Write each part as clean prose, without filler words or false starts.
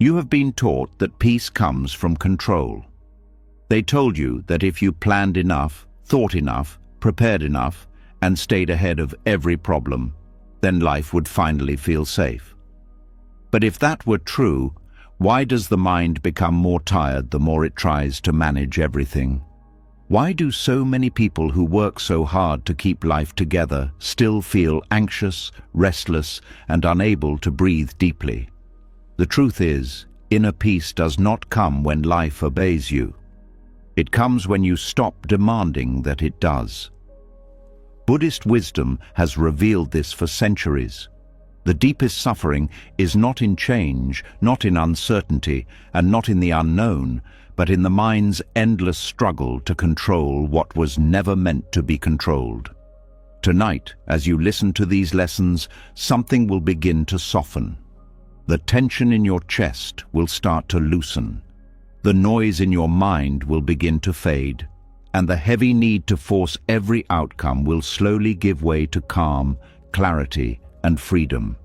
You have been taught that peace comes from control. They told you that if you planned enough, thought enough, prepared enough, and stayed ahead of every problem, then life would finally feel safe. But if that were true, why does the mind become more tired the more it tries to manage everything? Why do so many people who work so hard to keep life together still feel anxious, restless, and unable to breathe deeply? The truth is, inner peace does not come when life obeys you. It comes when you stop demanding that it does. Buddhist wisdom has revealed this for centuries. The deepest suffering is not in change, not in uncertainty, and not in the unknown, but in the mind's endless struggle to control what was never meant to be controlled. Tonight, as you listen to these lessons, something will begin to soften. The tension in your chest will start to loosen. The noise in your mind will begin to fade, and the heavy need to force every outcome will slowly give way to calm, clarity, and freedom.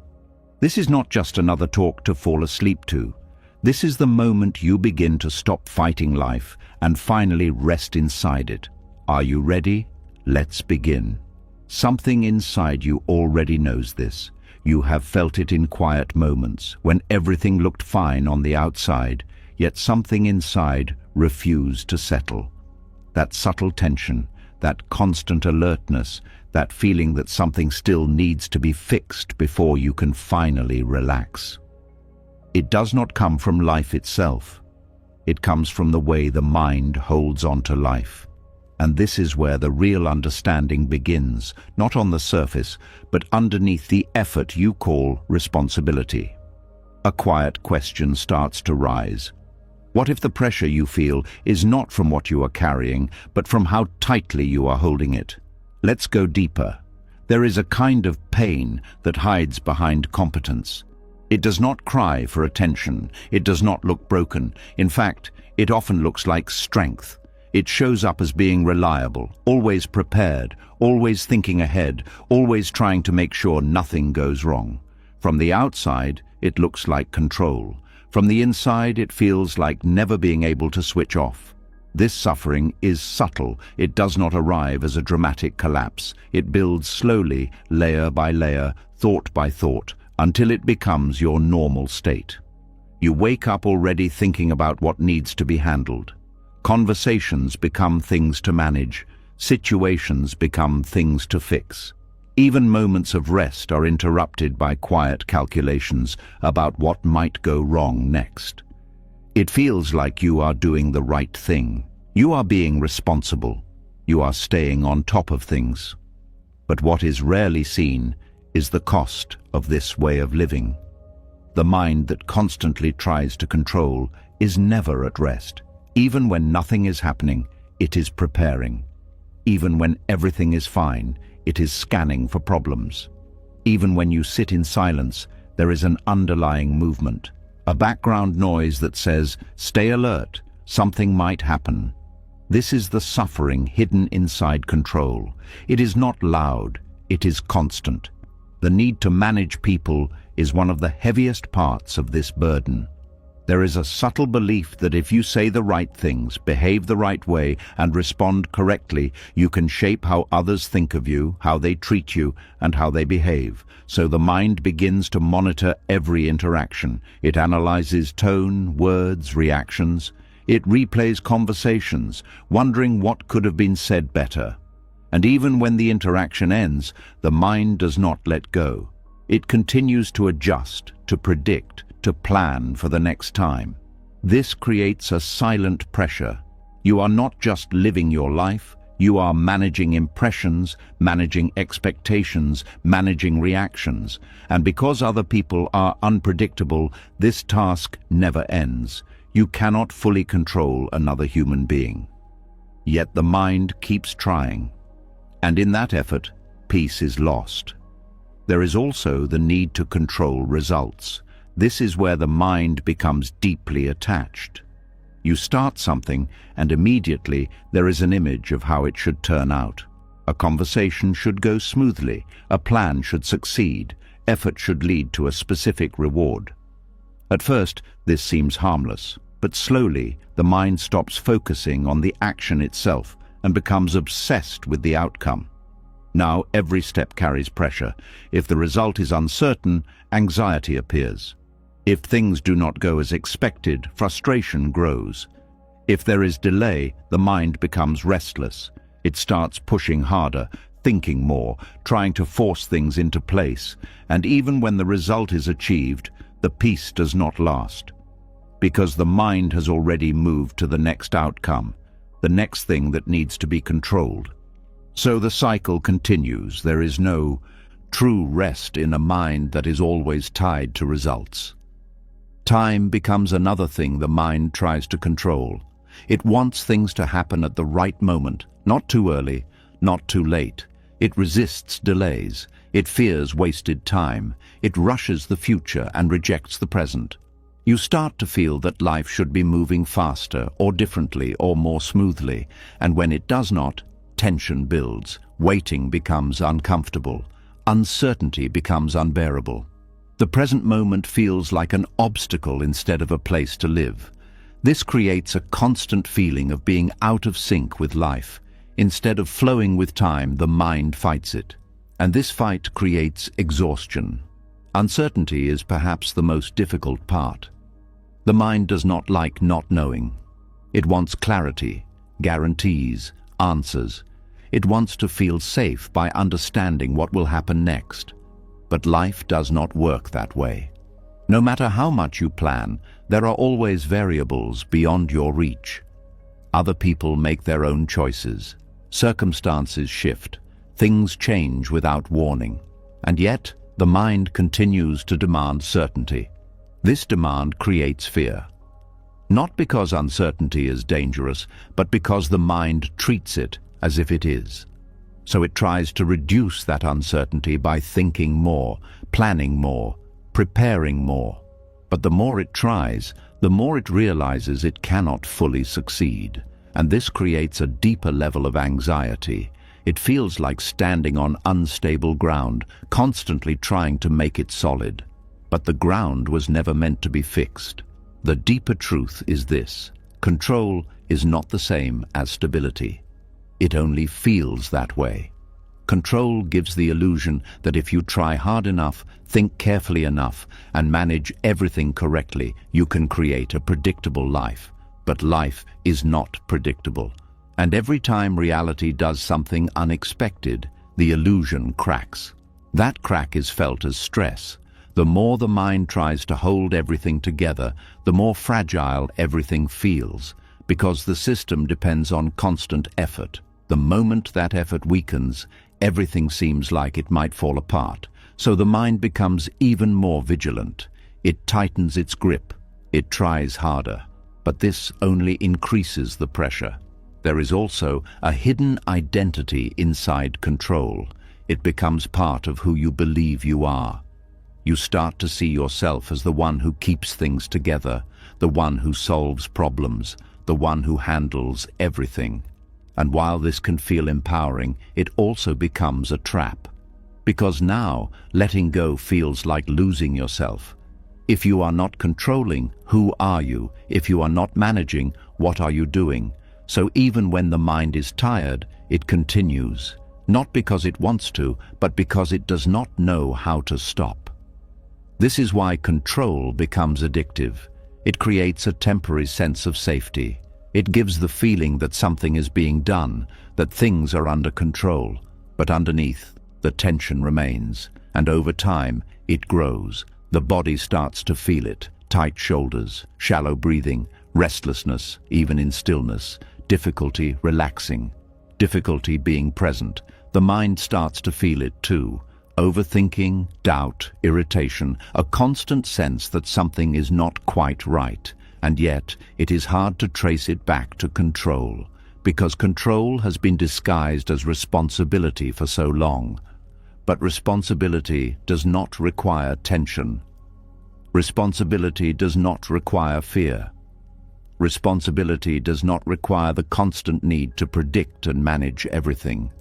This is not just another talk to fall asleep to. This is the moment you begin to stop fighting life and finally rest inside it. Are you ready? Let's begin. Something inside you already knows this. You have felt it in quiet moments, when everything looked fine on the outside, yet something inside refused to settle. That subtle tension, that constant alertness, that feeling that something still needs to be fixed before you can finally relax. It does not come from life itself. It comes from the way the mind holds on to life. And this is where the real understanding begins, not on the surface, but underneath the effort you call responsibility. A quiet question starts to rise. What if the pressure you feel is not from what you are carrying, but from how tightly you are holding it? Let's go deeper. There is a kind of pain that hides behind competence. It does not cry for attention. It does not look broken. In fact, it often looks like strength. It shows up as being reliable, always prepared, always thinking ahead, always trying to make sure nothing goes wrong. From the outside, it looks like control. From the inside, it feels like never being able to switch off. This suffering is subtle. It does not arrive as a dramatic collapse. It builds slowly, layer by layer, thought by thought, until it becomes your normal state. You wake up already thinking about what needs to be handled. Conversations become things to manage. Situations become things to fix. Even moments of rest are interrupted by quiet calculations about what might go wrong next. It feels like you are doing the right thing. You are being responsible. You are staying on top of things. But what is rarely seen is the cost of this way of living. The mind that constantly tries to control is never at rest. Even when nothing is happening, it is preparing. Even when everything is fine, it is scanning for problems. Even when you sit in silence, there is an underlying movement, a background noise that says, "Stay alert, something might happen." This is the suffering hidden inside control. It is not loud, it is constant. The need to manage people is one of the heaviest parts of this burden. There is a subtle belief that if you say the right things, behave the right way, and respond correctly, you can shape how others think of you, how they treat you, and how they behave. So the mind begins to monitor every interaction. It analyzes tone, words, reactions. It replays conversations, wondering what could have been said better. And even when the interaction ends, the mind does not let go. It continues to adjust, to predict, to plan for the next time. This creates a silent pressure. You are not just living your life, you are managing impressions, managing expectations, managing reactions. And because other people are unpredictable, this task never ends. You cannot fully control another human being. Yet the mind keeps trying. And in that effort, peace is lost. There is also the need to control results. This is where the mind becomes deeply attached. You start something, and immediately there is an image of how it should turn out. A conversation should go smoothly, a plan should succeed, effort should lead to a specific reward. At first, this seems harmless, but slowly the mind stops focusing on the action itself and becomes obsessed with the outcome. Now every step carries pressure. If the result is uncertain, anxiety appears. If things do not go as expected, frustration grows. If there is delay, the mind becomes restless. It starts pushing harder, thinking more, trying to force things into place, and even when the result is achieved, the peace does not last. Because the mind has already moved to the next outcome, the next thing that needs to be controlled. So the cycle continues. There is no true rest in a mind that is always tied to results. Time becomes another thing the mind tries to control. It wants things to happen at the right moment, not too early, not too late. It resists delays. It fears wasted time. It rushes the future and rejects the present. You start to feel that life should be moving faster or differently or more smoothly, and when it does not, tension builds, waiting becomes uncomfortable, uncertainty becomes unbearable. The present moment feels like an obstacle instead of a place to live. This creates a constant feeling of being out of sync with life. Instead of flowing with time, the mind fights it. And this fight creates exhaustion. Uncertainty is perhaps the most difficult part. The mind does not like not knowing. It wants clarity, guarantees, answers. It wants to feel safe by understanding what will happen next. But life does not work that way. No matter how much you plan, there are always variables beyond your reach. Other people make their own choices. Circumstances shift. Things change without warning. And yet, the mind continues to demand certainty. This demand creates fear. Not because uncertainty is dangerous, but because the mind treats it as if it is. So it tries to reduce that uncertainty by thinking more, planning more, preparing more. But the more it tries, the more it realizes it cannot fully succeed. And this creates a deeper level of anxiety. It feels like standing on unstable ground, constantly trying to make it solid. But the ground was never meant to be fixed. The deeper truth is this: control is not the same as stability. It only feels that way. Control gives the illusion that if you try hard enough, think carefully enough, and manage everything correctly, you can create a predictable life. But life is not predictable. And every time reality does something unexpected, the illusion cracks. That crack is felt as stress. The more the mind tries to hold everything together, the more fragile everything feels, because the system depends on constant effort. The moment that effort weakens, everything seems like it might fall apart. So the mind becomes even more vigilant. It tightens its grip. It tries harder. But this only increases the pressure. There is also a hidden identity inside control. It becomes part of who you believe you are. You start to see yourself as the one who keeps things together, the one who solves problems, the one who handles everything. And while this can feel empowering, it also becomes a trap. Because now, letting go feels like losing yourself. If you are not controlling, who are you? If you are not managing, what are you doing? So even when the mind is tired, it continues. Not because it wants to, but because it does not know how to stop. This is why control becomes addictive. It creates a temporary sense of safety. It gives the feeling that something is being done, that things are under control. But underneath, the tension remains, and over time, it grows. The body starts to feel it: tight shoulders, shallow breathing, restlessness, even in stillness, difficulty relaxing, difficulty being present. The mind starts to feel it too. Overthinking, doubt, irritation, a constant sense that something is not quite right. And yet, it is hard to trace it back to control, because control has been disguised as responsibility for so long. But responsibility does not require tension. Responsibility does not require fear. Responsibility does not require the constant need to predict and manage everything.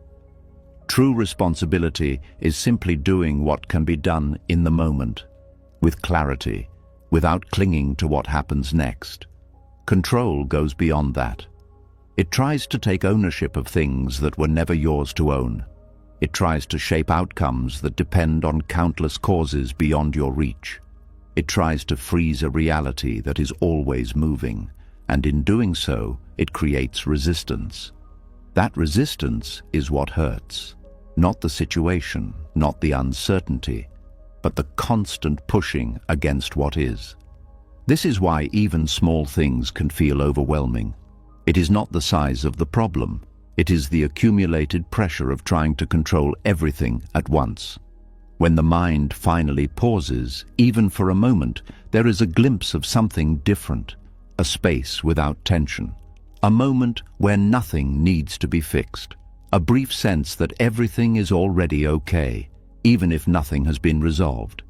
True responsibility is simply doing what can be done in the moment, with clarity, without clinging to what happens next. Control goes beyond that. It tries to take ownership of things that were never yours to own. It tries to shape outcomes that depend on countless causes beyond your reach. It tries to freeze a reality that is always moving, and in doing so, it creates resistance. That resistance is what hurts. Not the situation, not the uncertainty, but the constant pushing against what is. This is why even small things can feel overwhelming. It is not the size of the problem. It is the accumulated pressure of trying to control everything at once. When the mind finally pauses, even for a moment, there is a glimpse of something different, a space without tension, a moment where nothing needs to be fixed, a brief sense that everything is already okay, even if nothing has been resolved.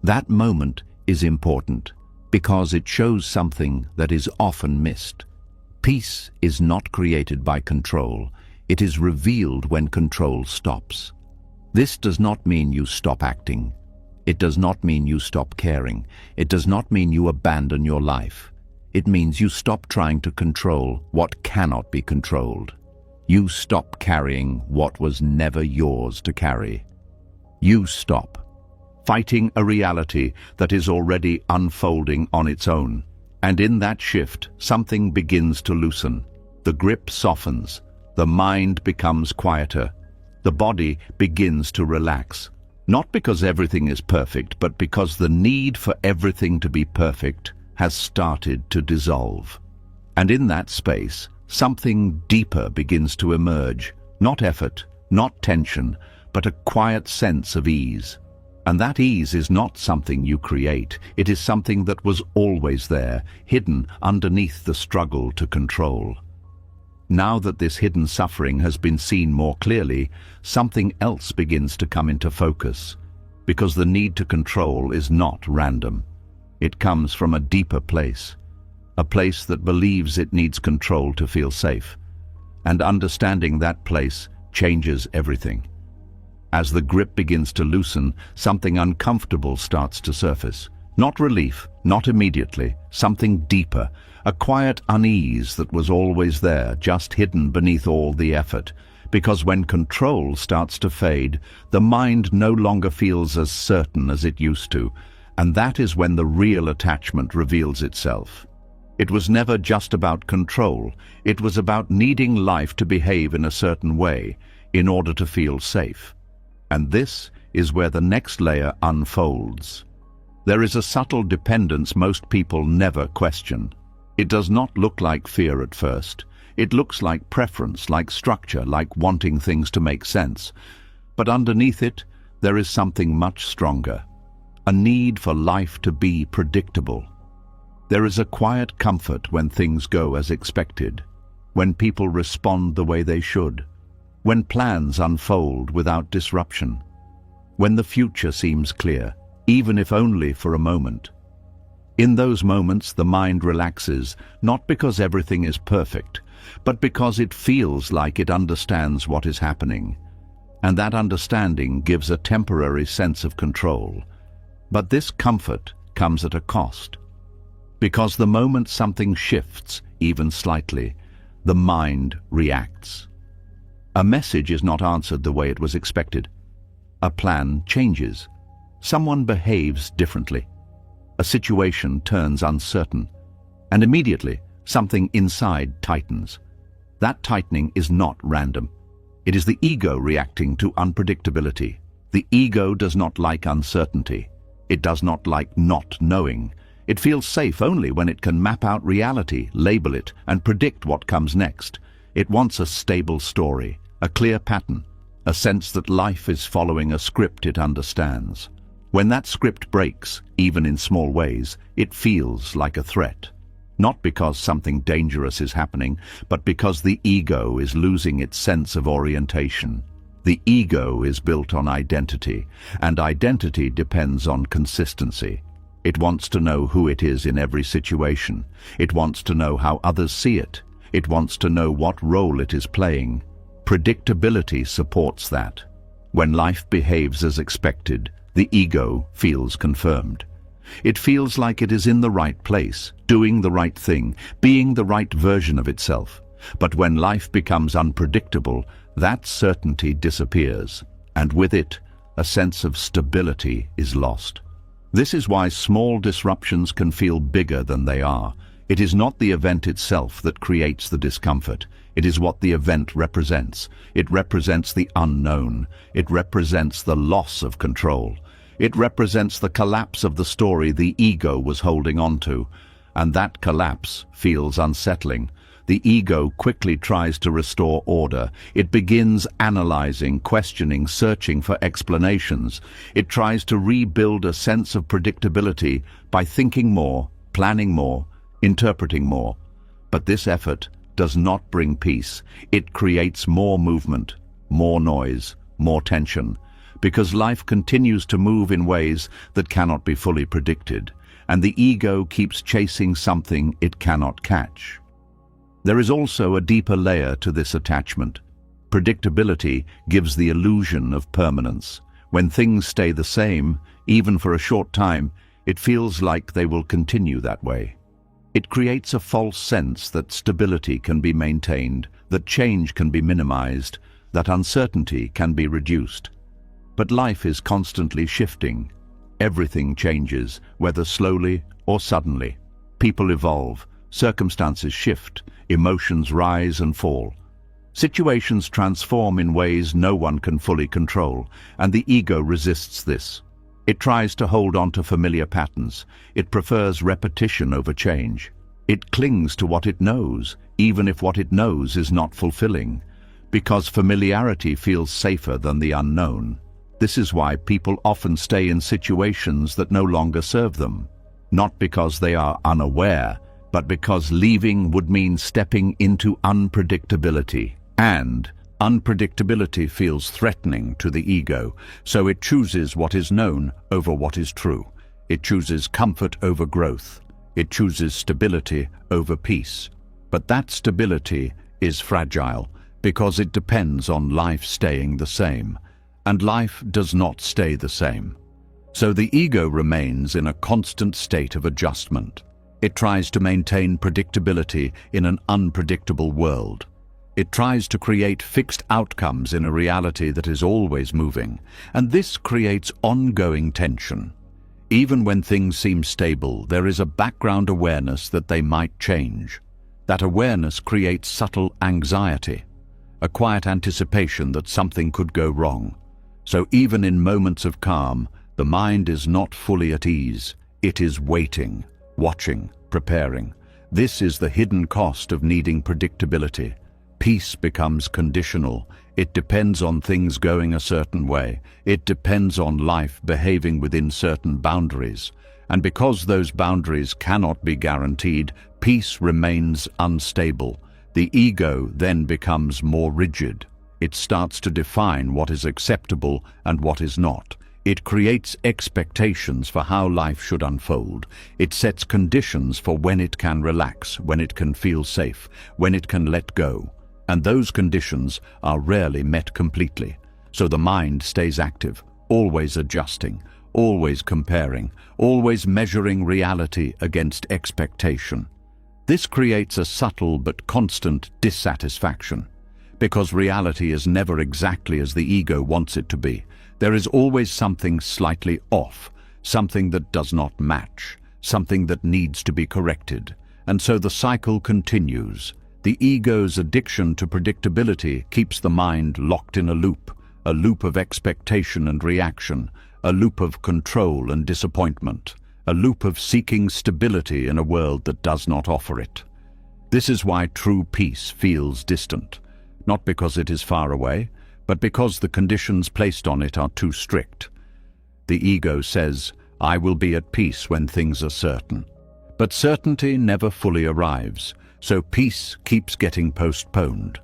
That moment is important because it shows something that is often missed. Peace is not created by control. It is revealed when control stops. This does not mean you stop acting. It does not mean you stop caring. It does not mean you abandon your life. It means you stop trying to control what cannot be controlled. You stop carrying what was never yours to carry. You stop fighting a reality that is already unfolding on its own. And in that shift, something begins to loosen. The grip softens. The mind becomes quieter. The body begins to relax. Not because everything is perfect, but because the need for everything to be perfect has started to dissolve. And in that space, something deeper begins to emerge. Not effort, not tension, but a quiet sense of ease. And that ease is not something you create. It is something that was always there, hidden underneath the struggle to control. Now that this hidden suffering has been seen more clearly, something else begins to come into focus. Because the need to control is not random. It comes from a deeper place. A place that believes it needs control to feel safe. And understanding that place changes everything. As the grip begins to loosen, something uncomfortable starts to surface. Not relief, not immediately, something deeper, a quiet unease that was always there, just hidden beneath all the effort. Because when control starts to fade, the mind no longer feels as certain as it used to, and that is when the real attachment reveals itself. It was never just about control. It was about needing life to behave in a certain way in order to feel safe. And this is where the next layer unfolds. There is a subtle dependence most people never question. It does not look like fear at first. It looks like preference, like structure, like wanting things to make sense. But underneath it, there is something much stronger. A need for life to be predictable. There is a quiet comfort when things go as expected, when people respond the way they should. When plans unfold without disruption, when the future seems clear, even if only for a moment. In those moments, the mind relaxes, not because everything is perfect, but because it feels like it understands what is happening. And that understanding gives a temporary sense of control. But this comfort comes at a cost. Because the moment something shifts, even slightly, the mind reacts. A message is not answered the way it was expected. A plan changes. Someone behaves differently. A situation turns uncertain. And immediately, something inside tightens. That tightening is not random. It is the ego reacting to unpredictability. The ego does not like uncertainty. It does not like not knowing. It feels safe only when it can map out reality, label it, and predict what comes next. It wants a stable story, a clear pattern, a sense that life is following a script it understands. When that script breaks, even in small ways, it feels like a threat. Not because something dangerous is happening, but because the ego is losing its sense of orientation. The ego is built on identity, and identity depends on consistency. It wants to know who it is in every situation. It wants to know how others see it. It wants to know what role it is playing. Predictability supports that. When life behaves as expected, the ego feels confirmed. It feels like it is in the right place, doing the right thing, being the right version of itself. But when life becomes unpredictable, that certainty disappears, and with it, a sense of stability is lost. This is why small disruptions can feel bigger than they are. It is not the event itself that creates the discomfort. It is what the event represents. It represents the unknown. It represents the loss of control. It represents the collapse of the story the ego was holding on to. And that collapse feels unsettling. The ego quickly tries to restore order. It begins analyzing, questioning, searching for explanations. It tries to rebuild a sense of predictability by thinking more, planning more, interpreting more. But this effort does not bring peace. It creates more movement, more noise, more tension, because life continues to move in ways that cannot be fully predicted, and the ego keeps chasing something it cannot catch. There is also a deeper layer to this attachment. Predictability gives the illusion of permanence. When things stay the same, even for a short time, it feels like they will continue that way. It creates a false sense that stability can be maintained, that change can be minimized, that uncertainty can be reduced. But life is constantly shifting. Everything changes, whether slowly or suddenly. People evolve, circumstances shift, emotions rise and fall. Situations transform in ways no one can fully control, and the ego resists this. It tries to hold on to familiar patterns. It prefers repetition over change. It clings to what it knows, even if what it knows is not fulfilling, because familiarity feels safer than the unknown. This is why people often stay in situations that no longer serve them, not because they are unaware, but because leaving would mean stepping into unpredictability. And unpredictability feels threatening to the ego, so it chooses what is known over what is true. It chooses comfort over growth. It chooses stability over peace. But that stability is fragile because it depends on life staying the same, and life does not stay the same. So the ego remains in a constant state of adjustment. It tries to maintain predictability in an unpredictable world. It tries to create fixed outcomes in a reality that is always moving, and this creates ongoing tension. Even when things seem stable, there is a background awareness that they might change. That awareness creates subtle anxiety, a quiet anticipation that something could go wrong. So even in moments of calm, the mind is not fully at ease. It is waiting, watching, preparing. This is the hidden cost of needing predictability. Peace becomes conditional. It depends on things going a certain way. It depends on life behaving within certain boundaries. And because those boundaries cannot be guaranteed, peace remains unstable. The ego then becomes more rigid. It starts to define what is acceptable and what is not. It creates expectations for how life should unfold. It sets conditions for when it can relax, when it can feel safe, when it can let go. And those conditions are rarely met completely. So the mind stays active, always adjusting, always comparing, always measuring reality against expectation. This creates a subtle but constant dissatisfaction. Because reality is never exactly as the ego wants it to be. There is always something slightly off, something that does not match, something that needs to be corrected. And so the cycle continues. The ego's addiction to predictability keeps the mind locked in a loop of expectation and reaction, a loop of control and disappointment, a loop of seeking stability in a world that does not offer it. This is why true peace feels distant, not because it is far away, but because the conditions placed on it are too strict. The ego says, "I will be at peace when things are certain." But certainty never fully arrives. So peace keeps getting postponed.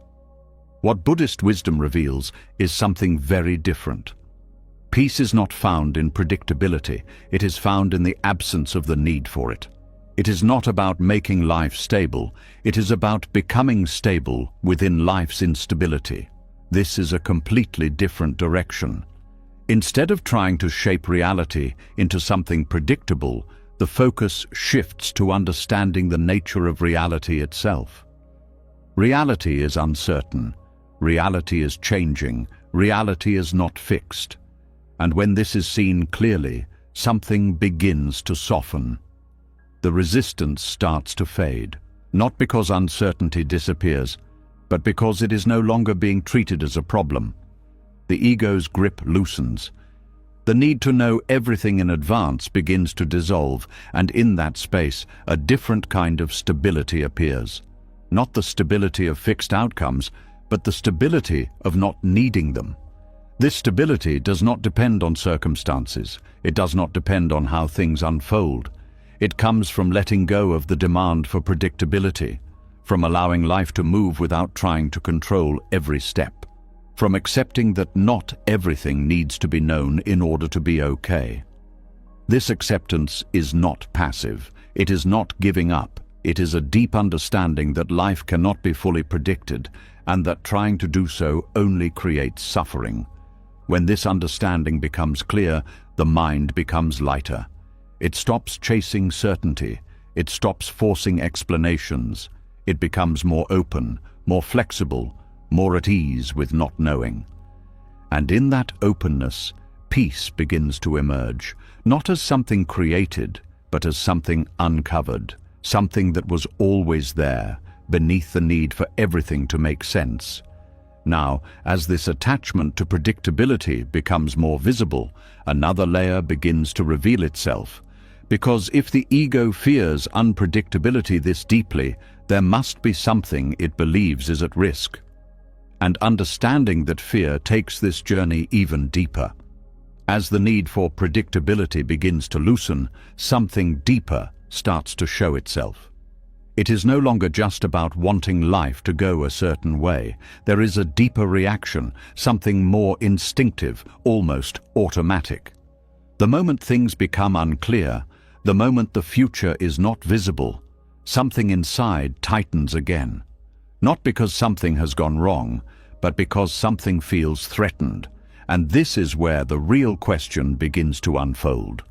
What Buddhist wisdom reveals is something very different. Peace is not found in predictability. It is found in the absence of the need for it. It is not about making life stable. It is about becoming stable within life's instability. This is a completely different direction. Instead of trying to shape reality into something predictable, the focus shifts to understanding the nature of reality itself. Reality is uncertain. Reality is changing. Reality is not fixed. And when this is seen clearly, something begins to soften. The resistance starts to fade, not because uncertainty disappears, but because it is no longer being treated as a problem. The ego's grip loosens. The need to know everything in advance begins to dissolve, and in that space, a different kind of stability appears. Not the stability of fixed outcomes, but the stability of not needing them. This stability does not depend on circumstances. It does not depend on how things unfold. It comes from letting go of the demand for predictability, from allowing life to move without trying to control every step, from accepting that not everything needs to be known in order to be okay. This acceptance is not passive. It is not giving up. It is a deep understanding that life cannot be fully predicted, and that trying to do so only creates suffering. When this understanding becomes clear, the mind becomes lighter. It stops chasing certainty. It stops forcing explanations. It becomes more open, more flexible, more at ease with not knowing. And in that openness, peace begins to emerge, not as something created, but as something uncovered, something that was always there, beneath the need for everything to make sense. Now, as this attachment to predictability becomes more visible, another layer begins to reveal itself. Because if the ego fears unpredictability this deeply, there must be something it believes is at risk. And understanding that fear takes this journey even deeper. As the need for predictability begins to loosen, something deeper starts to show itself. It is no longer just about wanting life to go a certain way. There is a deeper reaction, something more instinctive, almost automatic. The moment things become unclear, the moment the future is not visible, something inside tightens again. Not because something has gone wrong, but because something feels threatened. And this is where the real question begins to unfold.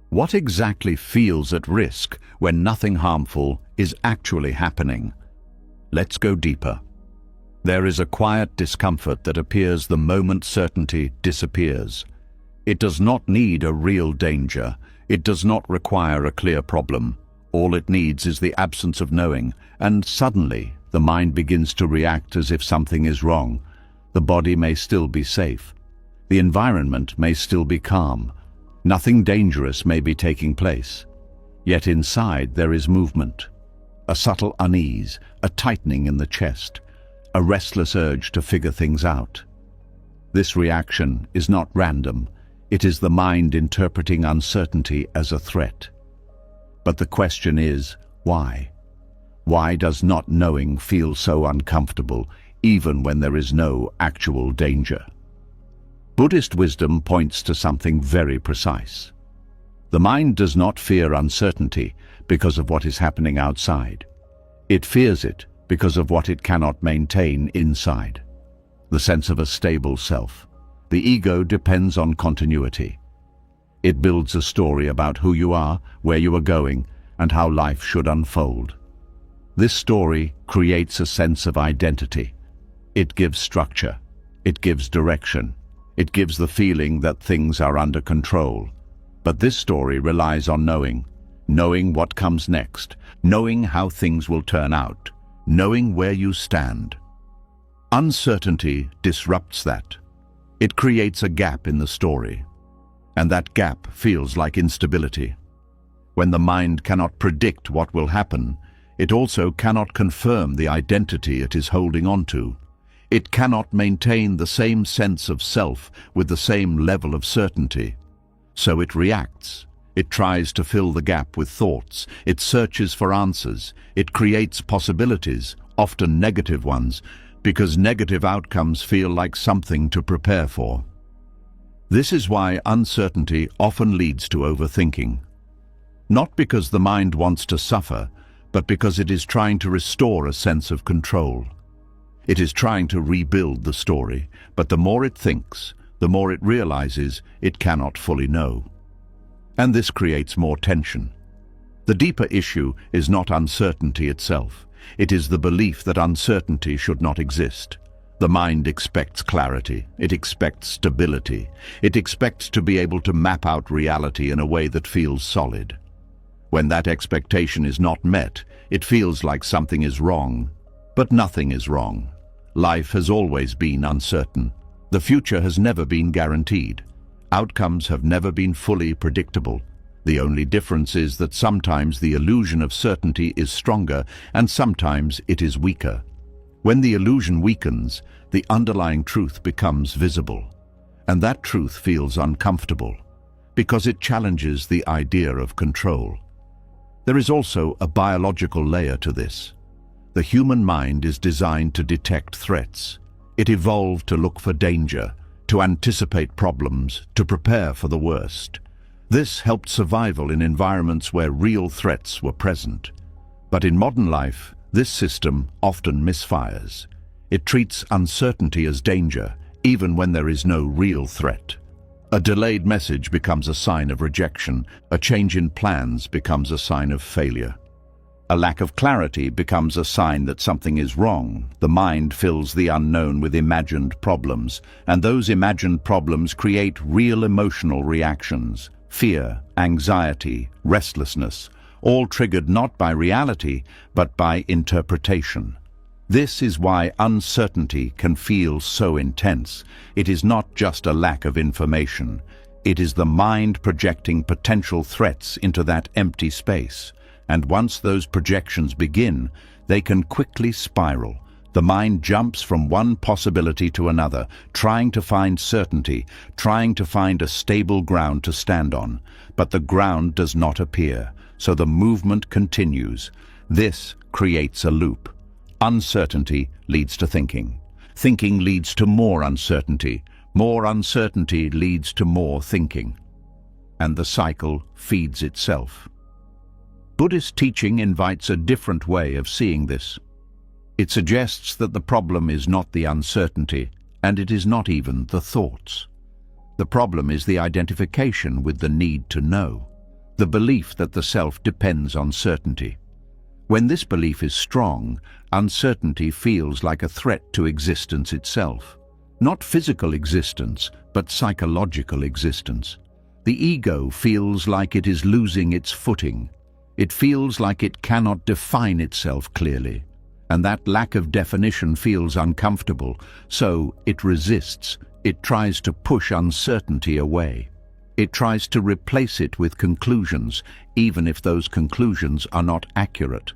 What exactly feels at risk when nothing harmful is actually happening? Let's go deeper. There is a quiet discomfort that appears the moment certainty disappears. It does not need a real danger. It does not require a clear problem. All it needs is the absence of knowing, and suddenly the mind begins to react as if something is wrong. The body may still be safe. The environment may still be calm. Nothing dangerous may be taking place. Yet inside there is movement. A subtle unease, a tightening in the chest, a restless urge to figure things out. This reaction is not random. It is the mind interpreting uncertainty as a threat. But the question is, why? Why does not knowing feel so uncomfortable, even when there is no actual danger? Buddhist wisdom points to something very precise. The mind does not fear uncertainty because of what is happening outside. It fears it because of what it cannot maintain inside. The sense of a stable self. The ego depends on continuity. It builds a story about who you are, where you are going, and how life should unfold. This story creates a sense of identity. It gives structure. It gives direction. It gives the feeling that things are under control. But this story relies on knowing what comes next, knowing how things will turn out, knowing where you stand. Uncertainty disrupts that. It creates a gap in the story, and that gap feels like instability. When the mind cannot predict what will happen, it also cannot confirm the identity it is holding on to. It cannot maintain the same sense of self with the same level of certainty. So it reacts. It tries to fill the gap with thoughts. It searches for answers. It creates possibilities, often negative ones, because negative outcomes feel like something to prepare for. This is why uncertainty often leads to overthinking. Not because the mind wants to suffer, but because it is trying to restore a sense of control. It is trying to rebuild the story, but the more it thinks, the more it realizes it cannot fully know. And this creates more tension. The deeper issue is not uncertainty itself. It is the belief that uncertainty should not exist. The mind expects clarity. It expects stability. It expects to be able to map out reality in a way that feels solid. When that expectation is not met, it feels like something is wrong. But nothing is wrong. Life has always been uncertain. The future has never been guaranteed. Outcomes have never been fully predictable. The only difference is that sometimes the illusion of certainty is stronger and sometimes it is weaker. When the illusion weakens, the underlying truth becomes visible. And that truth feels uncomfortable because it challenges the idea of control. There is also a biological layer to this. The human mind is designed to detect threats. It evolved to look for danger, to anticipate problems, to prepare for the worst. This helped survival in environments where real threats were present. But in modern life, this system often misfires. It treats uncertainty as danger, even when there is no real threat. A delayed message becomes a sign of rejection. A change in plans becomes a sign of failure. A lack of clarity becomes a sign that something is wrong. The mind fills the unknown with imagined problems, and those imagined problems create real emotional reactions. Fear, anxiety, restlessness, all triggered not by reality, but by interpretation. This is why uncertainty can feel so intense. It is not just a lack of information. It is the mind projecting potential threats into that empty space. And once those projections begin, they can quickly spiral. The mind jumps from one possibility to another, trying to find certainty, trying to find a stable ground to stand on. But the ground does not appear, so the movement continues. This creates a loop. Uncertainty leads to thinking. Thinking leads to more uncertainty. More uncertainty leads to more thinking. And the cycle feeds itself. Buddhist teaching invites a different way of seeing this. It suggests that the problem is not the uncertainty, and it is not even the thoughts. The problem is the identification with the need to know, the belief that the self depends on certainty. When this belief is strong, uncertainty feels like a threat to existence itself. Not physical existence, but psychological existence. The ego feels like it is losing its footing. It feels like it cannot define itself clearly, and that lack of definition feels uncomfortable, so it resists. It tries to push uncertainty away. It tries to replace it with conclusions, even if those conclusions are not accurate.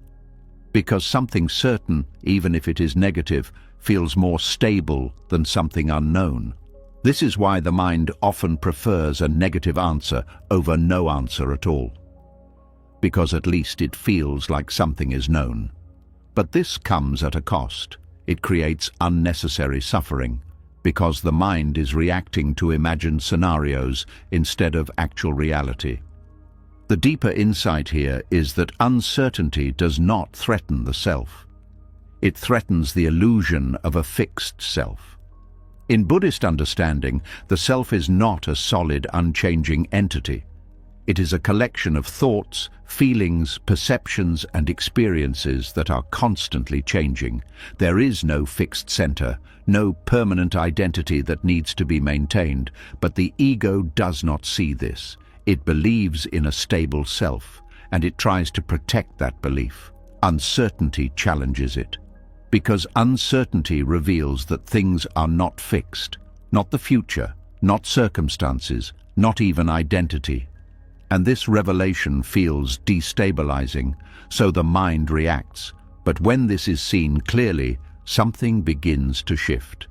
Because something certain, even if it is negative, feels more stable than something unknown. This is why the mind often prefers a negative answer over no answer at all. Because at least it feels like something is known. But this comes at a cost. It creates unnecessary suffering, because the mind is reacting to imagined scenarios instead of actual reality. The deeper insight here is that uncertainty does not threaten the self. It threatens the illusion of a fixed self. In Buddhist understanding, the self is not a solid, unchanging entity. It is a collection of thoughts, feelings, perceptions, and experiences that are constantly changing. There is no fixed center, no permanent identity that needs to be maintained, but the ego does not see this. It believes in a stable self, and it tries to protect that belief. Uncertainty challenges it, because uncertainty reveals that things are not fixed, not the future, not circumstances, not even identity. And this revelation feels destabilizing, so the mind reacts. But when this is seen clearly, something begins to shift.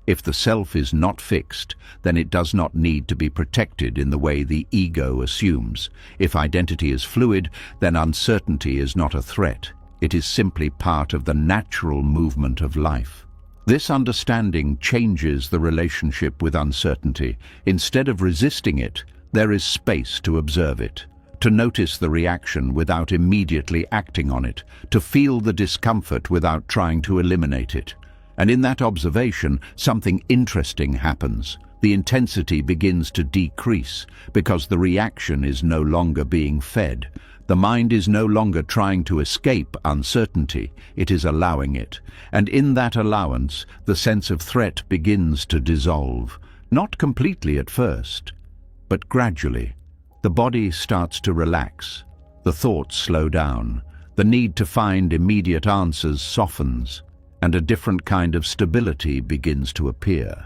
If the self is not fixed, then it does not need to be protected in the way the ego assumes. If identity is fluid, then uncertainty is not a threat. It is simply part of the natural movement of life. This understanding changes the relationship with uncertainty. Instead of resisting it, there is space to observe it, to notice the reaction without immediately acting on it, to feel the discomfort without trying to eliminate it. And in that observation, something interesting happens. The intensity begins to decrease because the reaction is no longer being fed. The mind is no longer trying to escape uncertainty, it is allowing it. And in that allowance, the sense of threat begins to dissolve. Not completely at first, but gradually. The body starts to relax. The thoughts slow down. The need to find immediate answers softens, and a different kind of stability begins to appear.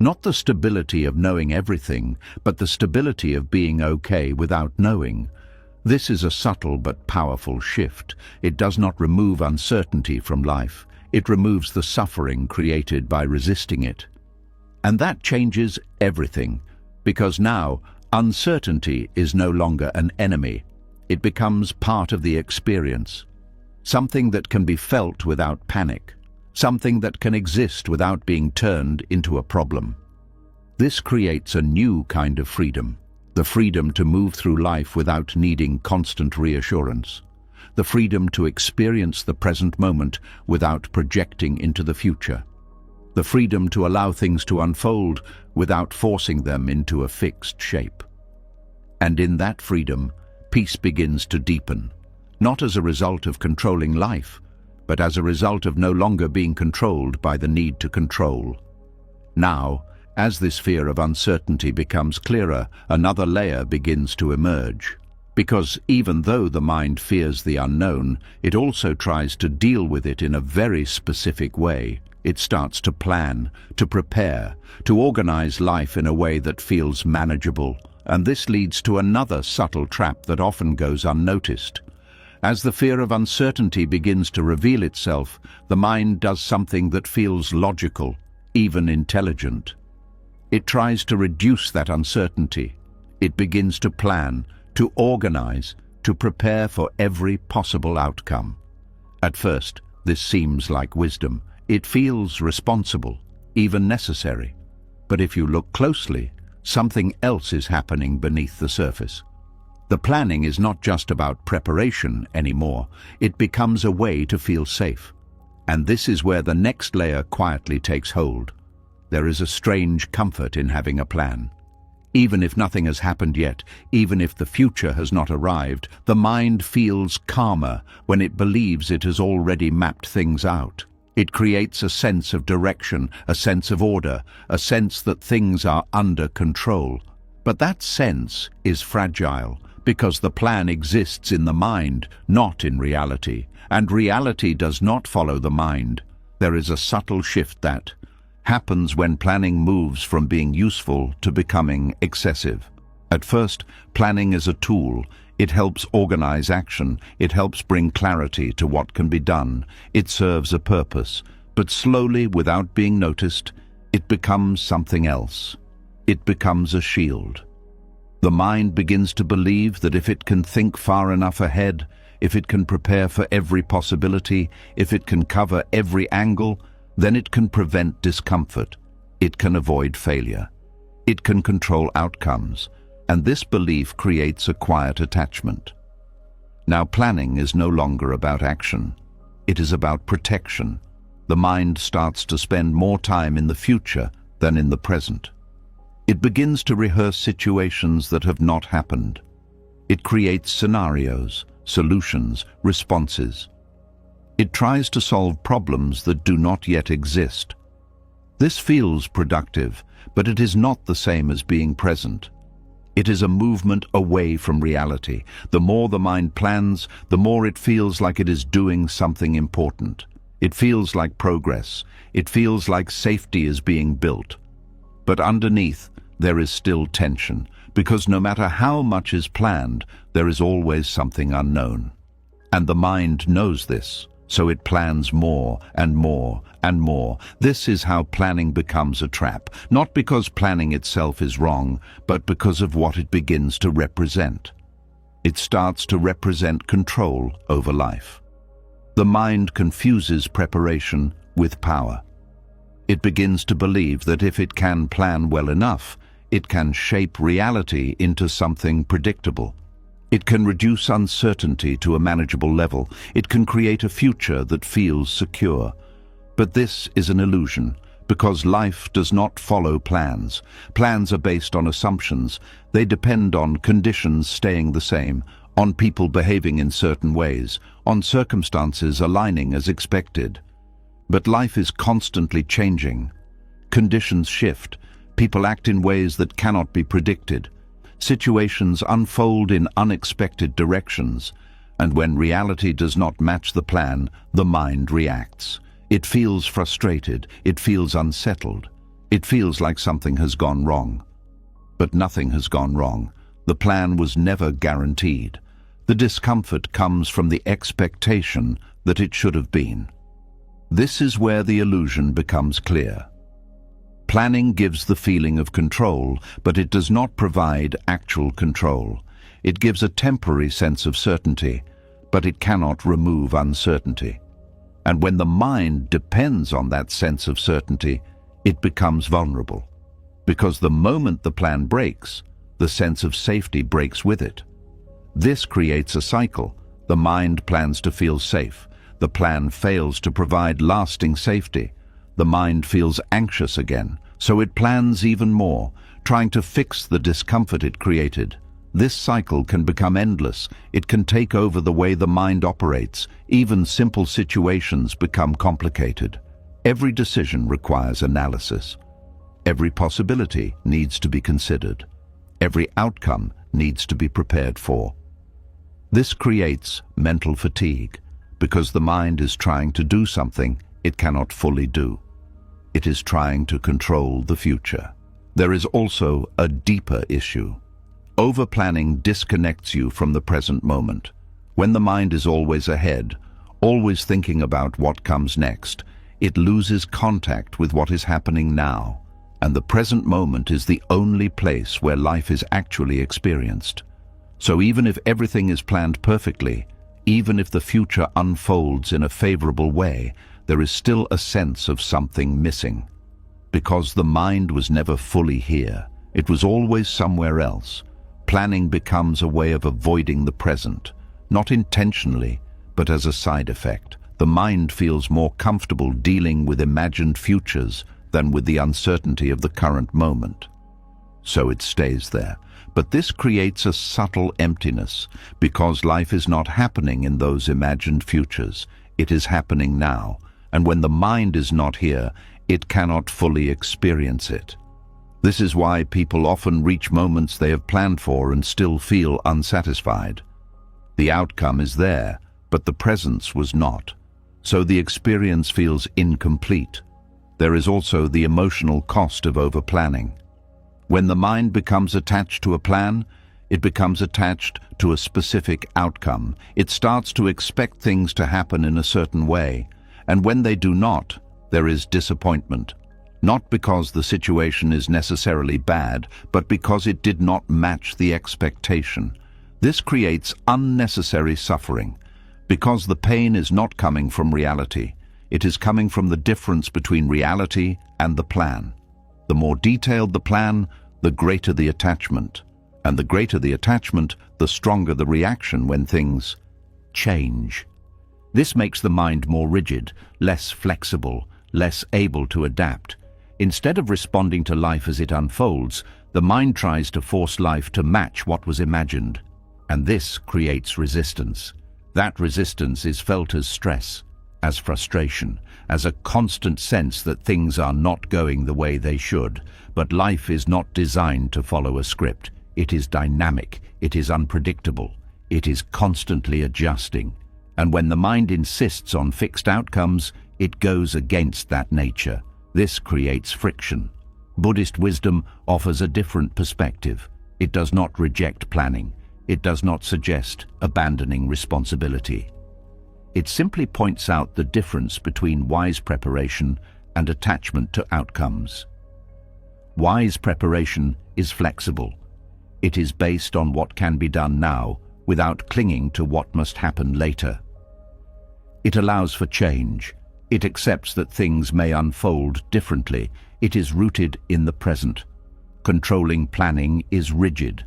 Not the stability of knowing everything, but the stability of being okay without knowing. This is a subtle but powerful shift. It does not remove uncertainty from life. It removes the suffering created by resisting it. And that changes everything, because now uncertainty is no longer an enemy. It becomes part of the experience. Something that can be felt without panic. Something that can exist without being turned into a problem. This creates a new kind of freedom. The freedom to move through life without needing constant reassurance. The freedom to experience the present moment without projecting into the future. The freedom to allow things to unfold without forcing them into a fixed shape. And in that freedom, peace begins to deepen, not as a result of controlling life, but as a result of no longer being controlled by the need to control. Now, as this fear of uncertainty becomes clearer, another layer begins to emerge. Because even though the mind fears the unknown, it also tries to deal with it in a very specific way. It starts to plan, to prepare, to organize life in a way that feels manageable. And this leads to another subtle trap that often goes unnoticed. As the fear of uncertainty begins to reveal itself, the mind does something that feels logical, even intelligent. It tries to reduce that uncertainty. It begins to plan, to organize, to prepare for every possible outcome. At first, this seems like wisdom. It feels responsible, even necessary. But if you look closely, something else is happening beneath the surface. The planning is not just about preparation anymore. It becomes a way to feel safe. And this is where the next layer quietly takes hold. There is a strange comfort in having a plan. Even if nothing has happened yet, even if the future has not arrived, the mind feels calmer when it believes it has already mapped things out. It creates a sense of direction, a sense of order, a sense that things are under control. But that sense is fragile, because the plan exists in the mind, not in reality. And reality does not follow the mind. There is a subtle shift that happens when planning moves from being useful to becoming excessive. At first, planning is a tool. It helps organize action. It helps bring clarity to what can be done. It serves a purpose. But slowly, without being noticed, it becomes something else. It becomes a shield. The mind begins to believe that if it can think far enough ahead, if it can prepare for every possibility, if it can cover every angle, then it can prevent discomfort. It can avoid failure. It can control outcomes. And this belief creates a quiet attachment. Now, planning is no longer about action. It is about protection. The mind starts to spend more time in the future than in the present. It begins to rehearse situations that have not happened. It creates scenarios, solutions, responses. It tries to solve problems that do not yet exist. This feels productive, but it is not the same as being present. It is a movement away from reality. The more the mind plans, the more it feels like it is doing something important. It feels like progress. It feels like safety is being built. But underneath, there is still tension, because no matter how much is planned, there is always something unknown. And the mind knows this, so it plans more and more and more. This is how planning becomes a trap, not because planning itself is wrong, but because of what it begins to represent. It starts to represent control over life. The mind confuses preparation with power. It begins to believe that if it can plan well enough, it can shape reality into something predictable. It can reduce uncertainty to a manageable level. It can create a future that feels secure. But this is an illusion, Because life does not follow plans. Plans are based on assumptions. They depend on conditions staying the same, on people behaving in certain ways, on circumstances aligning as expected. But life is constantly changing. Conditions shift. People act in ways that cannot be predicted. Situations unfold in unexpected directions. And when reality does not match the plan, the mind reacts. It feels frustrated. It feels unsettled. It feels like something has gone wrong. But nothing has gone wrong. The plan was never guaranteed. The discomfort comes from the expectation that it should have been. This is where the illusion becomes clear. Planning gives the feeling of control, but it does not provide actual control. It gives a temporary sense of certainty, but it cannot remove uncertainty. And when the mind depends on that sense of certainty, it becomes vulnerable. Because the moment the plan breaks, the sense of safety breaks with it. This creates a cycle. The mind plans to feel safe. The plan fails to provide lasting safety. The mind feels anxious again, so it plans even more, trying to fix the discomfort it created. This cycle can become endless. It can take over the way the mind operates. Even simple situations become complicated. Every decision requires analysis. Every possibility needs to be considered. Every outcome needs to be prepared for. This creates mental fatigue, because the mind is trying to do something it cannot fully do. It is trying to control the future. There is also a deeper issue. Over-planning disconnects you from the present moment. When the mind is always ahead, always thinking about what comes next, it loses contact with what is happening now, and the present moment is the only place where life is actually experienced. So even if everything is planned perfectly, even if the future unfolds in a favorable way, there is still a sense of something missing. Because the mind was never fully here, it was always somewhere else. Planning becomes a way of avoiding the present, not intentionally, but as a side effect. The mind feels more comfortable dealing with imagined futures than with the uncertainty of the current moment. So it stays there. But this creates a subtle emptiness, because life is not happening in those imagined futures. It is happening now, and when the mind is not here, it cannot fully experience it. This is why people often reach moments they have planned for and still feel unsatisfied. The outcome is there, but the presence was not. So the experience feels incomplete. There is also the emotional cost of over-planning. When the mind becomes attached to a plan, it becomes attached to a specific outcome. It starts to expect things to happen in a certain way, and when they do not, there is disappointment. Not because the situation is necessarily bad, but because it did not match the expectation. This creates unnecessary suffering, because the pain is not coming from reality. It is coming from the difference between reality and the plan. The more detailed the plan, the greater the attachment. And the greater the attachment, the stronger the reaction when things change. This makes the mind more rigid, less flexible, less able to adapt. Instead of responding to life as it unfolds, the mind tries to force life to match what was imagined. And this creates resistance. That resistance is felt as stress, as frustration, as a constant sense that things are not going the way they should. But life is not designed to follow a script. It is dynamic, it is unpredictable, it is constantly adjusting. And when the mind insists on fixed outcomes, it goes against that nature. This creates friction. Buddhist wisdom offers a different perspective. It does not reject planning. It does not suggest abandoning responsibility. It simply points out the difference between wise preparation and attachment to outcomes. Wise preparation is flexible. It is based on what can be done now without clinging to what must happen later. It allows for change. It accepts that things may unfold differently. It is rooted in the present. Controlling planning is rigid.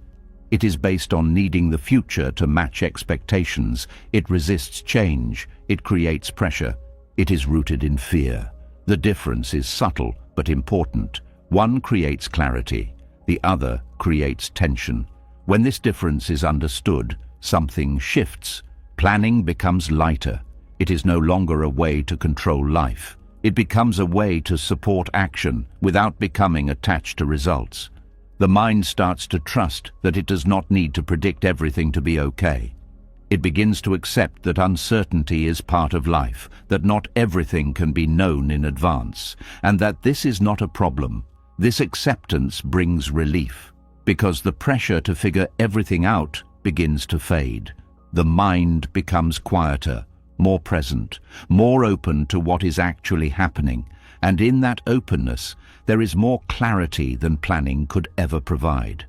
It is based on needing the future to match expectations. It resists change. It creates pressure. It is rooted in fear. The difference is subtle but important. One creates clarity, the other creates tension. When this difference is understood, something shifts. Planning becomes lighter. It is no longer a way to control life. It becomes a way to support action without becoming attached to results. The mind starts to trust that it does not need to predict everything to be okay. It begins to accept that uncertainty is part of life, that not everything can be known in advance, and that this is not a problem. This acceptance brings relief, because the pressure to figure everything out begins to fade. The mind becomes quieter, more present, more open to what is actually happening, and in that openness, there is more clarity than planning could ever provide.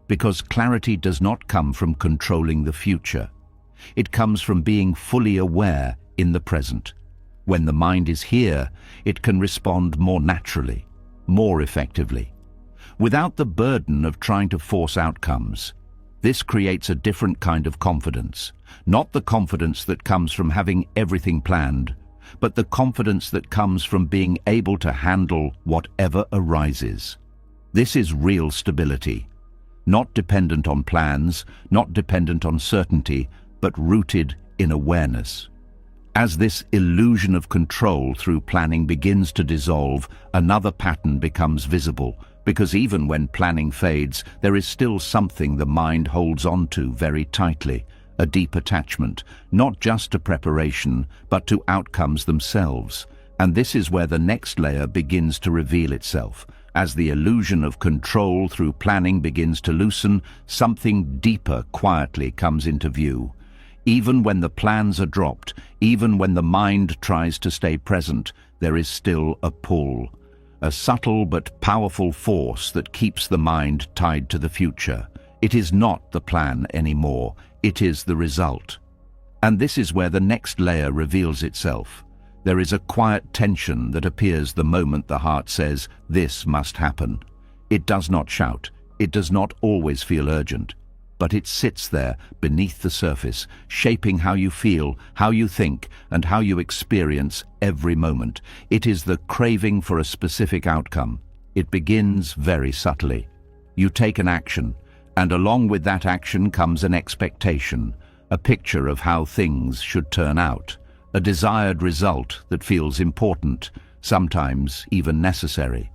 Because clarity does not come from controlling the future. It comes from being fully aware in the present. When the mind is here, it can respond more naturally, more effectively, without the burden of trying to force outcomes. This creates a different kind of confidence, not the confidence that comes from having everything planned, but the confidence that comes from being able to handle whatever arises. This is real stability, not dependent on plans, not dependent on certainty, but rooted in awareness. As this illusion of control through planning begins to dissolve, another pattern becomes visible, because even when planning fades, there is still something the mind holds on to very tightly, a deep attachment, not just to preparation, but to outcomes themselves. And this is where the next layer begins to reveal itself. As the illusion of control through planning begins to loosen, something deeper quietly comes into view. Even when the plans are dropped, even when the mind tries to stay present, there is still a pull. A subtle but powerful force that keeps the mind tied to the future. It is not the plan anymore, it is the result. And this is where the next layer reveals itself. There is a quiet tension that appears the moment the heart says, "This must happen." It does not shout, it does not always feel urgent, but it sits there beneath the surface, shaping how you feel, how you think, and how you experience every moment. It is the craving for a specific outcome. It begins very subtly. You take an action, and along with that action comes an expectation, a picture of how things should turn out, a desired result that feels important, sometimes even necessary.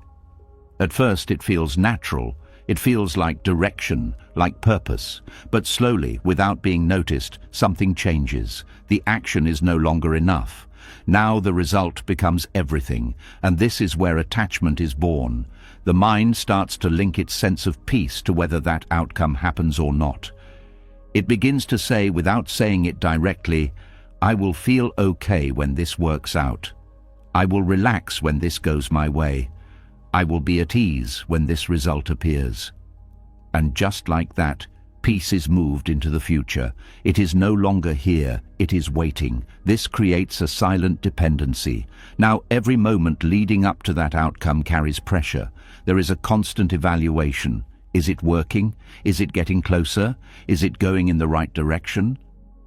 At first it feels natural. It feels like direction, like purpose, but slowly, without being noticed, something changes. The action is no longer enough. Now the result becomes everything, and this is where attachment is born. The mind starts to link its sense of peace to whether that outcome happens or not. It begins to say, without saying it directly, "I will feel okay when this works out. I will relax when this goes my way. I will be at ease when this result appears." And just like that, peace is moved into the future. It is no longer here, it is waiting. This creates a silent dependency. Now every moment leading up to that outcome carries pressure. There is a constant evaluation. Is it working? Is it getting closer? Is it going in the right direction?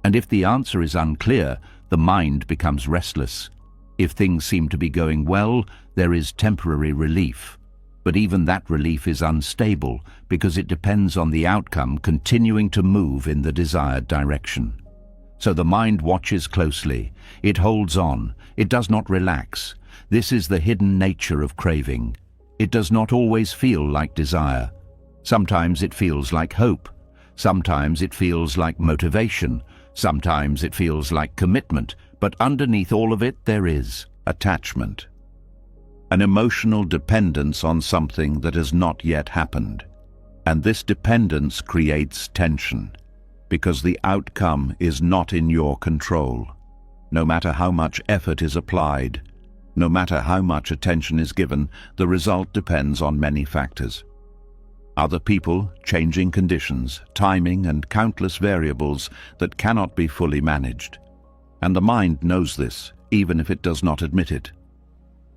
And if the answer is unclear, the mind becomes restless. If things seem to be going well, there is temporary relief. But even that relief is unstable because it depends on the outcome continuing to move in the desired direction. So the mind watches closely. It holds on. It does not relax. This is the hidden nature of craving. It does not always feel like desire. Sometimes it feels like hope. Sometimes it feels like motivation. Sometimes it feels like commitment. But underneath all of it, there is attachment. An emotional dependence on something that has not yet happened. And this dependence creates tension, because the outcome is not in your control. No matter how much effort is applied, no matter how much attention is given, the result depends on many factors. Other people, changing conditions, timing, and countless variables that cannot be fully managed. And the mind knows this, even if it does not admit it.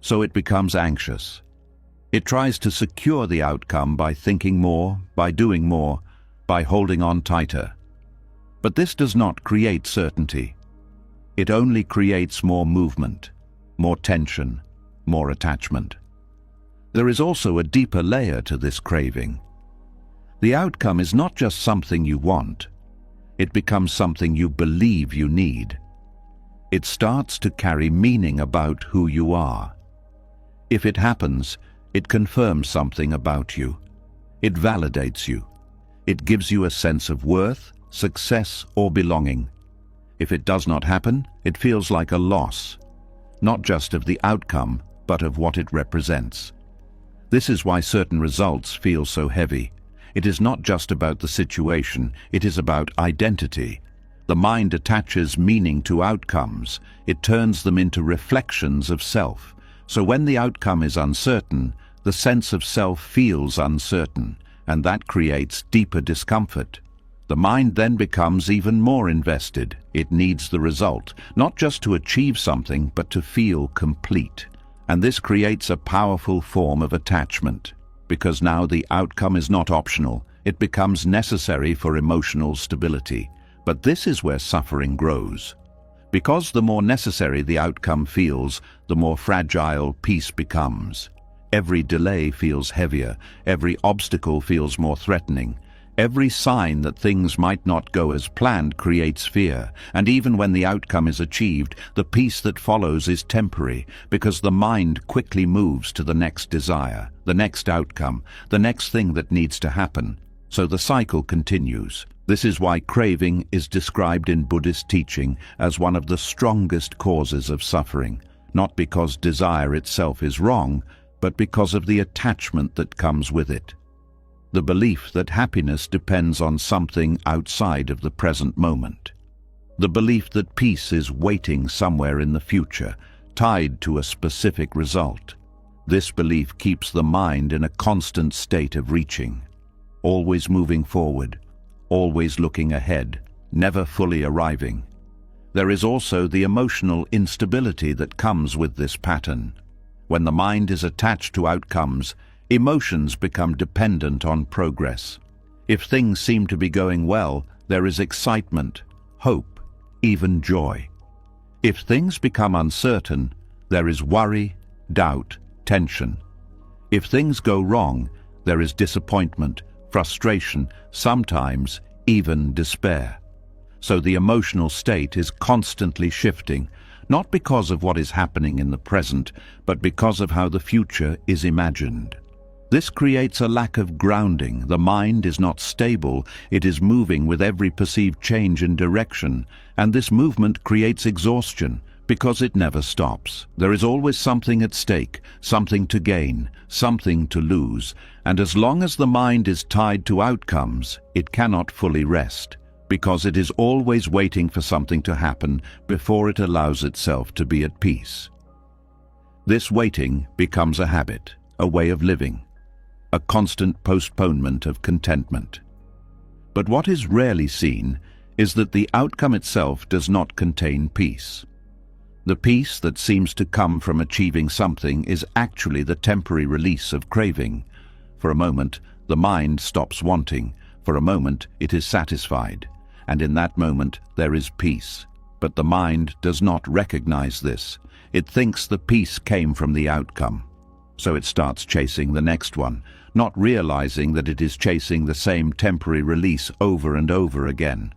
So it becomes anxious. It tries to secure the outcome by thinking more, by doing more, by holding on tighter. But this does not create certainty. It only creates more movement, more tension, more attachment. There is also a deeper layer to this craving. The outcome is not just something you want. It becomes something you believe you need. It starts to carry meaning about who you are. If it happens, it confirms something about you. It validates you. It gives you a sense of worth, success, or belonging. If it does not happen, it feels like a loss, not just of the outcome, but of what it represents. This is why certain results feel so heavy. It is not just about the situation, it is about identity. The mind attaches meaning to outcomes. It turns them into reflections of self. So when the outcome is uncertain, the sense of self feels uncertain, and that creates deeper discomfort. The mind then becomes even more invested. It needs the result, not just to achieve something, but to feel complete. And this creates a powerful form of attachment, because now the outcome is not optional. It becomes necessary for emotional stability. But this is where suffering grows. Because the more necessary the outcome feels, the more fragile peace becomes. Every delay feels heavier. Every obstacle feels more threatening. Every sign that things might not go as planned creates fear, and even when the outcome is achieved, the peace that follows is temporary, because the mind quickly moves to the next desire, the next outcome, the next thing that needs to happen. So the cycle continues. This is why craving is described in Buddhist teaching as one of the strongest causes of suffering, not because desire itself is wrong, but because of the attachment that comes with it. The belief that happiness depends on something outside of the present moment. The belief that peace is waiting somewhere in the future, tied to a specific result. This belief keeps the mind in a constant state of reaching, always moving forward, always looking ahead, never fully arriving. There is also the emotional instability that comes with this pattern. When the mind is attached to outcomes, emotions become dependent on progress. If things seem to be going well, there is excitement, hope, even joy. If things become uncertain, there is worry, doubt, tension. If things go wrong, there is disappointment, frustration, sometimes even despair. So the emotional state is constantly shifting, not because of what is happening in the present, but because of how the future is imagined. This creates a lack of grounding. The mind is not stable, it is moving with every perceived change in direction, and this movement creates exhaustion because it never stops. There is always something at stake, something to gain, something to lose, and as long as the mind is tied to outcomes, it cannot fully rest, because it is always waiting for something to happen before it allows itself to be at peace. This waiting becomes a habit, a way of living, a constant postponement of contentment. But what is rarely seen is that the outcome itself does not contain peace. The peace that seems to come from achieving something is actually the temporary release of craving. For a moment, the mind stops wanting. For a moment, it is satisfied. And in that moment, there is peace. But the mind does not recognize this. It thinks the peace came from the outcome. So it starts chasing the next one, not realizing that it is chasing the same temporary release over and over again.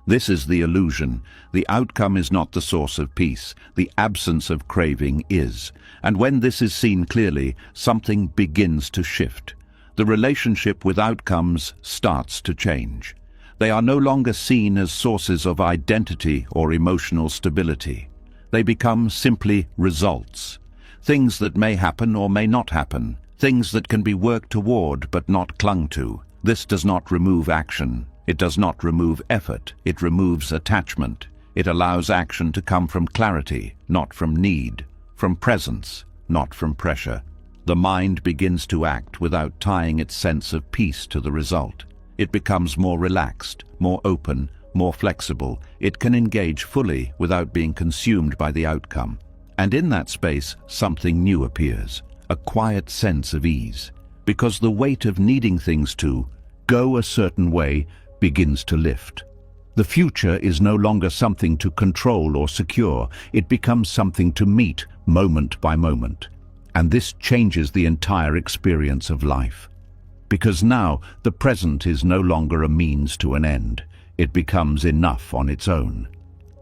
This is the illusion. The outcome is not the source of peace. The absence of craving is. And when this is seen clearly, something begins to shift. The relationship with outcomes starts to change. They are no longer seen as sources of identity or emotional stability. They become simply results. Things that may happen or may not happen. Things that can be worked toward but not clung to. This does not remove action. It does not remove effort. It removes attachment. It allows action to come from clarity, not from need, from presence, not from pressure. The mind begins to act without tying its sense of peace to the result. It becomes more relaxed, more open, more flexible. It can engage fully without being consumed by the outcome. And in that space, something new appears, a quiet sense of ease, because the weight of needing things to go a certain way begins to lift. The future is no longer something to control or secure. It becomes something to meet moment by moment. And this changes the entire experience of life. Because now the present is no longer a means to an end. It becomes enough on its own.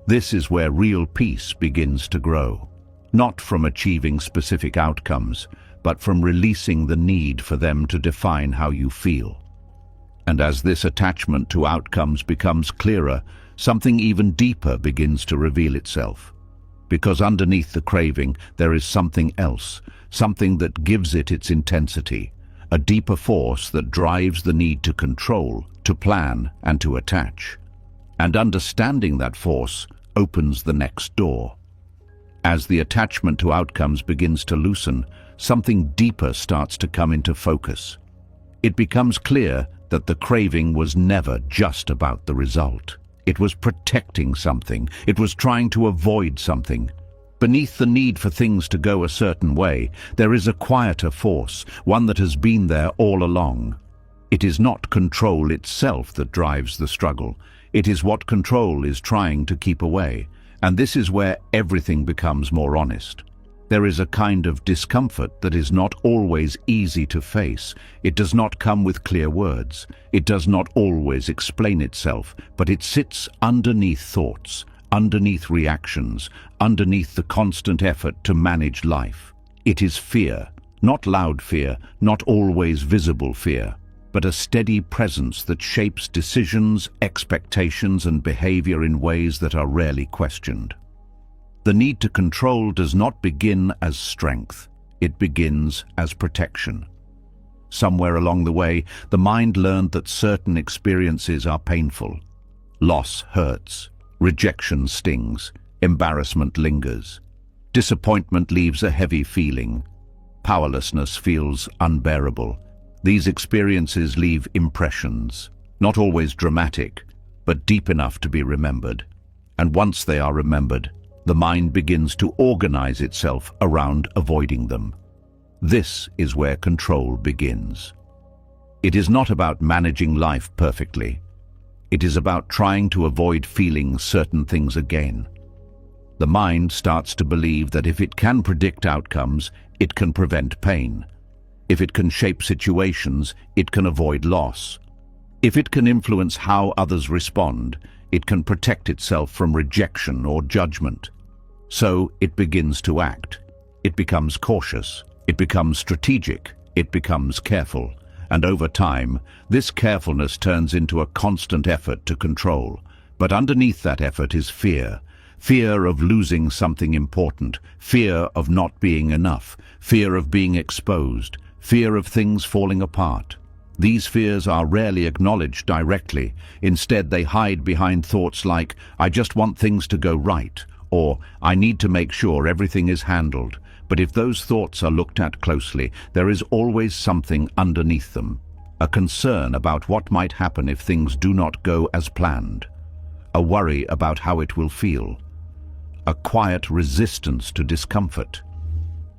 This is where real peace begins to grow. Not from achieving specific outcomes, but from releasing the need for them to define how you feel. And as this attachment to outcomes becomes clearer, something even deeper begins to reveal itself. Because underneath the craving, there is something else, something that gives it its intensity, a deeper force that drives the need to control, to plan, and to attach. And understanding that force opens the next door. As the attachment to outcomes begins to loosen, something deeper starts to come into focus. It becomes clear that the craving was never just about the result. It was protecting something. It was trying to avoid something. Beneath the need for things to go a certain way, there is a quieter force, one that has been there all along. It is not control itself that drives the struggle. It is what control is trying to keep away. And this is where everything becomes more honest. There is a kind of discomfort that is not always easy to face. It does not come with clear words. It does not always explain itself, but it sits underneath thoughts, underneath reactions, underneath the constant effort to manage life. It is fear, not loud fear, not always visible fear, but a steady presence that shapes decisions, expectations, and behavior in ways that are rarely questioned. The need to control does not begin as strength. It begins as protection. Somewhere along the way, the mind learned that certain experiences are painful. Loss hurts. Rejection stings. Embarrassment lingers. Disappointment leaves a heavy feeling. Powerlessness feels unbearable. These experiences leave impressions, not always dramatic, but deep enough to be remembered. And once they are remembered, the mind begins to organize itself around avoiding them. This is where control begins. It is not about managing life perfectly. It is about trying to avoid feeling certain things again. The mind starts to believe that if it can predict outcomes, it can prevent pain. If it can shape situations, it can avoid loss. If it can influence how others respond, it can protect itself from rejection or judgment. So it begins to act. It becomes cautious. It becomes strategic. It becomes careful. And over time, this carefulness turns into a constant effort to control. But underneath that effort is fear. Fear of losing something important. Fear of not being enough. Fear of being exposed. Fear of things falling apart. These fears are rarely acknowledged directly. Instead, they hide behind thoughts like, "I just want things to go right," or "I need to make sure everything is handled." But if those thoughts are looked at closely, there is always something underneath them. A concern about what might happen if things do not go as planned. A worry about how it will feel. A quiet resistance to discomfort.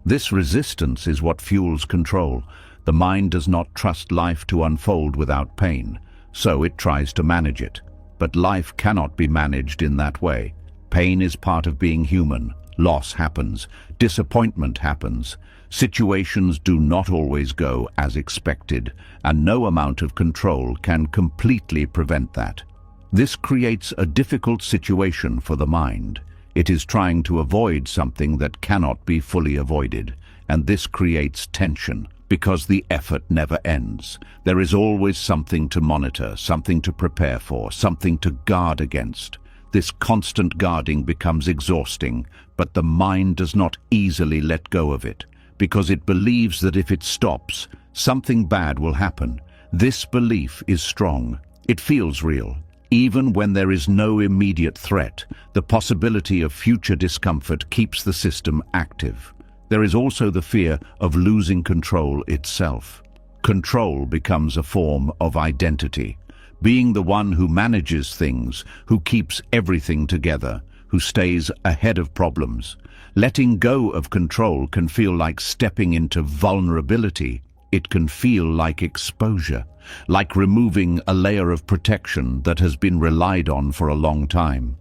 This resistance is what fuels control. The mind does not trust life to unfold without pain, so it tries to manage it. But life cannot be managed in that way. Pain is part of being human. Loss happens. Disappointment happens. Situations do not always go as expected, and no amount of control can completely prevent that. This creates a difficult situation for the mind. It is trying to avoid something that cannot be fully avoided, and this creates tension. Because the effort never ends. There is always something to monitor, something to prepare for, something to guard against. This constant guarding becomes exhausting, but the mind does not easily let go of it, because it believes that if it stops, something bad will happen. This belief is strong. It feels real. Even when there is no immediate threat, the possibility of future discomfort keeps the system active. There is also the fear of losing control itself. Control becomes a form of identity. Being the one who manages things, who keeps everything together, who stays ahead of problems. Letting go of control can feel like stepping into vulnerability. It can feel like exposure, like removing a layer of protection that has been relied on for a long time.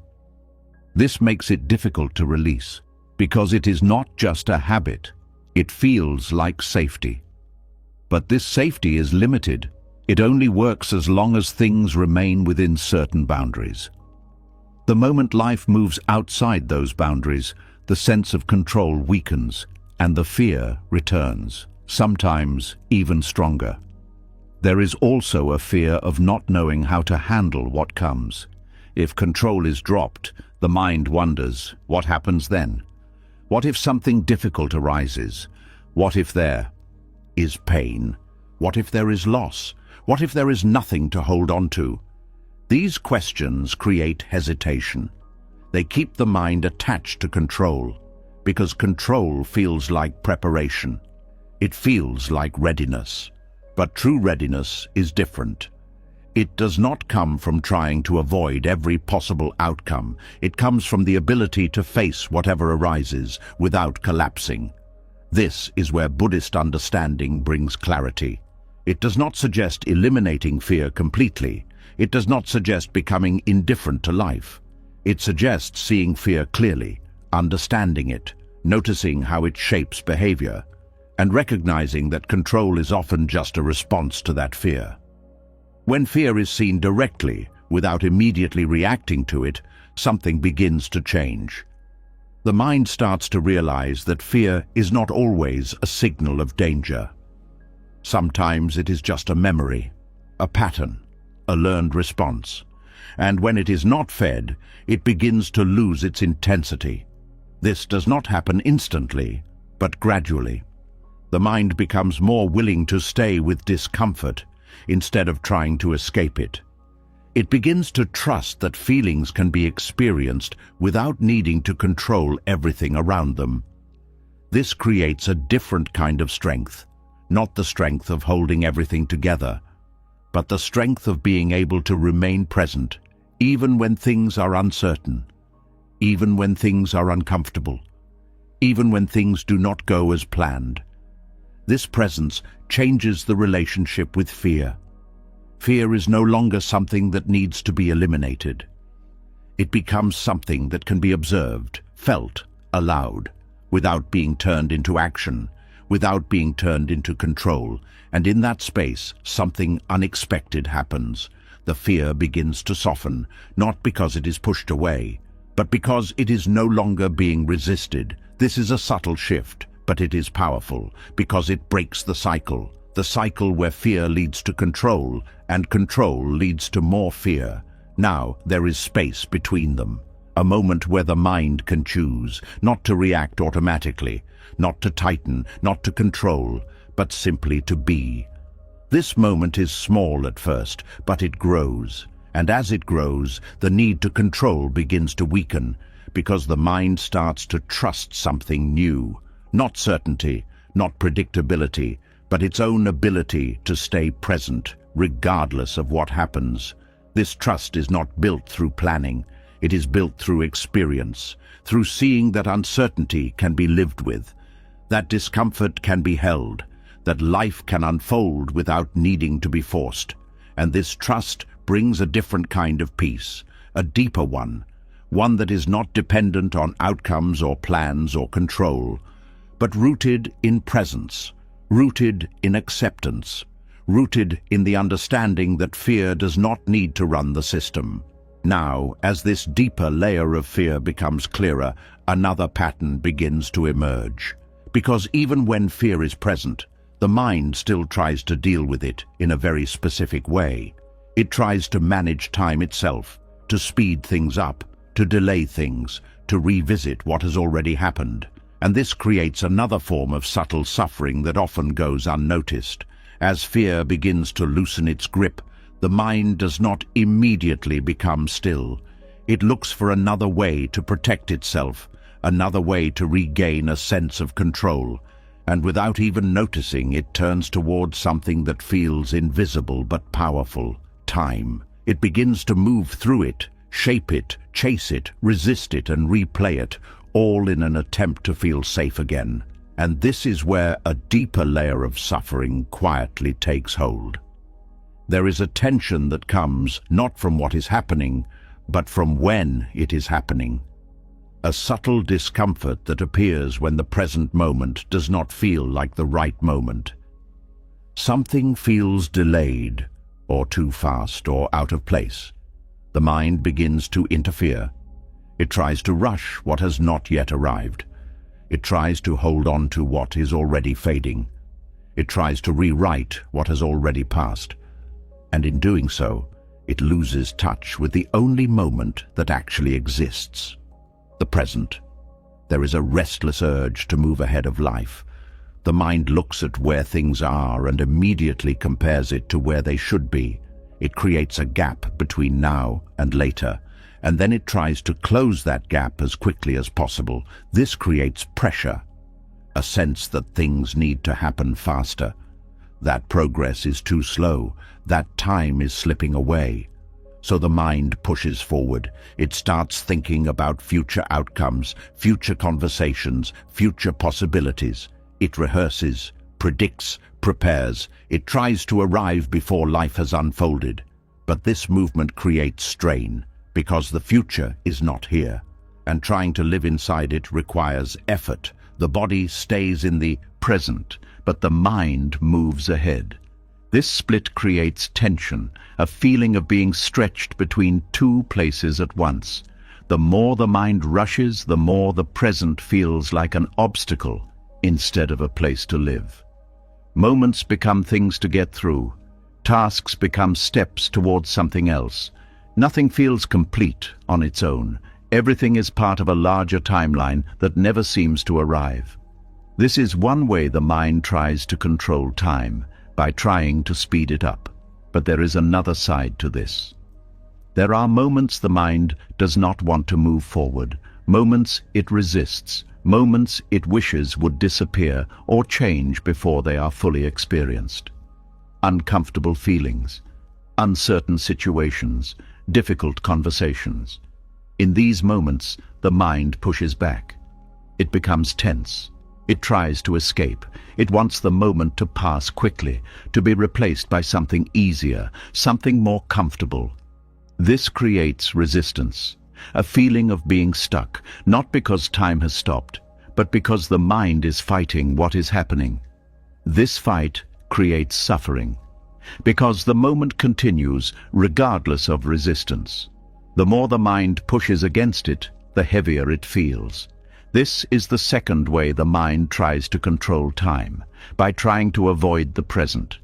This makes it difficult to release, because it is not just a habit, It feels like safety. But this safety is limited. It only works as long as things remain within certain boundaries. The moment life moves outside those boundaries, the sense of control weakens and the fear returns, sometimes even stronger. There is also a fear of not knowing how to handle what comes. If control is dropped, the mind wonders, what happens then? What if something difficult arises? What if there is pain? What if there is loss? What if there is nothing to hold on to? These questions create hesitation. They keep the mind attached to control, because control feels like preparation. It feels like readiness. But true readiness is different. It does not come from trying to avoid every possible outcome. It comes from the ability to face whatever arises without collapsing. This is where Buddhist understanding brings clarity. It does not suggest eliminating fear completely. It does not suggest becoming indifferent to life. It suggests seeing fear clearly, understanding it, noticing how it shapes behavior, and recognizing that control is often just a response to that fear. When fear is seen directly, without immediately reacting to it, something begins to change. The mind starts to realize that fear is not always a signal of danger. Sometimes it is just a memory, a pattern, a learned response. And when it is not fed, it begins to lose its intensity. This does not happen instantly, but gradually. The mind becomes more willing to stay with discomfort instead of trying to escape it. It begins to trust that feelings can be experienced without needing to control everything around them. This creates a different kind of strength, not the strength of holding everything together, but the strength of being able to remain present, even when things are uncertain, even when things are uncomfortable, even when things do not go as planned. This presence changes the relationship with fear. Fear is no longer something that needs to be eliminated. It becomes something that can be observed, felt, allowed, without being turned into action, without being turned into control. And in that space, something unexpected happens. The fear begins to soften, not because it is pushed away, but because it is no longer being resisted. This is a subtle shift, but it is powerful, because it breaks the cycle where fear leads to control, and control leads to more fear. Now there is space between them, a moment where the mind can choose, not to react automatically, not to tighten, not to control, but simply to be. This moment is small at first, but it grows, and as it grows, the need to control begins to weaken, because the mind starts to trust something new. Not certainty, not predictability, but its own ability to stay present, regardless of what happens. This trust is not built through planning. It is built through experience, through seeing that uncertainty can be lived with, that discomfort can be held, that life can unfold without needing to be forced. And this trust brings a different kind of peace, a deeper one that is not dependent on outcomes or plans or control, but rooted in presence, rooted in acceptance, rooted in the understanding that fear does not need to run the system. Now, as this deeper layer of fear becomes clearer, another pattern begins to emerge. Because even when fear is present, the mind still tries to deal with it in a very specific way. It tries to manage time itself, to speed things up, to delay things, to revisit what has already happened. And this creates another form of subtle suffering that often goes unnoticed. As fear begins to loosen its grip, the mind does not immediately become still. It looks for another way to protect itself, another way to regain a sense of control. And without even noticing, it turns towards something that feels invisible but powerful: time. It begins to move through it, shape it, chase it, resist it, and replay it, all in an attempt to feel safe again. And this is where a deeper layer of suffering quietly takes hold. There is a tension that comes not from what is happening, but from when it is happening. a subtle discomfort that appears when the present moment does not feel like the right moment. Something feels delayed, or too fast, or out of place. The mind begins to interfere. It tries to rush what has not yet arrived. It tries to hold on to what is already fading. It tries to rewrite what has already passed. And in doing so, it loses touch with the only moment that actually exists, the present. There is a restless urge to move ahead of life. The mind looks at where things are and immediately compares it to where they should be. It creates a gap between now and later, and then it tries to close that gap as quickly as possible. This creates pressure, a sense that things need to happen faster, that progress is too slow, that time is slipping away. So the mind pushes forward. It starts thinking about future outcomes, future conversations, future possibilities. It rehearses, predicts, prepares. It tries to arrive before life has unfolded. But this movement creates strain, because the future is not here, and trying to live inside it requires effort. The body stays in the present, but the mind moves ahead. This split creates tension, a feeling of being stretched between two places at once. The more the mind rushes, the more the present feels like an obstacle instead of a place to live. Moments become things to get through. Tasks become steps towards something else. Nothing feels complete on its own. Everything is part of a larger timeline that never seems to arrive. This is one way the mind tries to control time, by trying to speed it up. But there is another side to this. There are moments the mind does not want to move forward, moments it resists, moments it wishes would disappear or change before they are fully experienced. Uncomfortable feelings, uncertain situations, difficult conversations. In these moments, the mind pushes back. It becomes tense. It tries to escape. It wants the moment to pass quickly, to be replaced by something easier, something more comfortable. This creates resistance, a feeling of being stuck, not because time has stopped, but because the mind is fighting what is happening. This fight creates suffering, because the moment continues regardless of resistance. The more the mind pushes against it, the heavier it feels. This is the second way the mind tries to control time, by trying to avoid the present.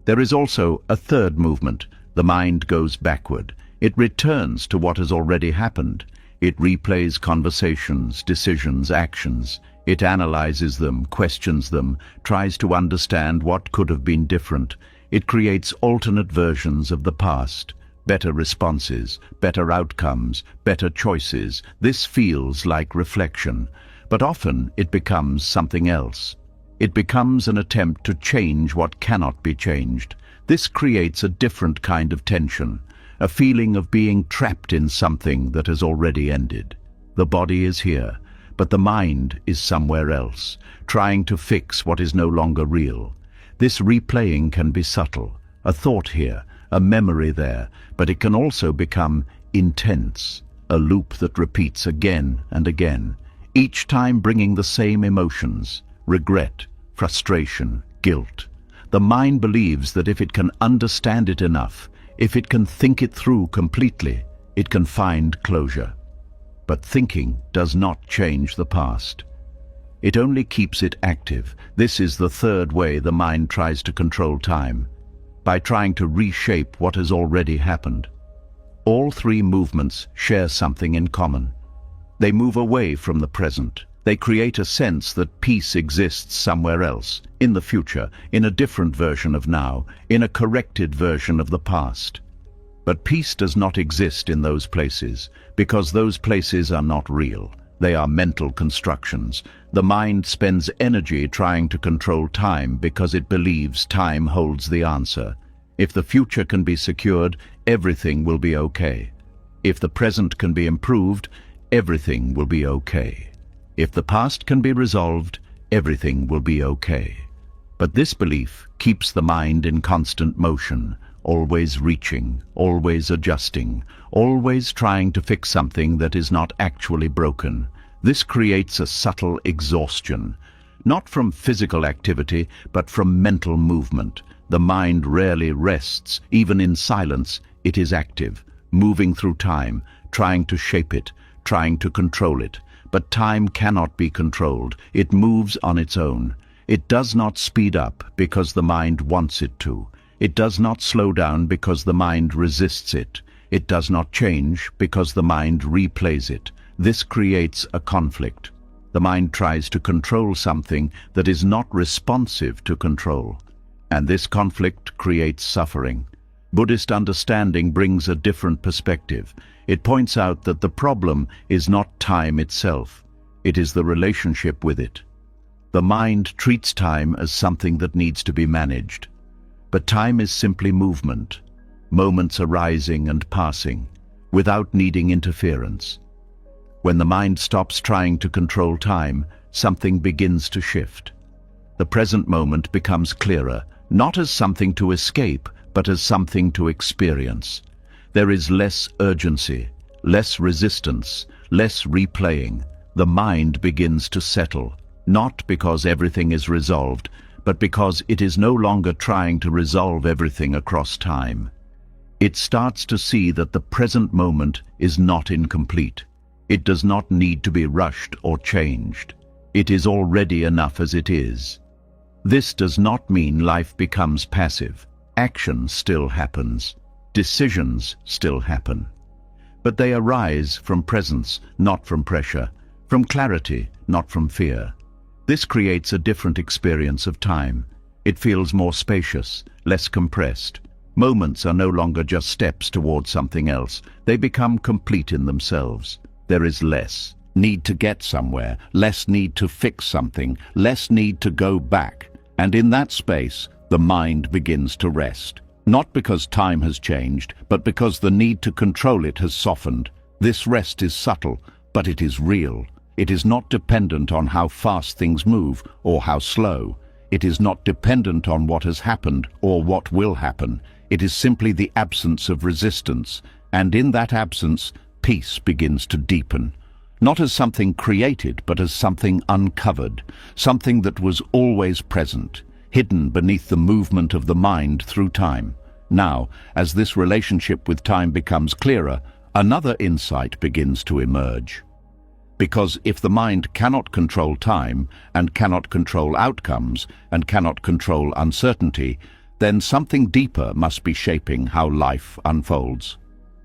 There is also a third movement. The mind goes backward. It returns to what has already happened. It replays conversations, decisions, actions. It analyzes them, questions them, tries to understand what could have been different. It creates alternate versions of the past. Better responses, better outcomes, better choices. This feels like reflection, but often it becomes something else. It becomes an attempt to change what cannot be changed. This creates a different kind of tension, a feeling of being trapped in something that has already ended. The body is here, but the mind is somewhere else, trying to fix what is no longer real. This replaying can be subtle, a thought here, a memory there, but it can also become intense, a loop that repeats again and again, each time bringing the same emotions: regret, frustration, guilt. The mind believes that if it can understand it enough, if it can think it through completely, it can find closure. But thinking does not change the past. It only keeps it active. This is the third way the mind tries to control time, by trying to reshape what has already happened. All three movements share something in common. They move away from the present. They create a sense that peace exists somewhere else, in the future, in a different version of now, in a corrected version of the past. But peace does not exist in those places, because those places are not real. They are mental constructions. The mind spends energy trying to control time because it believes time holds the answer. If the future can be secured, everything will be okay. If the present can be improved, everything will be okay. If the past can be resolved, everything will be okay. But this belief keeps the mind in constant motion, always reaching, always adjusting, always trying to fix something that is not actually broken. This creates a subtle exhaustion, not from physical activity, but from mental movement. The mind rarely rests. Even in silence, it is active, moving through time, trying to shape it, trying to control it. But time cannot be controlled. It moves on its own. It does not speed up because the mind wants it to. It does not slow down because the mind resists it. It does not change because the mind replays it. This creates a conflict. The mind tries to control something that is not responsive to control. And this conflict creates suffering. Buddhist understanding brings a different perspective. It points out that the problem is not time itself. It is the relationship with it. The mind treats time as something that needs to be managed. But time is simply movement, moments arising and passing, without needing interference. When the mind stops trying to control time, something begins to shift. The present moment becomes clearer, not as something to escape, but as something to experience. There is less urgency, less resistance, less replaying. The mind begins to settle, not because everything is resolved, but because it is no longer trying to resolve everything across time. It starts to see that the present moment is not incomplete. It does not need to be rushed or changed. It is already enough as it is. This does not mean life becomes passive. Action still happens. Decisions still happen. But they arise from presence, not from pressure, from clarity, not from fear. This creates a different experience of time. It feels more spacious, less compressed. Moments are no longer just steps towards something else. They become complete in themselves. There is less need to get somewhere, less need to fix something, less need to go back. And in that space, the mind begins to rest. Not because time has changed, but because the need to control it has softened. This rest is subtle, but it is real. It is not dependent on how fast things move or how slow. It is not dependent on what has happened or what will happen. It is simply the absence of resistance, and in that absence, peace begins to deepen. Not as something created, but as something uncovered, something that was always present, hidden beneath the movement of the mind through time. Now, as this relationship with time becomes clearer, another insight begins to emerge. Because if the mind cannot control time, and cannot control outcomes, and cannot control uncertainty, then something deeper must be shaping how life unfolds.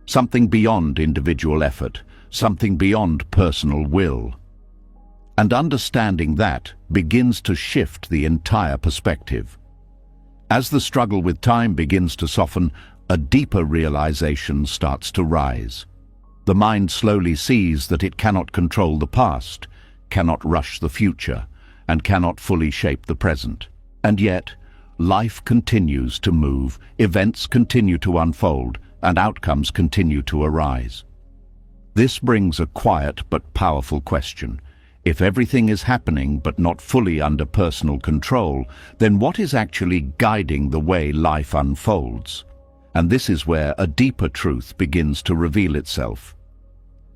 Something beyond individual effort, something beyond personal will. And understanding that begins to shift the entire perspective. As the struggle with time begins to soften, a deeper realization starts to rise. The mind slowly sees that it cannot control the past, cannot rush the future, and cannot fully shape the present. And yet, life continues to move, events continue to unfold, and outcomes continue to arise. This brings a quiet but powerful question. If everything is happening but not fully under personal control, then what is actually guiding the way life unfolds? And this is where a deeper truth begins to reveal itself.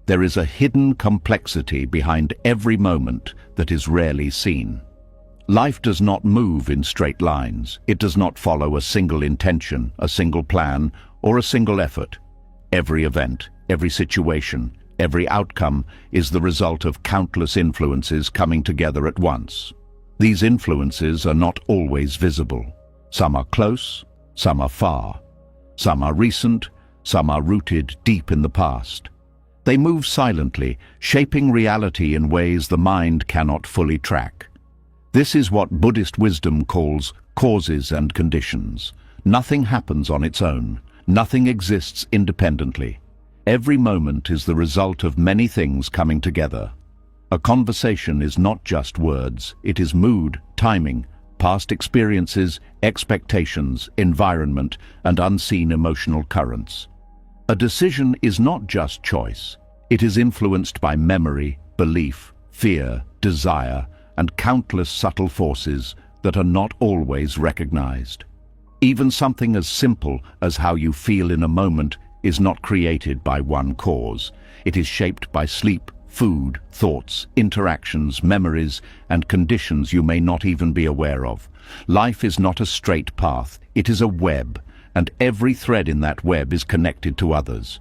There is a hidden complexity behind every moment that is rarely seen. Life does not move in straight lines. It does not follow a single intention, a single plan, or a single effort. Every event, every situation, every outcome is the result of countless influences coming together at once. These influences are not always visible. Some are close, some are far. Some are recent, some are rooted deep in the past. They move silently, shaping reality in ways the mind cannot fully track. This is what Buddhist wisdom calls causes and conditions. Nothing happens on its own. Nothing exists independently. Every moment is the result of many things coming together. A conversation is not just words. It is mood, timing, past experiences, expectations, environment, and unseen emotional currents. A decision is not just choice. It is influenced by memory, belief, fear, desire, and countless subtle forces that are not always recognized. Even something as simple as how you feel in a moment is not created by one cause. It is shaped by sleep, food, thoughts, interactions, memories, and conditions you may not even be aware of. Life is not a straight path, it is a web, and every thread in that web is connected to others.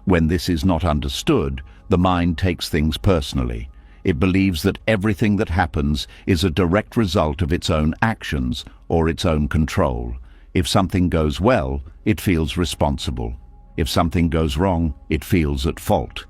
When this is not understood, the mind takes things personally. It believes that everything that happens is a direct result of its own actions or its own control. If something goes well, it feels responsible. If something goes wrong, it feels at fault.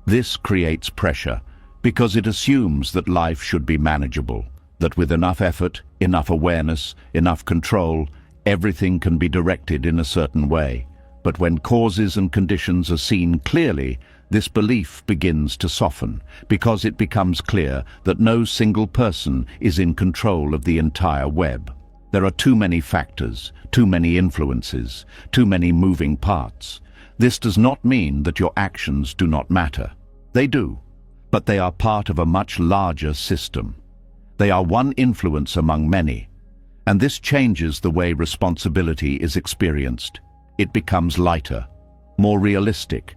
This creates pressure because it assumes that life should be manageable, that with enough effort, enough awareness, enough control, everything can be directed in a certain way. But when causes and conditions are seen clearly, this belief begins to soften because it becomes clear that no single person is in control of the entire web. There are too many factors, too many influences, too many moving parts. This does not mean that your actions do not matter. They do, but they are part of a much larger system. They are one influence among many, and this changes the way responsibility is experienced. It becomes lighter, more realistic,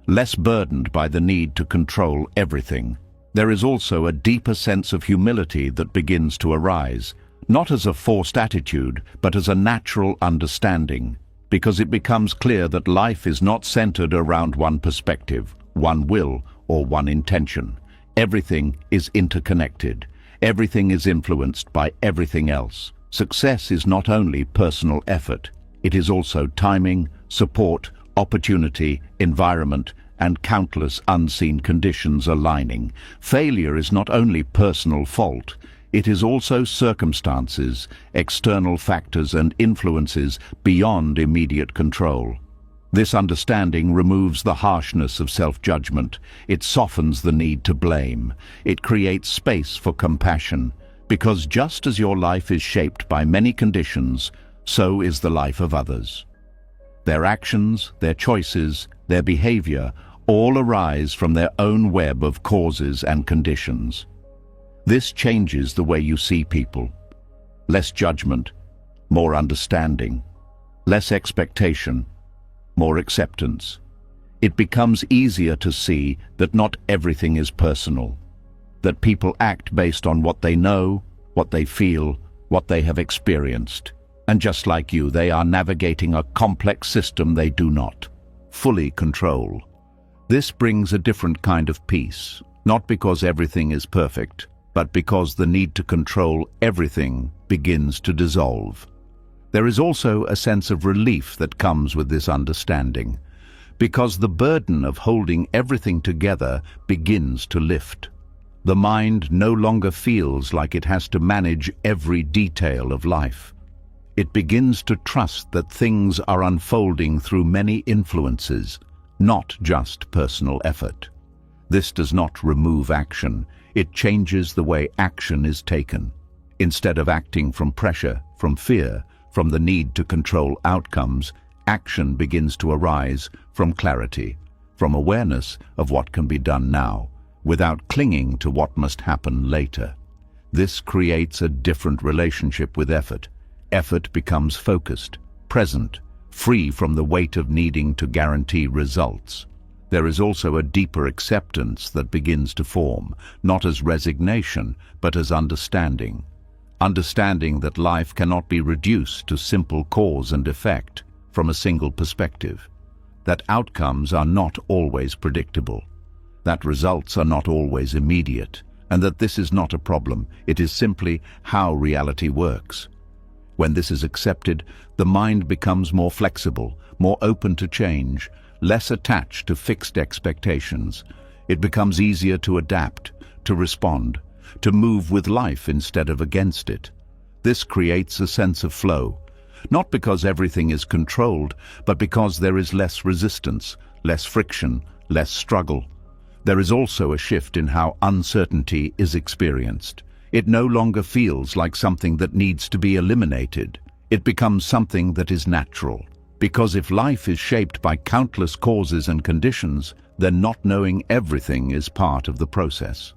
less burdened by the need to control everything. There is also a deeper sense of humility that begins to arise, not as a forced attitude, but as a natural understanding, because it becomes clear that life is not centered around one perspective, one will, or one intention. Everything is interconnected. Everything is influenced by everything else. Success is not only personal effort, it is also timing, support, opportunity, environment, and countless unseen conditions aligning. Failure is not only personal fault, it is also circumstances, external factors and influences beyond immediate control. This understanding removes the harshness of self-judgment. It softens the need to blame. It creates space for compassion, because just as your life is shaped by many conditions, so is the life of others. Their actions, their choices, their behavior all arise from their own web of causes and conditions. This changes the way you see people. Less judgment, more understanding. Less expectation, more acceptance. It becomes easier to see that not everything is personal, that people act based on what they know, what they feel, what they have experienced. And just like you, they are navigating a complex system they do not fully control. This brings a different kind of peace, not because everything is perfect, but because the need to control everything begins to dissolve. There is also a sense of relief that comes with this understanding, because the burden of holding everything together begins to lift. The mind no longer feels like it has to manage every detail of life. It begins to trust that things are unfolding through many influences, not just personal effort. This does not remove action. It changes the way action is taken. Instead of acting from pressure, from fear, from the need to control outcomes, action begins to arise from clarity, from awareness of what can be done now, without clinging to what must happen later. This creates a different relationship with effort. Effort becomes focused, present, free from the weight of needing to guarantee results. There is also a deeper acceptance that begins to form, not as resignation, but as understanding. Understanding that life cannot be reduced to simple cause and effect from a single perspective, that outcomes are not always predictable, that results are not always immediate, and that this is not a problem, it is simply how reality works. When this is accepted, the mind becomes more flexible, more open to change, less attached to fixed expectations. It becomes easier to adapt, to respond, to move with life instead of against it. This creates a sense of flow, not because everything is controlled, but because there is less resistance, less friction, less struggle. There is also a shift in how uncertainty is experienced. It no longer feels like something that needs to be eliminated. It becomes something that is natural. Because if life is shaped by countless causes and conditions, then not knowing everything is part of the process.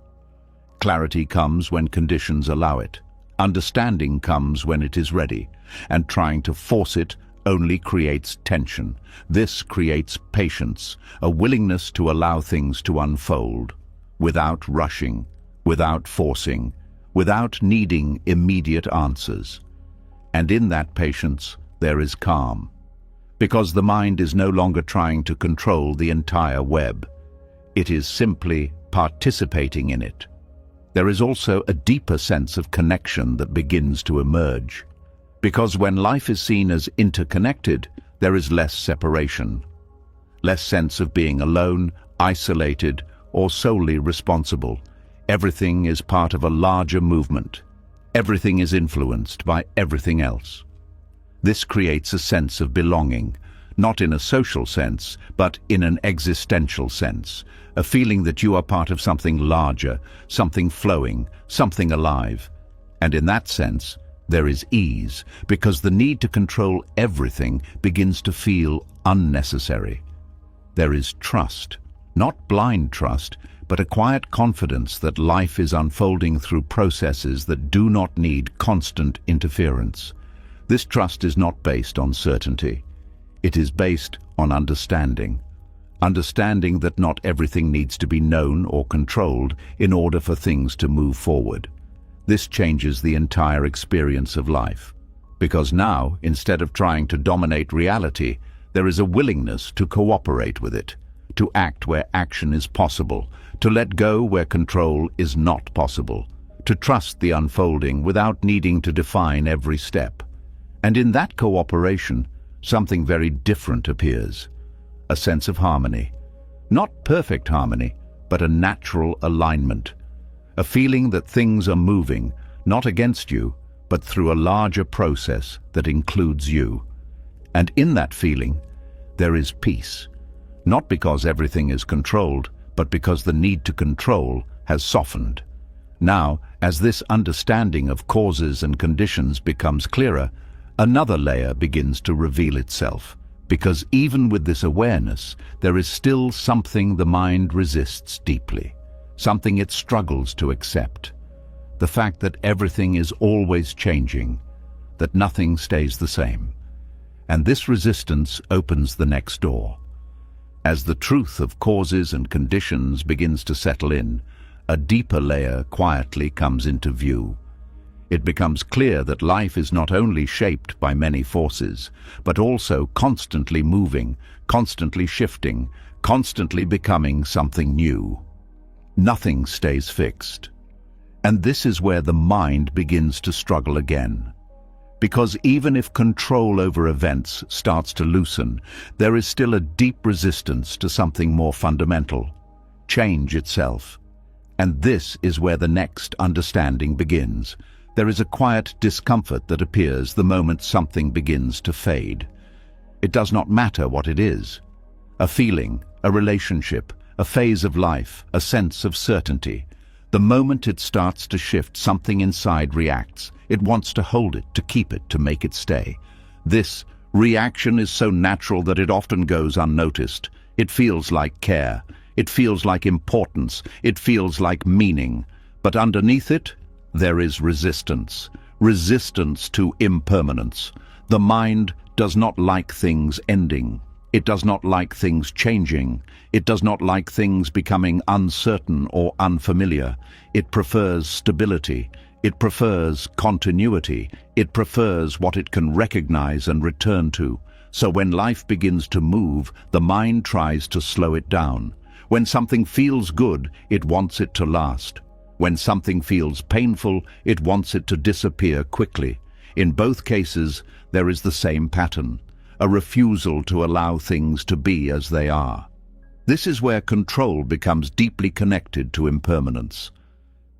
Clarity comes when conditions allow it. Understanding comes when it is ready, and trying to force it only creates tension. This creates patience, a willingness to allow things to unfold, without rushing, without forcing, without needing immediate answers. And in that patience, there is calm, because the mind is no longer trying to control the entire web. It is simply participating in it. There is also a deeper sense of connection that begins to emerge, because when life is seen as interconnected, there is less separation, less sense of being alone, isolated, or solely responsible. Everything is part of a larger movement. Everything is influenced by everything else. This creates a sense of belonging, not in a social sense, but in an existential sense, a feeling that you are part of something larger, something flowing, something alive. And in that sense, there is ease, because the need to control everything begins to feel unnecessary. There is trust, not blind trust, but a quiet confidence that life is unfolding through processes that do not need constant interference. This trust is not based on certainty. It is based on understanding. Understanding that not everything needs to be known or controlled in order for things to move forward. This changes the entire experience of life, because now, instead of trying to dominate reality, there is a willingness to cooperate with it, to act where action is possible, to let go where control is not possible, to trust the unfolding without needing to define every step. And in that cooperation, something very different appears, a sense of harmony. Not perfect harmony, but a natural alignment. A feeling that things are moving, not against you, but through a larger process that includes you. And in that feeling, there is peace. Not because everything is controlled, but because the need to control has softened. Now, as this understanding of causes and conditions becomes clearer, another layer begins to reveal itself. Because even with this awareness, there is still something the mind resists deeply. Something it struggles to accept. The fact that everything is always changing, that nothing stays the same. And this resistance opens the next door. As the truth of causes and conditions begins to settle in, a deeper layer quietly comes into view. It becomes clear that life is not only shaped by many forces, but also constantly moving, constantly shifting, constantly becoming something new. Nothing stays fixed. And this is where the mind begins to struggle again. Because even if control over events starts to loosen, there is still a deep resistance to something more fundamental, change itself. And this is where the next understanding begins. There is a quiet discomfort that appears the moment something begins to fade. It does not matter what it is. A feeling, a relationship, a phase of life, a sense of certainty. The moment it starts to shift, something inside reacts. It wants to hold it, to keep it, to make it stay. This reaction is so natural that it often goes unnoticed. It feels like care. It feels like importance. It feels like meaning. But underneath it, there is resistance. Resistance to impermanence. The mind does not like things ending. It does not like things changing. It does not like things becoming uncertain or unfamiliar. It prefers stability. It prefers continuity. It prefers what it can recognize and return to. So when life begins to move, the mind tries to slow it down. When something feels good, it wants it to last. When something feels painful, it wants it to disappear quickly. In both cases, there is the same pattern, a refusal to allow things to be as they are. This is where control becomes deeply connected to impermanence.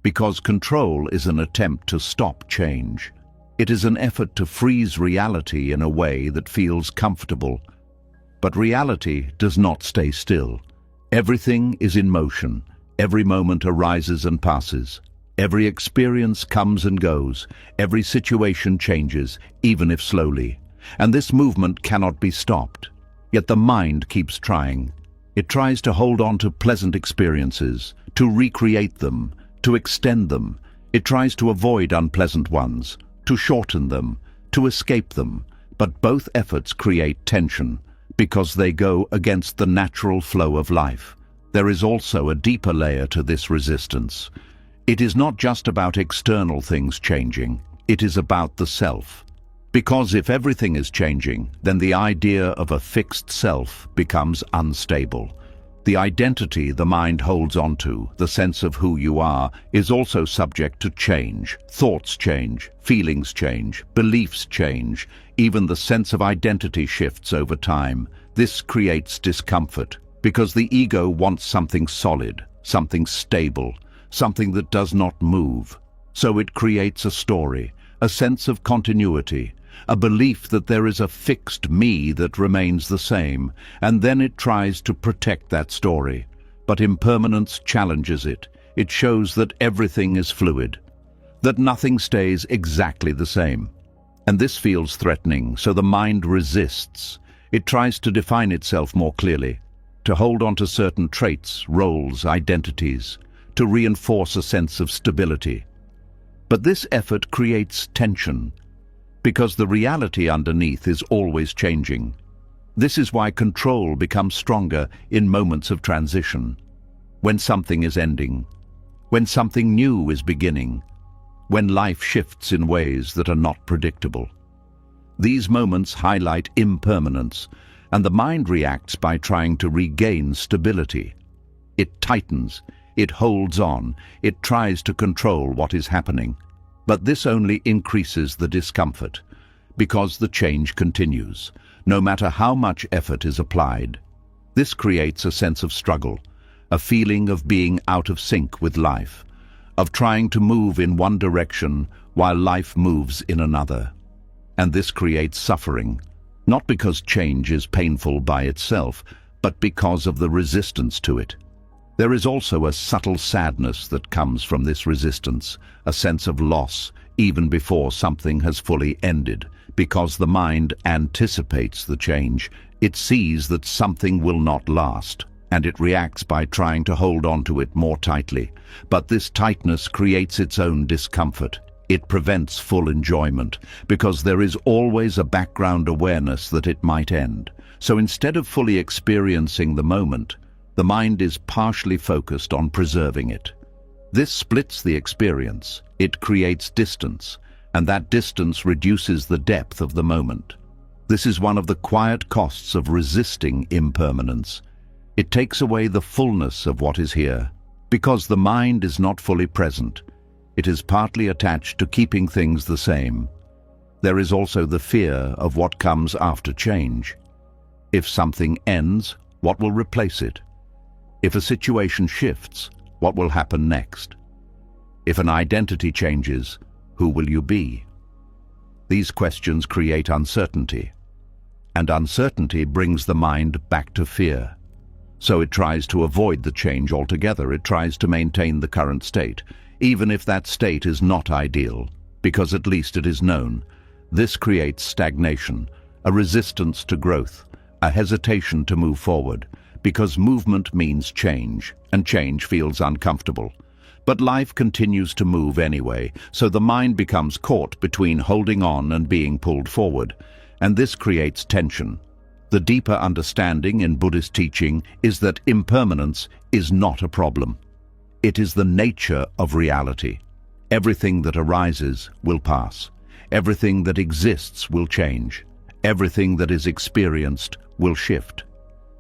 Because control is an attempt to stop change. It is an effort to freeze reality in a way that feels comfortable. But reality does not stay still. Everything is in motion. Every moment arises and passes. Every experience comes and goes. Every situation changes, even if slowly. And this movement cannot be stopped. Yet the mind keeps trying. It tries to hold on to pleasant experiences, to recreate them, to extend them. It tries to avoid unpleasant ones, to shorten them, to escape them, but both efforts create tension because they go against the natural flow of life. There is also a deeper layer to this resistance. It is not just about external things changing, it is about the self. Because if everything is changing, then the idea of a fixed self becomes unstable. The identity the mind holds onto, the sense of who you are, is also subject to change. Thoughts change, feelings change, beliefs change, even the sense of identity shifts over time. This creates discomfort, because the ego wants something solid, something stable, something that does not move. So it creates a story, a sense of continuity, a belief that there is a fixed me that remains the same, and then it tries to protect that story. But impermanence challenges it. It shows that everything is fluid, that nothing stays exactly the same. And this feels threatening, so the mind resists. It tries to define itself more clearly, to hold on to certain traits, roles, identities, to reinforce a sense of stability. But this effort creates tension, because the reality underneath is always changing. This is why control becomes stronger in moments of transition, when something is ending, when something new is beginning, when life shifts in ways that are not predictable. These moments highlight impermanence, and the mind reacts by trying to regain stability. It tightens, it holds on, it tries to control what is happening. But this only increases the discomfort, because the change continues, no matter how much effort is applied. This creates a sense of struggle, a feeling of being out of sync with life, of trying to move in one direction while life moves in another. And this creates suffering, not because change is painful by itself, but because of the resistance to it. There is also a subtle sadness that comes from this resistance, a sense of loss, even before something has fully ended, because the mind anticipates the change. It sees that something will not last, and it reacts by trying to hold on to it more tightly. But this tightness creates its own discomfort. It prevents full enjoyment, because there is always a background awareness that it might end. So instead of fully experiencing the moment, the mind is partially focused on preserving it. This splits the experience. It creates distance, and that distance reduces the depth of the moment. This is one of the quiet costs of resisting impermanence. It takes away the fullness of what is here. Because the mind is not fully present, it is partly attached to keeping things the same. There is also the fear of what comes after change. If something ends, what will replace it? If a situation shifts, what will happen next? If an identity changes, who will you be? These questions create uncertainty, and uncertainty brings the mind back to fear. So it tries to avoid the change altogether. It tries to maintain the current state, even if that state is not ideal, because at least it is known. This creates stagnation, a resistance to growth, a hesitation to move forward, because movement means change, and change feels uncomfortable. But life continues to move anyway, so the mind becomes caught between holding on and being pulled forward, and this creates tension. The deeper understanding in Buddhist teaching is that impermanence is not a problem. It is the nature of reality. Everything that arises will pass. Everything that exists will change. Everything that is experienced will shift.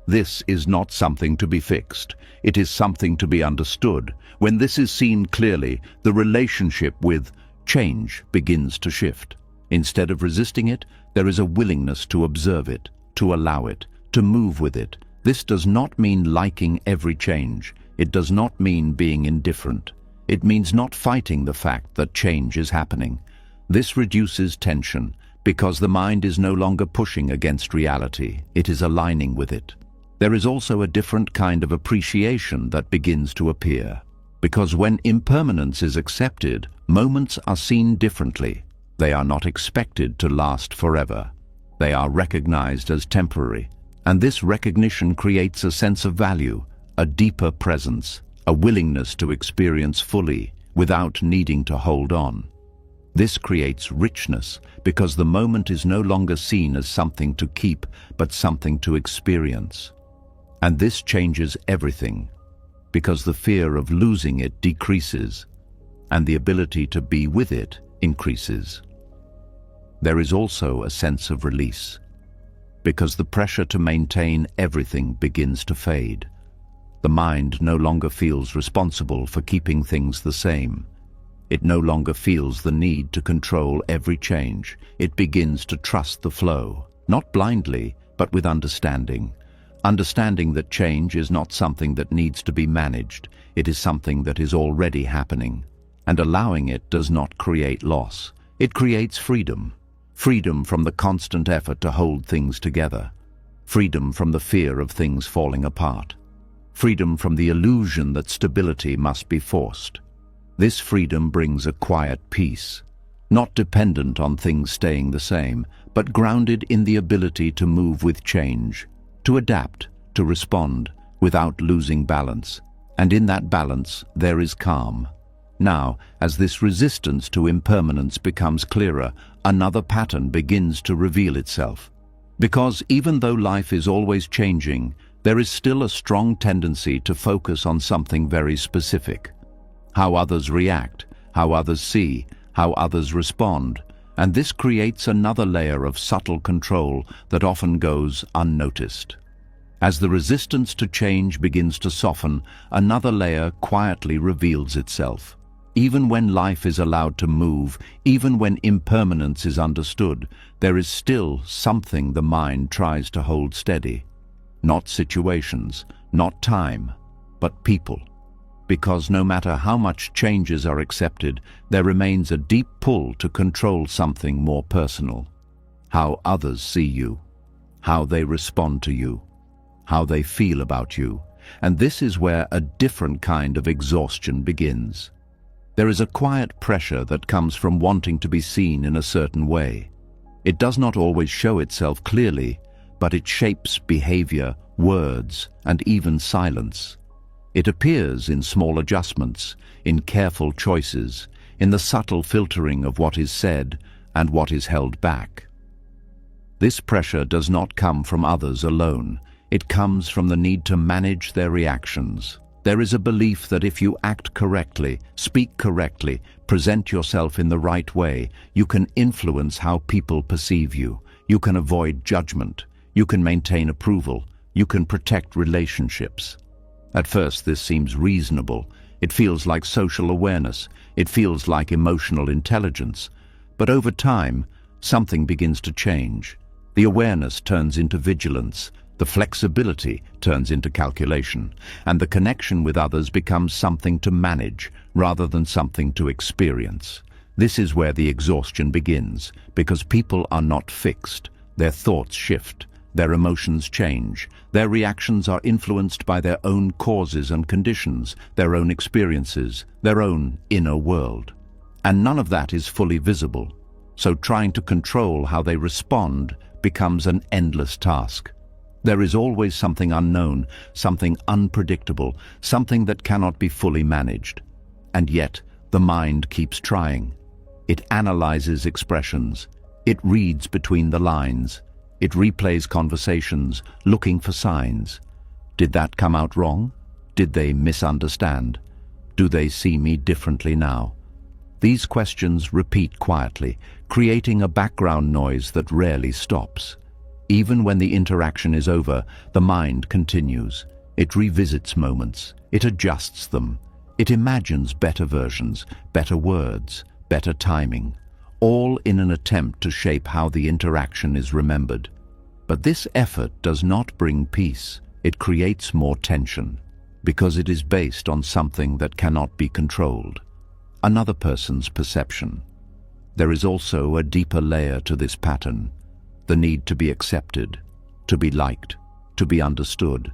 This is not something to be fixed. It is something to be understood. When this is seen clearly, the relationship with change begins to shift. Instead of resisting it, there is a willingness to observe it, to allow it, to move with it. This does not mean liking every change. It does not mean being indifferent. It means not fighting the fact that change is happening. This reduces tension, because the mind is no longer pushing against reality. It is aligning with it. There is also a different kind of appreciation that begins to appear. Because when impermanence is accepted, moments are seen differently. They are not expected to last forever. They are recognized as temporary. And this recognition creates a sense of value, a deeper presence, a willingness to experience fully, without needing to hold on. This creates richness because the moment is no longer seen as something to keep, but something to experience. And this changes everything, because the fear of losing it decreases, and the ability to be with it increases. There is also a sense of release, because the pressure to maintain everything begins to fade. The mind no longer feels responsible for keeping things the same. It no longer feels the need to control every change. It begins to trust the flow, not blindly, but with understanding. Understanding that change is not something that needs to be managed. It is something that is already happening. And allowing it does not create loss. It creates freedom. Freedom from the constant effort to hold things together. Freedom from the fear of things falling apart. Freedom from the illusion that stability must be forced. This freedom brings a quiet peace, not dependent on things staying the same, but grounded in the ability to move with change, to adapt, to respond, without losing balance. And in that balance, there is calm. Now, as this resistance to impermanence becomes clearer, another pattern begins to reveal itself. Because even though life is always changing, there is still a strong tendency to focus on something very specific. How others react, how others see, how others respond. And this creates another layer of subtle control that often goes unnoticed. As the resistance to change begins to soften, another layer quietly reveals itself. Even when life is allowed to move, even when impermanence is understood, there is still something the mind tries to hold steady. Not situations, not time, but people. Because no matter how much changes are accepted, there remains a deep pull to control something more personal. How others see you, how they respond to you, how they feel about you. And this is where a different kind of exhaustion begins. There is a quiet pressure that comes from wanting to be seen in a certain way. It does not always show itself clearly, but it shapes behavior, words, and even silence. It appears in small adjustments, in careful choices, in the subtle filtering of what is said and what is held back. This pressure does not come from others alone. It comes from the need to manage their reactions. There is a belief that if you act correctly, speak correctly, present yourself in the right way, you can influence how people perceive you. You can avoid judgment. You can maintain approval. You can protect relationships. At first, this seems reasonable. It feels like social awareness. It feels like emotional intelligence. But over time, something begins to change. The awareness turns into vigilance. The flexibility turns into calculation, and the connection with others becomes something to manage rather than something to experience. This is where the exhaustion begins, because people are not fixed. Their thoughts shift, their emotions change, their reactions are influenced by their own causes and conditions, their own experiences, their own inner world. And none of that is fully visible, so trying to control how they respond becomes an endless task. There is always something unknown, something unpredictable, something that cannot be fully managed. And yet, the mind keeps trying. It analyzes expressions. It reads between the lines. It replays conversations, looking for signs. Did that come out wrong? Did they misunderstand? Do they see me differently now? These questions repeat quietly, creating a background noise that rarely stops. Even when the interaction is over, the mind continues. It revisits moments. It adjusts them. It imagines better versions, better words, better timing, all in an attempt to shape how the interaction is remembered. But this effort does not bring peace. It creates more tension, because it is based on something that cannot be controlled. Another person's perception. There is also a deeper layer to this pattern. The need to be accepted, to be liked, to be understood.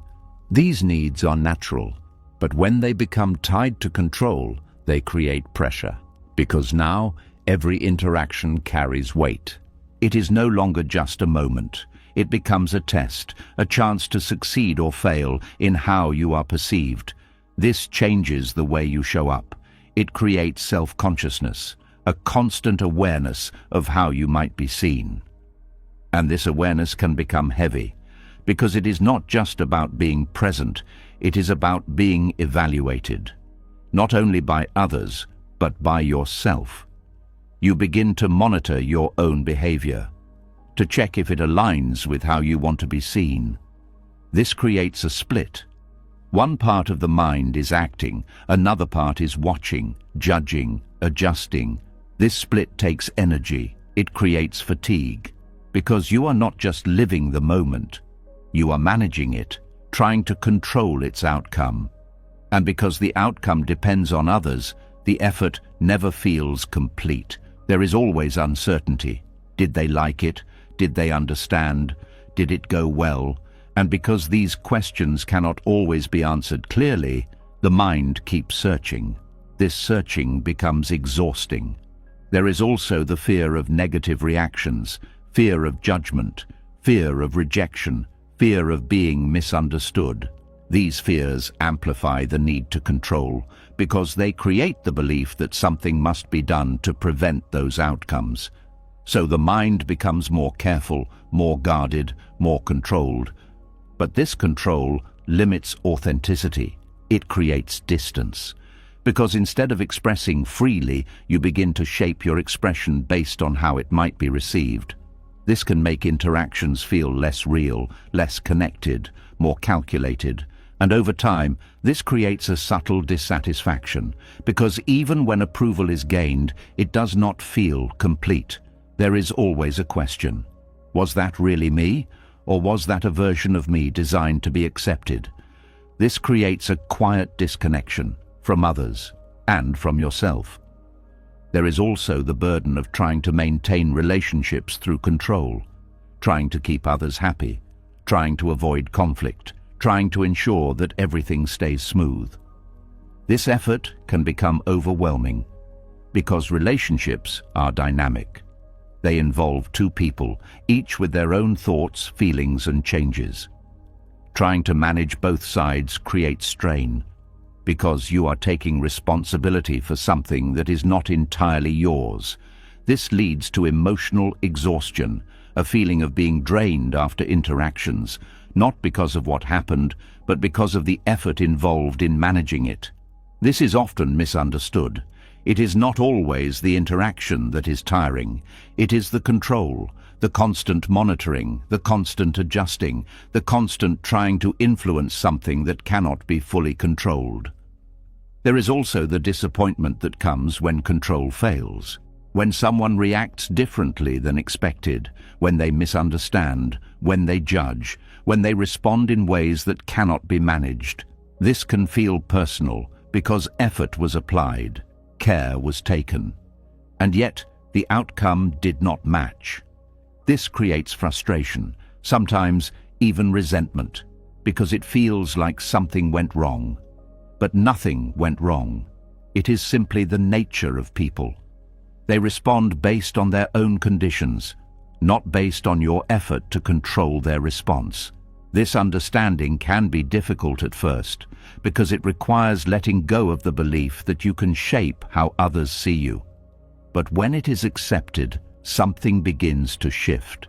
These needs are natural, but when they become tied to control, they create pressure. Because now, every interaction carries weight. It is no longer just a moment. It becomes a test, a chance to succeed or fail in how you are perceived. This changes the way you show up. It creates self-consciousness, a constant awareness of how you might be seen. And this awareness can become heavy, because it is not just about being present, it is about being evaluated, not only by others, but by yourself. You begin to monitor your own behavior, to check if it aligns with how you want to be seen. This creates a split. One part of the mind is acting, another part is watching, judging, adjusting. This split takes energy, it creates fatigue, because you are not just living the moment, you are managing it, trying to control its outcome. And because the outcome depends on others, the effort never feels complete. There is always uncertainty. Did they like it? Did they understand? Did it go well? And because these questions cannot always be answered clearly, the mind keeps searching. This searching becomes exhausting. There is also the fear of negative reactions, fear of judgment, fear of rejection, fear of being misunderstood. These fears amplify the need to control because they create the belief that something must be done to prevent those outcomes. So the mind becomes more careful, more guarded, more controlled. But this control limits authenticity. It creates distance. Because instead of expressing freely, you begin to shape your expression based on how it might be received. This can make interactions feel less real, less connected, more calculated. And over time, this creates a subtle dissatisfaction, because even when approval is gained, it does not feel complete. There is always a question. Was that really me? Or was that a version of me designed to be accepted? This creates a quiet disconnection from others and from yourself. There is also the burden of trying to maintain relationships through control, trying to keep others happy, trying to avoid conflict, trying to ensure that everything stays smooth. This effort can become overwhelming because relationships are dynamic. They involve two people, each with their own thoughts, feelings, and changes. Trying to manage both sides creates strain, because you are taking responsibility for something that is not entirely yours. This leads to emotional exhaustion, a feeling of being drained after interactions, not because of what happened, but because of the effort involved in managing it. This is often misunderstood. It is not always the interaction that is tiring. It is the control, the constant monitoring, the constant adjusting, the constant trying to influence something that cannot be fully controlled. There is also the disappointment that comes when control fails, when someone reacts differently than expected, when they misunderstand, when they judge, when they respond in ways that cannot be managed. This can feel personal because effort was applied, care was taken, and yet the outcome did not match. This creates frustration, sometimes even resentment, because it feels like something went wrong. But nothing went wrong. It is simply the nature of people. They respond based on their own conditions, not based on your effort to control their response. This understanding can be difficult at first, because it requires letting go of the belief that you can shape how others see you. But when it is accepted, something begins to shift.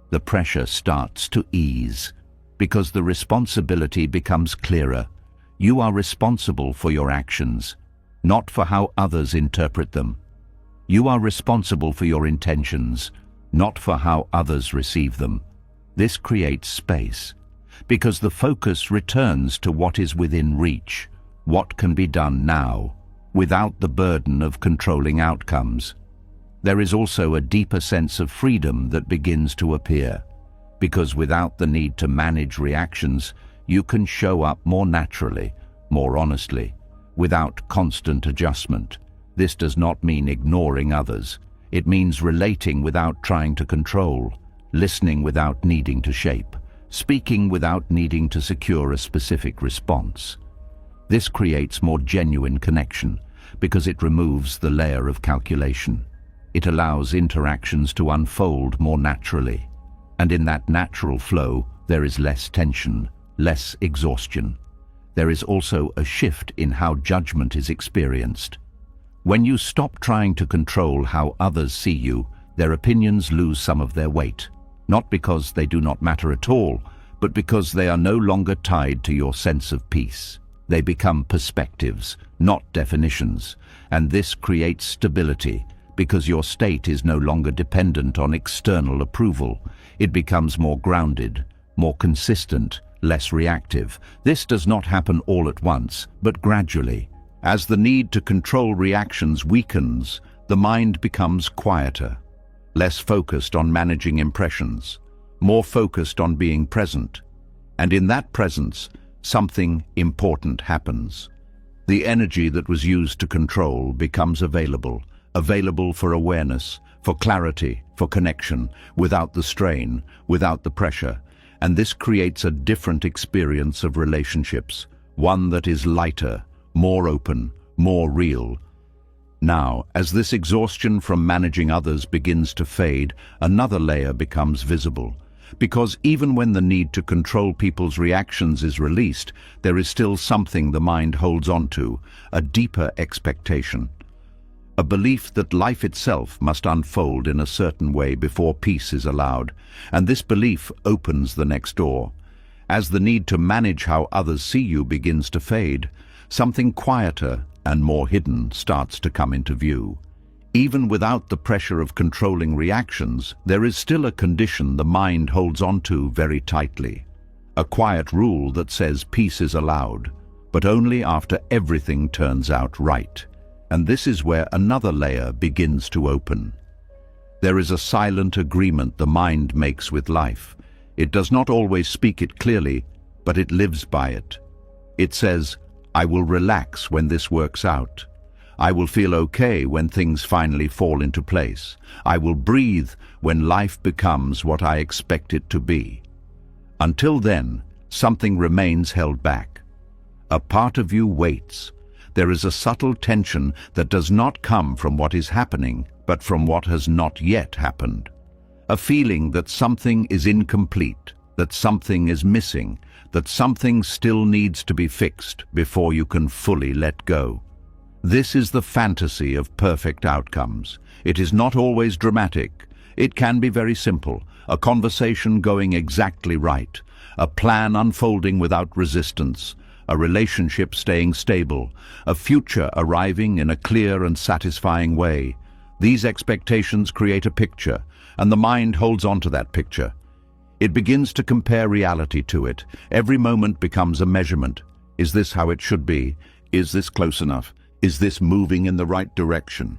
The pressure starts to ease, because the responsibility becomes clearer. You are responsible for your actions, not for how others interpret them. You are responsible for your intentions, not for how others receive them. This creates space, because the focus returns to what is within reach, what can be done now, without the burden of controlling outcomes. There is also a deeper sense of freedom that begins to appear, because without the need to manage reactions, you can show up more naturally, more honestly, without constant adjustment. This does not mean ignoring others. It means relating without trying to control, listening without needing to shape, speaking without needing to secure a specific response. This creates more genuine connection because it removes the layer of calculation. It allows interactions to unfold more naturally, and in that natural flow, there is less tension, less exhaustion. There is also a shift in how judgment is experienced. When you stop trying to control how others see you, their opinions lose some of their weight. Not because they do not matter at all, but because they are no longer tied to your sense of peace. They become perspectives, not definitions, and this creates stability, because your state is no longer dependent on external approval. It becomes more grounded, more consistent, less reactive. This does not happen all at once, but gradually. As the need to control reactions weakens, the mind becomes quieter, less focused on managing impressions, more focused on being present. And in that presence, something important happens. The energy that was used to control becomes available for awareness, for clarity, for connection, without the strain, without the pressure. And this creates a different experience of relationships, one that is lighter, more open, more real. Now, as this exhaustion from managing others begins to fade, another layer becomes visible. Because even when the need to control people's reactions is released, there is still something the mind holds on to, a deeper expectation. A belief that life itself must unfold in a certain way before peace is allowed, and this belief opens the next door. As the need to manage how others see you begins to fade, something quieter and more hidden starts to come into view. Even without the pressure of controlling reactions, there is still a condition the mind holds on to very tightly. A quiet rule that says peace is allowed, but only after everything turns out right. And this is where another layer begins to open. There is a silent agreement the mind makes with life. It does not always speak it clearly, but it lives by it. It says, I will relax when this works out. I will feel okay when things finally fall into place. I will breathe when life becomes what I expect it to be. Until then, something remains held back. A part of you waits. There is a subtle tension that does not come from what is happening, but from what has not yet happened. A feeling that something is incomplete, that something is missing, that something still needs to be fixed before you can fully let go. This is the fantasy of perfect outcomes. It is not always dramatic. It can be very simple, a conversation going exactly right, a plan unfolding without resistance, a relationship staying stable, a future arriving in a clear and satisfying way. These expectations create a picture, and the mind holds on to that picture. It begins to compare reality to it. Every moment becomes a measurement. Is this how it should be? Is this close enough? Is this moving in the right direction?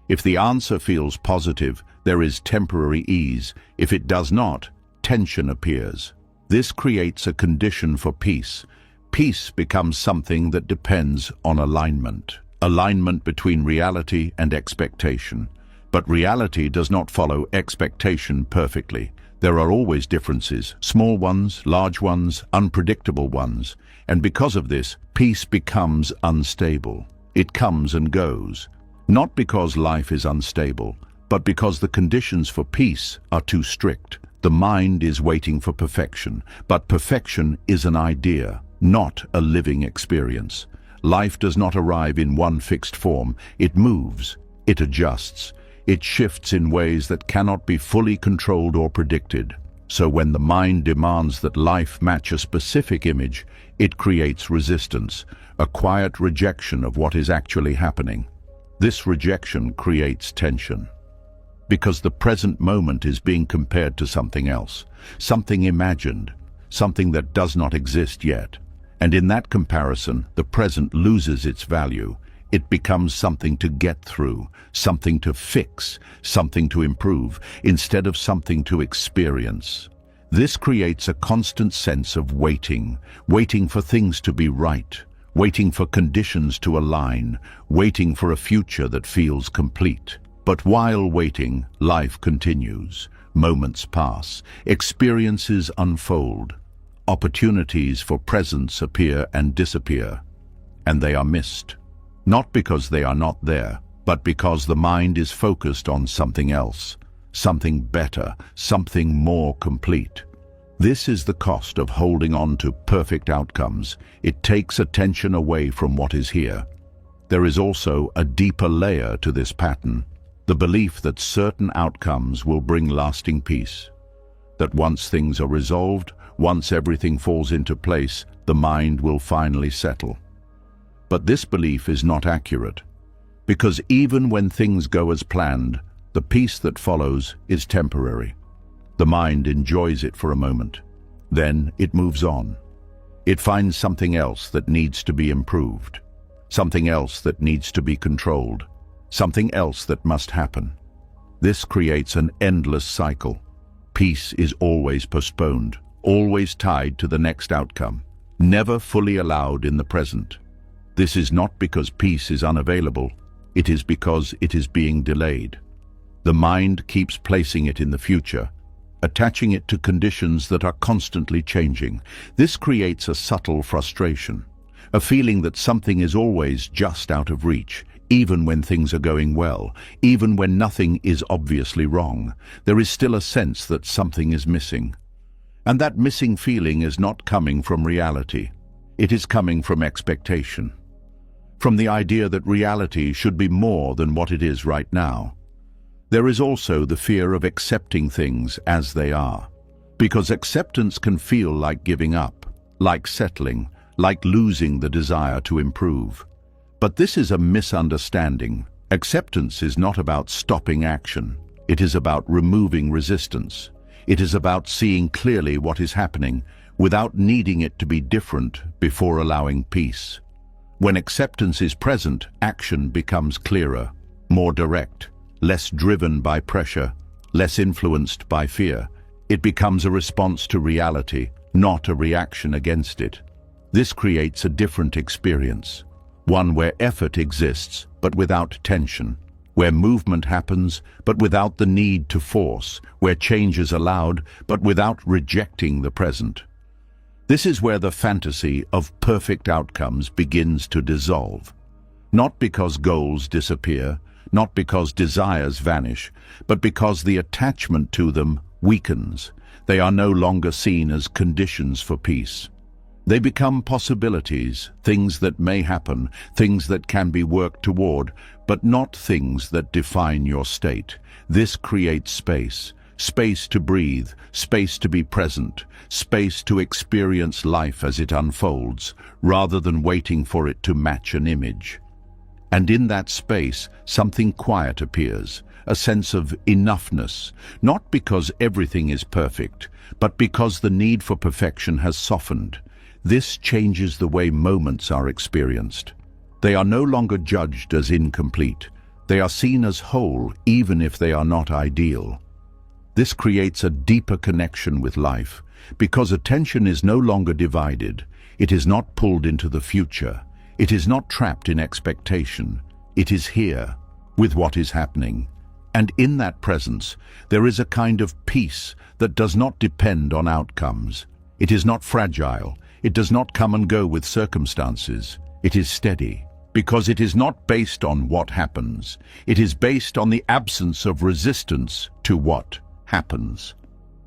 If the answer feels positive, there is temporary ease. If it does not, tension appears. This creates a condition for peace. Peace becomes something that depends on alignment. Alignment between reality and expectation. But reality does not follow expectation perfectly. There are always differences, small ones, large ones, unpredictable ones. And because of this, peace becomes unstable. It comes and goes. Not because life is unstable, but because the conditions for peace are too strict. The mind is waiting for perfection, but perfection is an idea, not a living experience. Life does not arrive in one fixed form. It moves, it adjusts, it shifts in ways that cannot be fully controlled or predicted. So when the mind demands that life match a specific image, it creates resistance, a quiet rejection of what is actually happening. This rejection creates tension, because the present moment is being compared to something else, something imagined, something that does not exist yet. And in that comparison, the present loses its value. It becomes something to get through, something to fix, something to improve, instead of something to experience. This creates a constant sense of waiting, waiting for things to be right, waiting for conditions to align, waiting for a future that feels complete. But while waiting, life continues. Moments pass, experiences unfold, opportunities for presence appear and disappear, and they are missed. Not because they are not there, but because the mind is focused on something else, something better, something more complete. This is the cost of holding on to perfect outcomes. It takes attention away from what is here. There is also a deeper layer to this pattern, the belief that certain outcomes will bring lasting peace. That once things are resolved, once everything falls into place, the mind will finally settle. But this belief is not accurate, because even when things go as planned, the peace that follows is temporary. The mind enjoys it for a moment. Then it moves on. It finds something else that needs to be improved, something else that needs to be controlled, something else that must happen. This creates an endless cycle. Peace is always postponed, always tied to the next outcome, never fully allowed in the present. This is not because peace is unavailable, it is because it is being delayed. The mind keeps placing it in the future, attaching it to conditions that are constantly changing. This creates a subtle frustration, a feeling that something is always just out of reach, even when things are going well, even when nothing is obviously wrong. There is still a sense that something is missing. And that missing feeling is not coming from reality. It is coming from expectation, from the idea that reality should be more than what it is right now. There is also the fear of accepting things as they are, because acceptance can feel like giving up, like settling, like losing the desire to improve. But this is a misunderstanding. Acceptance is not about stopping action. It is about removing resistance. It is about seeing clearly what is happening without needing it to be different before allowing peace. When acceptance is present, action becomes clearer, more direct, less driven by pressure, less influenced by fear. It becomes a response to reality, not a reaction against it. This creates a different experience, one where effort exists but without tension, where movement happens but without the need to force, where change is allowed but without rejecting the present. This is where the fantasy of perfect outcomes begins to dissolve. Not because goals disappear, not because desires vanish, but because the attachment to them weakens. They are no longer seen as conditions for peace. They become possibilities, things that may happen, things that can be worked toward, but not things that define your state. This creates space, space to breathe, space to be present, space to experience life as it unfolds, rather than waiting for it to match an image. And in that space, something quiet appears, a sense of enoughness, not because everything is perfect, but because the need for perfection has softened. This changes the way moments are experienced. They are no longer judged as incomplete. They are seen as whole, even if they are not ideal. This creates a deeper connection with life, because attention is no longer divided. It is not pulled into the future. It is not trapped in expectation. It is here, with what is happening. And in that presence, there is a kind of peace that does not depend on outcomes. It is not fragile. It does not come and go with circumstances. It is steady, because it is not based on what happens. It is based on the absence of resistance to what happens.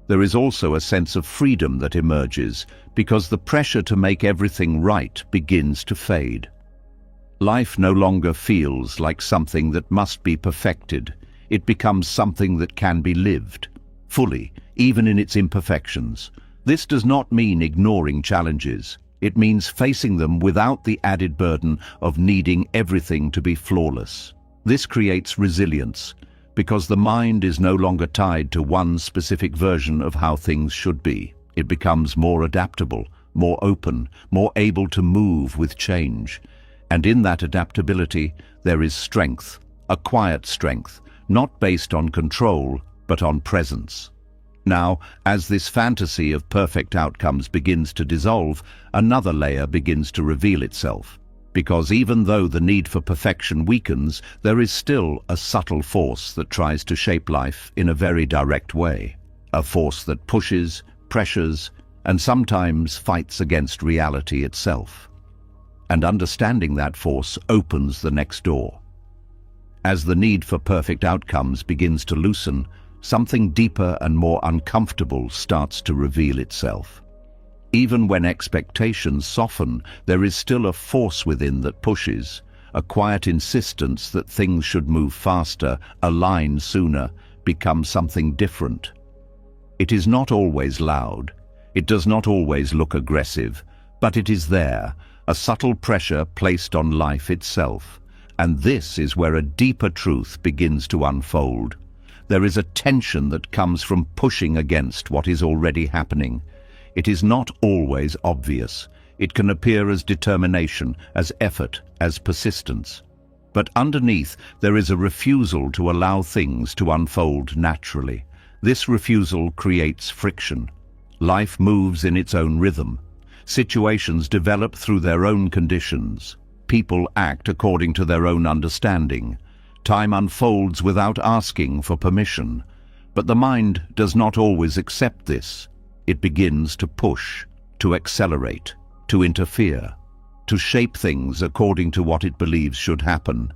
There is also a sense of freedom that emerges, because the pressure to make everything right begins to fade. Life no longer feels like something that must be perfected. It becomes something that can be lived, fully, even in its imperfections. This does not mean ignoring challenges. It means facing them without the added burden of needing everything to be flawless. This creates resilience, because the mind is no longer tied to one specific version of how things should be. It becomes more adaptable, more open, more able to move with change. And in that adaptability, there is strength, a quiet strength, not based on control, but on presence. Now, as this fantasy of perfect outcomes begins to dissolve, another layer begins to reveal itself. Because even though the need for perfection weakens, there is still a subtle force that tries to shape life in a very direct way. A force that pushes, pressures, and sometimes fights against reality itself. And understanding that force opens the next door. As the need for perfect outcomes begins to loosen, something deeper and more uncomfortable starts to reveal itself. Even when expectations soften, there is still a force within that pushes, a quiet insistence that things should move faster, align sooner, become something different. It is not always loud. It does not always look aggressive, but it is there, a subtle pressure placed on life itself. And this is where a deeper truth begins to unfold. There is a tension that comes from pushing against what is already happening. It is not always obvious. It can appear as determination, as effort, as persistence. But underneath, there is a refusal to allow things to unfold naturally. This refusal creates friction. Life moves in its own rhythm. Situations develop through their own conditions. People act according to their own understanding. Time unfolds without asking for permission. But the mind does not always accept this. It begins to push, to accelerate, to interfere, to shape things according to what it believes should happen.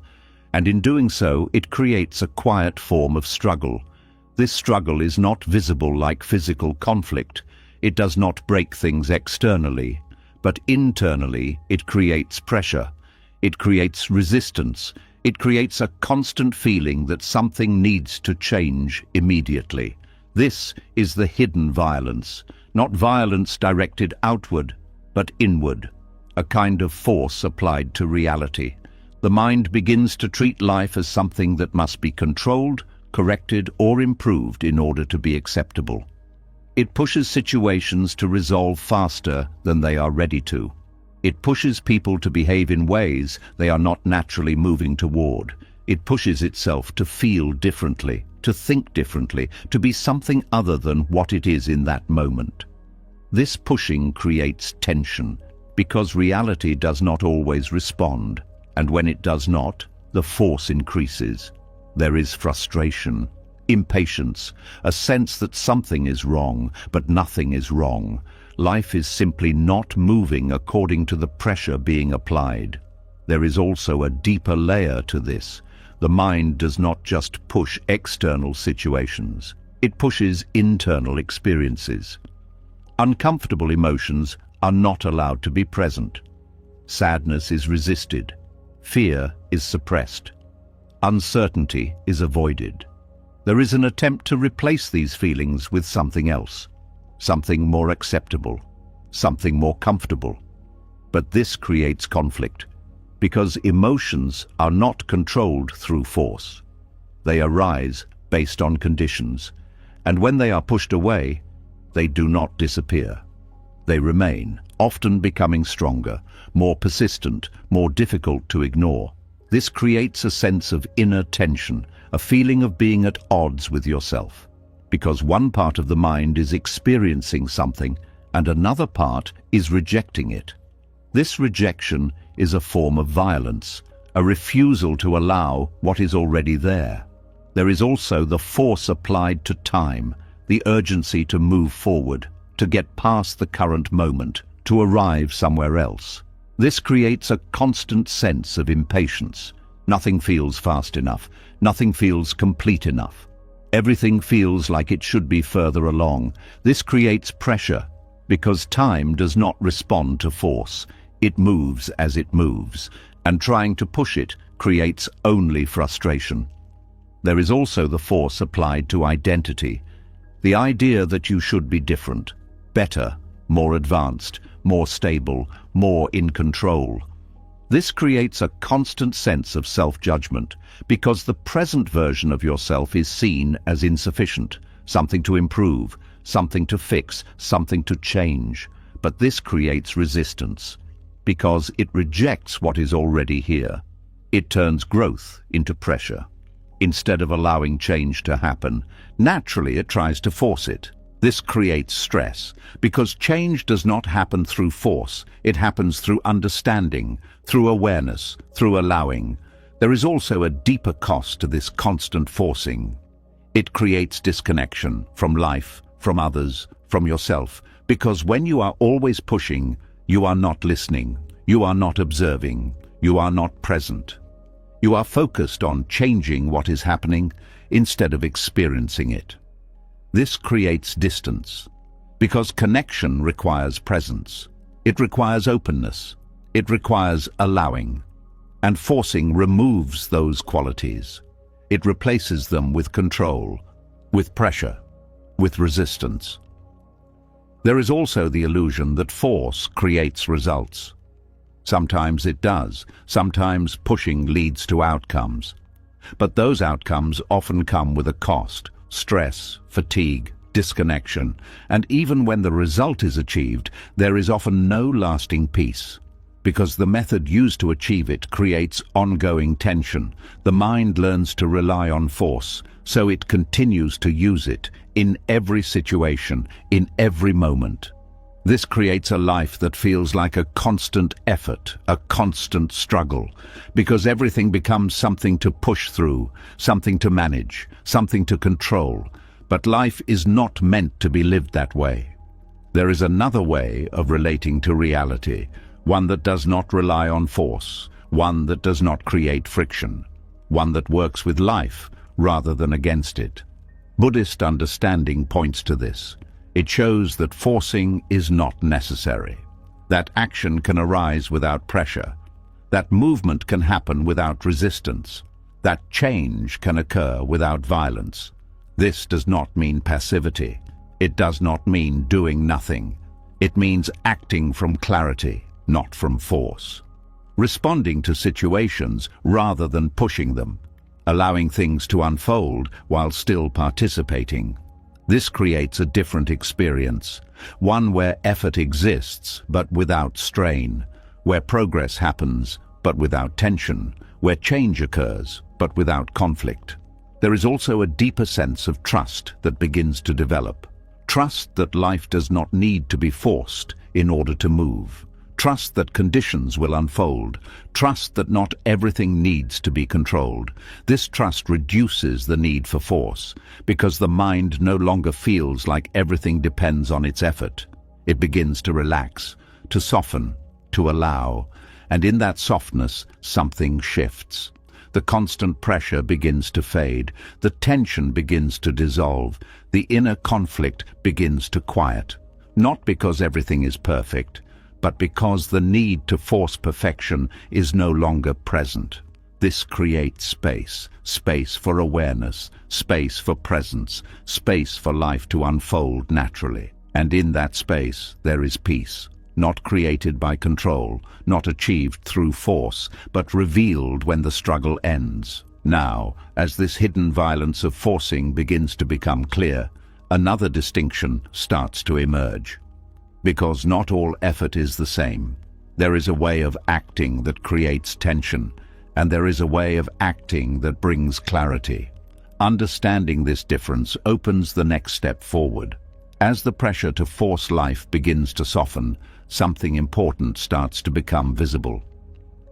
And in doing so, it creates a quiet form of struggle. This struggle is not visible like physical conflict. It does not break things externally, but internally it creates pressure. It creates resistance. It creates a constant feeling that something needs to change immediately. This is the hidden violence, not violence directed outward, but inward, a kind of force applied to reality. The mind begins to treat life as something that must be controlled, corrected, or improved in order to be acceptable. It pushes situations to resolve faster than they are ready to. It pushes people to behave in ways they are not naturally moving toward. It pushes itself to feel differently, to think differently, to be something other than what it is in that moment. This pushing creates tension, because reality does not always respond, and when it does not, the force increases. There is frustration, impatience, a sense that something is wrong, but nothing is wrong. Life is simply not moving according to the pressure being applied. There is also a deeper layer to this. The mind does not just push external situations. It pushes internal experiences. Uncomfortable emotions are not allowed to be present. Sadness is resisted. Fear is suppressed. Uncertainty is avoided. There is an attempt to replace these feelings with something else, something more acceptable, something more comfortable. But this creates conflict, because emotions are not controlled through force. They arise based on conditions, and when they are pushed away, they do not disappear. They remain, often becoming stronger, more persistent, more difficult to ignore. This creates a sense of inner tension, a feeling of being at odds with yourself, because one part of the mind is experiencing something and another part is rejecting it. This rejection is a form of violence, a refusal to allow what is already there. There is also the force applied to time, the urgency to move forward, to get past the current moment, to arrive somewhere else. This creates a constant sense of impatience. Nothing feels fast enough. Nothing feels complete enough. Everything feels like it should be further along. This creates pressure, because time does not respond to force. It moves as it moves, and trying to push it creates only frustration. There is also the force applied to identity, the idea that you should be different, better, more advanced, more stable, more in control. This creates a constant sense of self-judgment, because the present version of yourself is seen as insufficient, something to improve, something to fix, something to change. But this creates resistance, because it rejects what is already here. It turns growth into pressure. Instead of allowing change to happen, naturally it tries to force it. This creates stress, because change does not happen through force. It happens through understanding, through awareness, through allowing. There is also a deeper cost to this constant forcing. It creates disconnection from life, from others, from yourself, because when you are always pushing, you are not listening, you are not observing, you are not present. You are focused on changing what is happening instead of experiencing it. This creates distance, because connection requires presence. It requires openness. It requires allowing. And forcing removes those qualities. It replaces them with control, with pressure, with resistance. There is also the illusion that force creates results. Sometimes it does. Sometimes pushing leads to outcomes. But those outcomes often come with a cost: stress, fatigue, disconnection, and even when the result is achieved, there is often no lasting peace. Because the method used to achieve it creates ongoing tension. The mind learns to rely on force, so it continues to use it in every situation, in every moment. This creates a life that feels like a constant effort, a constant struggle, because everything becomes something to push through, something to manage, something to control. But life is not meant to be lived that way. There is another way of relating to reality, one that does not rely on force, one that does not create friction, one that works with life rather than against it. Buddhist understanding points to this. It shows that forcing is not necessary, that action can arise without pressure, that movement can happen without resistance, that change can occur without violence. This does not mean passivity. It does not mean doing nothing. It means acting from clarity, not from force. Responding to situations rather than pushing them, allowing things to unfold while still participating. This creates a different experience, one where effort exists but without strain, where progress happens but without tension, where change occurs but without conflict. There is also a deeper sense of trust that begins to develop. Trust that life does not need to be forced in order to move. Trust that conditions will unfold. Trust that not everything needs to be controlled. This trust reduces the need for force, because the mind no longer feels like everything depends on its effort. It begins to relax, to soften, to allow, and in that softness, something shifts. The constant pressure begins to fade. The tension begins to dissolve. The inner conflict begins to quiet. Not because everything is perfect, but because the need to force perfection is no longer present. This creates space, space for awareness, space for presence, space for life to unfold naturally. And in that space, there is peace, not created by control, not achieved through force, but revealed when the struggle ends. Now, as this hidden violence of forcing begins to become clear, another distinction starts to emerge. Because not all effort is the same. There is a way of acting that creates tension, and there is a way of acting that brings clarity. Understanding this difference opens the next step forward. As the pressure to force life begins to soften, something important starts to become visible.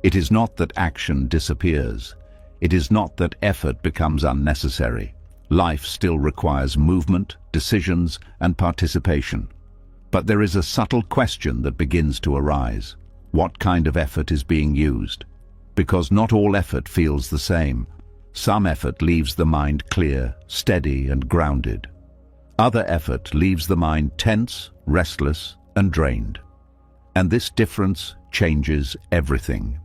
It is not that action disappears. It is not that effort becomes unnecessary. Life still requires movement, decisions, and participation. But there is a subtle question that begins to arise. What kind of effort is being used? Because not all effort feels the same. Some effort leaves the mind clear, steady, and grounded. Other effort leaves the mind tense, restless, and drained. And this difference changes everything.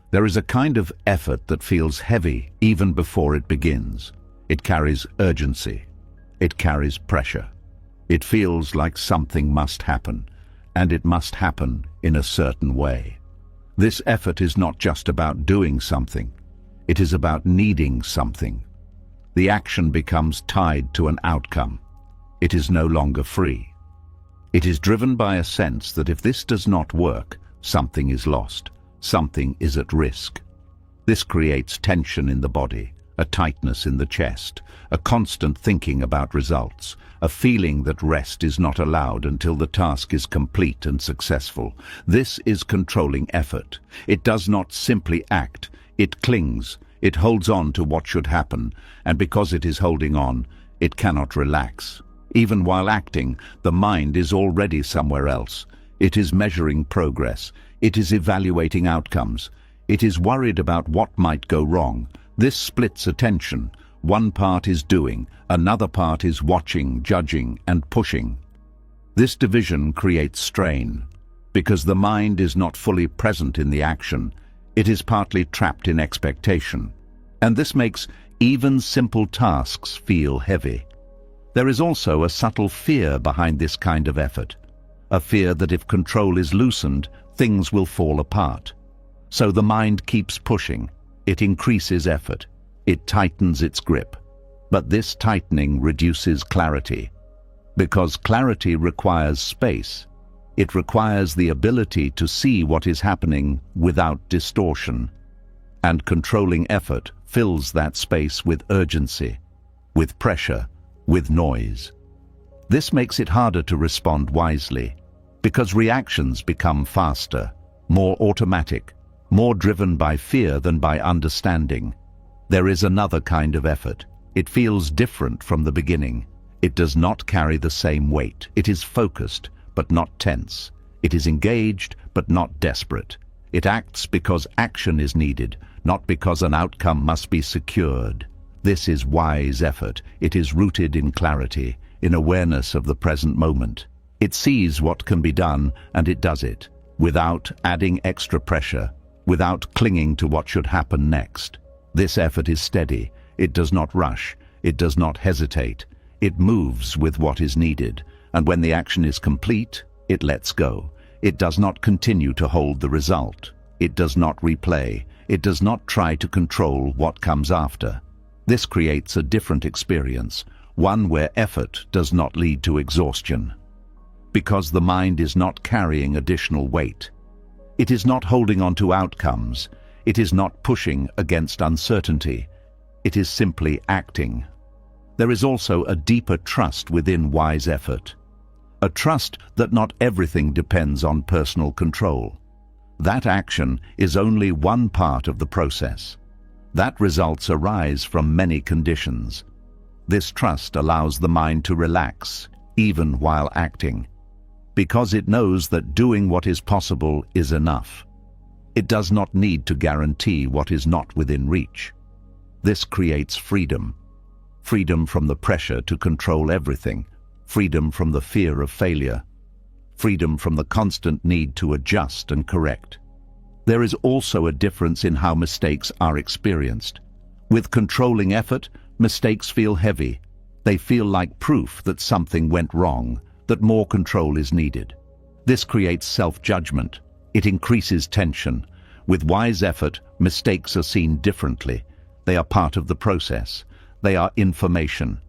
There is a kind of effort that feels heavy even before it begins. It carries urgency. It carries pressure. It feels like something must happen, and it must happen in a certain way. This effort is not just about doing something. It is about needing something. The action becomes tied to an outcome. It is no longer free. It is driven by a sense that if this does not work, something is lost, something is at risk. This creates tension in the body, a tightness in the chest, a constant thinking about results, a feeling that rest is not allowed until the task is complete and successful. This is controlling effort. It does not simply act, it clings, it holds on to what should happen, and because it is holding on, it cannot relax. Even while acting, the mind is already somewhere else. It is measuring progress. It is evaluating outcomes. It is worried about what might go wrong. This splits attention. One part is doing, another part is watching, judging, and pushing. This division creates strain. Because the mind is not fully present in the action, It is partly trapped in expectation, and this makes even simple tasks feel heavy. There is also a subtle fear behind this kind of effort, a fear that if control is loosened, things will fall apart. So the mind keeps pushing. It increases effort. It tightens its grip. But this tightening reduces clarity. Because clarity requires space. It requires the ability to see what is happening without distortion. And controlling effort fills that space with urgency, with pressure, with noise. This makes it harder to respond wisely, because reactions become faster, more automatic, more driven by fear than by understanding. There is another kind of effort. It feels different from the beginning. It does not carry the same weight. It is focused, but not tense. It is engaged, but not desperate. It acts because action is needed, not because an outcome must be secured. This is wise effort. It is rooted in clarity, in awareness of the present moment. It sees what can be done, and it does it, without adding extra pressure, without clinging to what should happen next. This effort is steady. It does not rush. It does not hesitate. It moves with what is needed, and when the action is complete, it lets go. It does not continue to hold the result. It does not replay. It does not try to control what comes after. This creates a different experience, one where effort does not lead to exhaustion. Because the mind is not carrying additional weight. It is not holding on to outcomes. It is not pushing against uncertainty. It is simply acting. There is also a deeper trust within wise effort. A trust that not everything depends on personal control. That action is only one part of the process. That results arise from many conditions. This trust allows the mind to relax, even while acting, because it knows that doing what is possible is enough. It does not need to guarantee what is not within reach. This creates freedom. Freedom from the pressure to control everything. Freedom from the fear of failure. Freedom from the constant need to adjust and correct. There is also a difference in how mistakes are experienced. With controlling effort, mistakes feel heavy. They feel like proof that something went wrong, that more control is needed. This creates self-judgment. It increases tension. With wise effort, mistakes are seen differently. They are part of the process. They are information.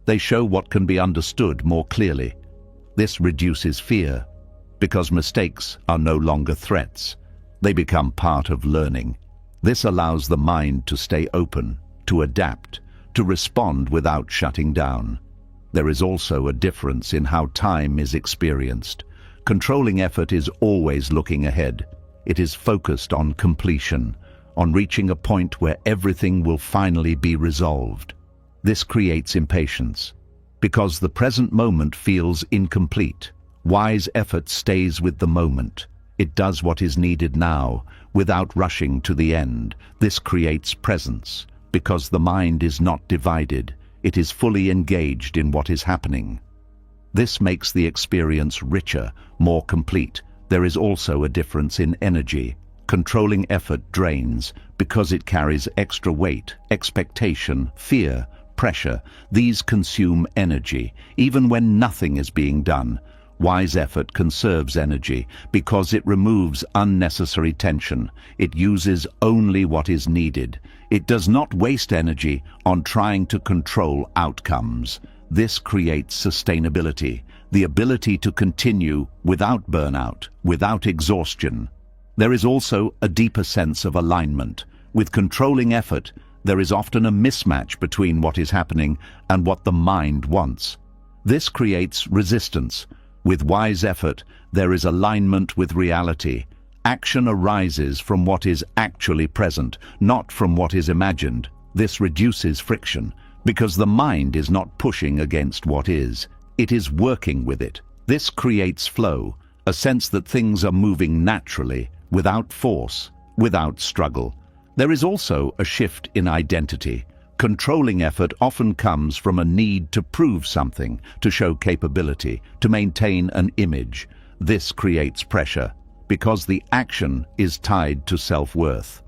They show what can be understood more clearly. This reduces fear, because mistakes are no longer threats. They become part of learning. This allows the mind to stay open, to adapt, to respond without shutting down. There is also a difference in how time is experienced. Controlling effort is always looking ahead. It is focused on completion, on reaching a point where everything will finally be resolved. This creates impatience, because the present moment feels incomplete. Wise effort stays with the moment. It does what is needed now, without rushing to the end. This creates presence, because the mind is not divided. It is fully engaged in what is happening. This makes the experience richer, more complete. There is also a difference in energy. Controlling effort drains, because it carries extra weight, expectation, fear, pressure. These consume energy, even when nothing is being done. Wise effort conserves energy because it removes unnecessary tension. It uses only what is needed. It does not waste energy on trying to control outcomes. This creates sustainability, the ability to continue without burnout, without exhaustion. There is also a deeper sense of alignment. With controlling effort, there is often a mismatch between what is happening and what the mind wants. This creates resistance. With wise effort, there is alignment with reality. Action arises from what is actually present, not from what is imagined. This reduces friction, because the mind is not pushing against what is. It is working with it. This creates flow, a sense that things are moving naturally, without force, without struggle. There is also a shift in identity. Controlling effort often comes from a need to prove something, to show capability, to maintain an image. This creates pressure, because the action is tied to self-worth.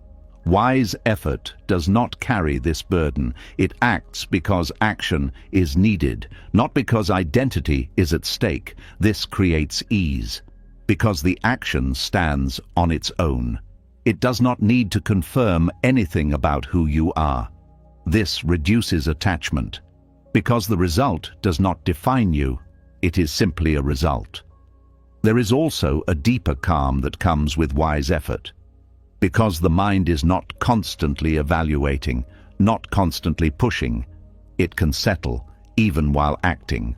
Wise effort does not carry this burden. It acts because action is needed, not because identity is at stake. This creates ease, because the action stands on its own. It does not need to confirm anything about who you are. This reduces attachment, because the result does not define you. It is simply a result. There is also a deeper calm that comes with wise effort, because the mind is not constantly evaluating, not constantly pushing. It can settle, even while acting.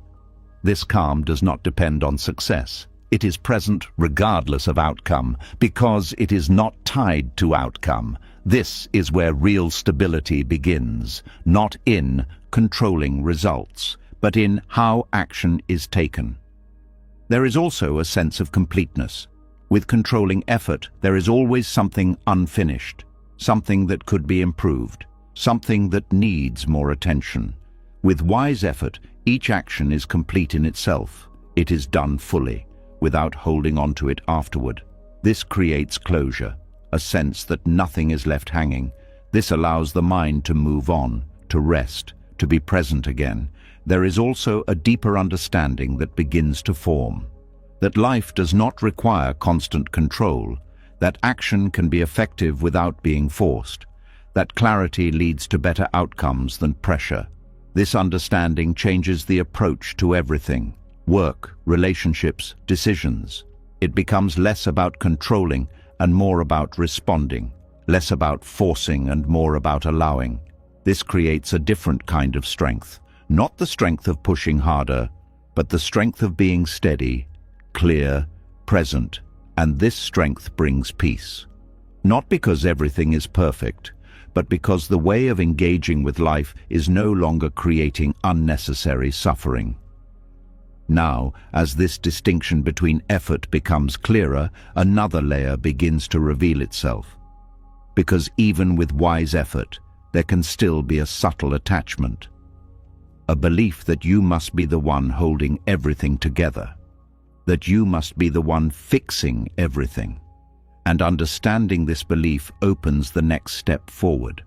This calm does not depend on success. It is present regardless of outcome, because it is not tied to outcome. This is where real stability begins, not in controlling results, but in how action is taken. There is also a sense of completeness. With controlling effort, there is always something unfinished, something that could be improved, something that needs more attention. With wise effort, each action is complete in itself. It is done fully, without holding on to it afterward. This creates closure, a sense that nothing is left hanging. This allows the mind to move on, to rest, to be present again. There is also a deeper understanding that begins to form, that life does not require constant control, that action can be effective without being forced, that clarity leads to better outcomes than pressure. This understanding changes the approach to everything: work, relationships, decisions. It becomes less about controlling and more about responding, less about forcing and more about allowing. This creates a different kind of strength, not the strength of pushing harder, but the strength of being steady, clear, present, and this strength brings peace. Not because everything is perfect, but because the way of engaging with life is no longer creating unnecessary suffering. Now, as this distinction between effort becomes clearer, another layer begins to reveal itself. Because even with wise effort, there can still be a subtle attachment, a belief that you must be the one holding everything together, that you must be the one fixing everything. And understanding this belief opens the next step forward.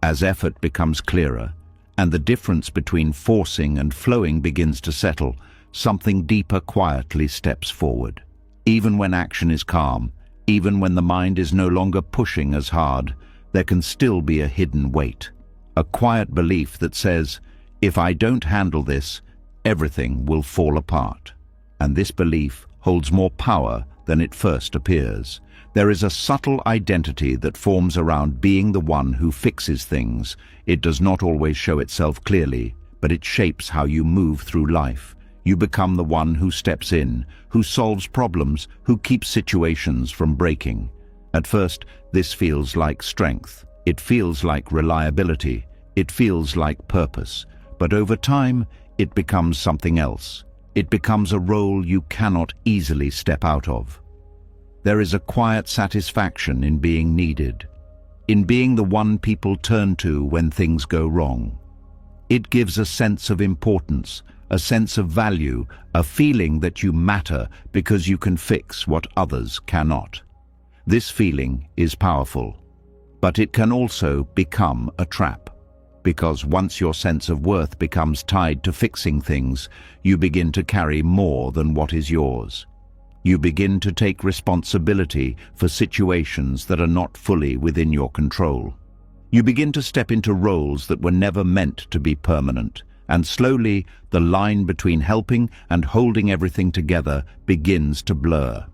As effort becomes clearer, and the difference between forcing and flowing begins to settle, something deeper quietly steps forward. Even when action is calm, even when the mind is no longer pushing as hard, there can still be a hidden weight, a quiet belief that says, if I don't handle this, everything will fall apart. And this belief holds more power than it first appears. There is a subtle identity that forms around being the one who fixes things. It does not always show itself clearly, but it shapes how you move through life. You become the one who steps in, who solves problems, who keeps situations from breaking. At first, this feels like strength. It feels like reliability. It feels like purpose. But over time, it becomes something else. It becomes a role you cannot easily step out of. There is a quiet satisfaction in being needed, in being the one people turn to when things go wrong. It gives a sense of importance, a sense of value, a feeling that you matter because you can fix what others cannot. This feeling is powerful, but it can also become a trap, because once your sense of worth becomes tied to fixing things, you begin to carry more than what is yours. You begin to take responsibility for situations that are not fully within your control. You begin to step into roles that were never meant to be permanent, and slowly the line between helping and holding everything together begins to blur.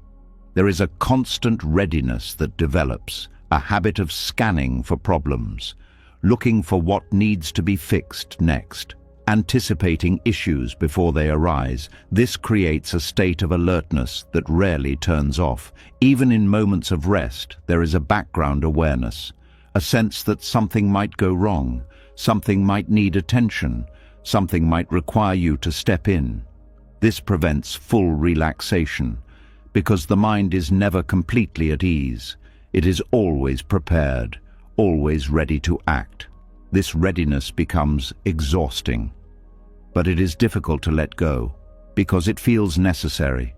There is a constant readiness that develops, a habit of scanning for problems, looking for what needs to be fixed next, anticipating issues before they arise. This creates a state of alertness that rarely turns off. Even in moments of rest, there is a background awareness, a sense that something might go wrong, something might need attention, something might require you to step in. This prevents full relaxation, because the mind is never completely at ease. It is always prepared, always ready to act. This readiness becomes exhausting. But it is difficult to let go, because it feels necessary.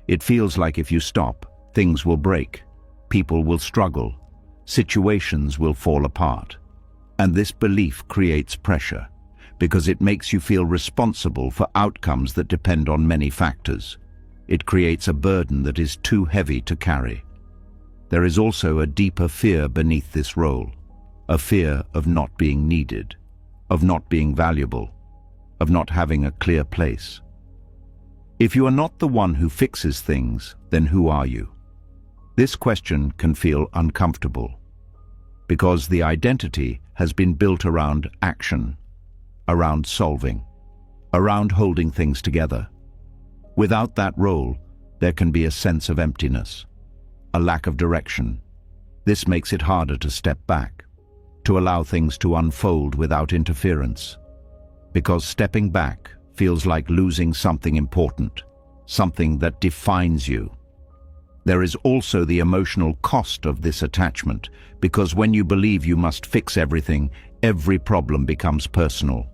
It feels like if you stop, Things will break, people will struggle, situations will fall apart. And this belief creates pressure, because it makes you feel responsible for outcomes that depend on many factors. It creates a burden that is too heavy to carry. There is also a deeper fear beneath this role, a fear of not being needed, of not being valuable, of not having a clear place. If you are not the one who fixes things, then who are you? This question can feel uncomfortable, because the identity has been built around action, around solving, around holding things together. Without that role, there can be a sense of emptiness, a lack of direction. This makes it harder to step back, to allow things to unfold without interference, because stepping back feels like losing something important, something that defines you. There is also the emotional cost of this attachment, because when you believe you must fix everything, every problem becomes personal.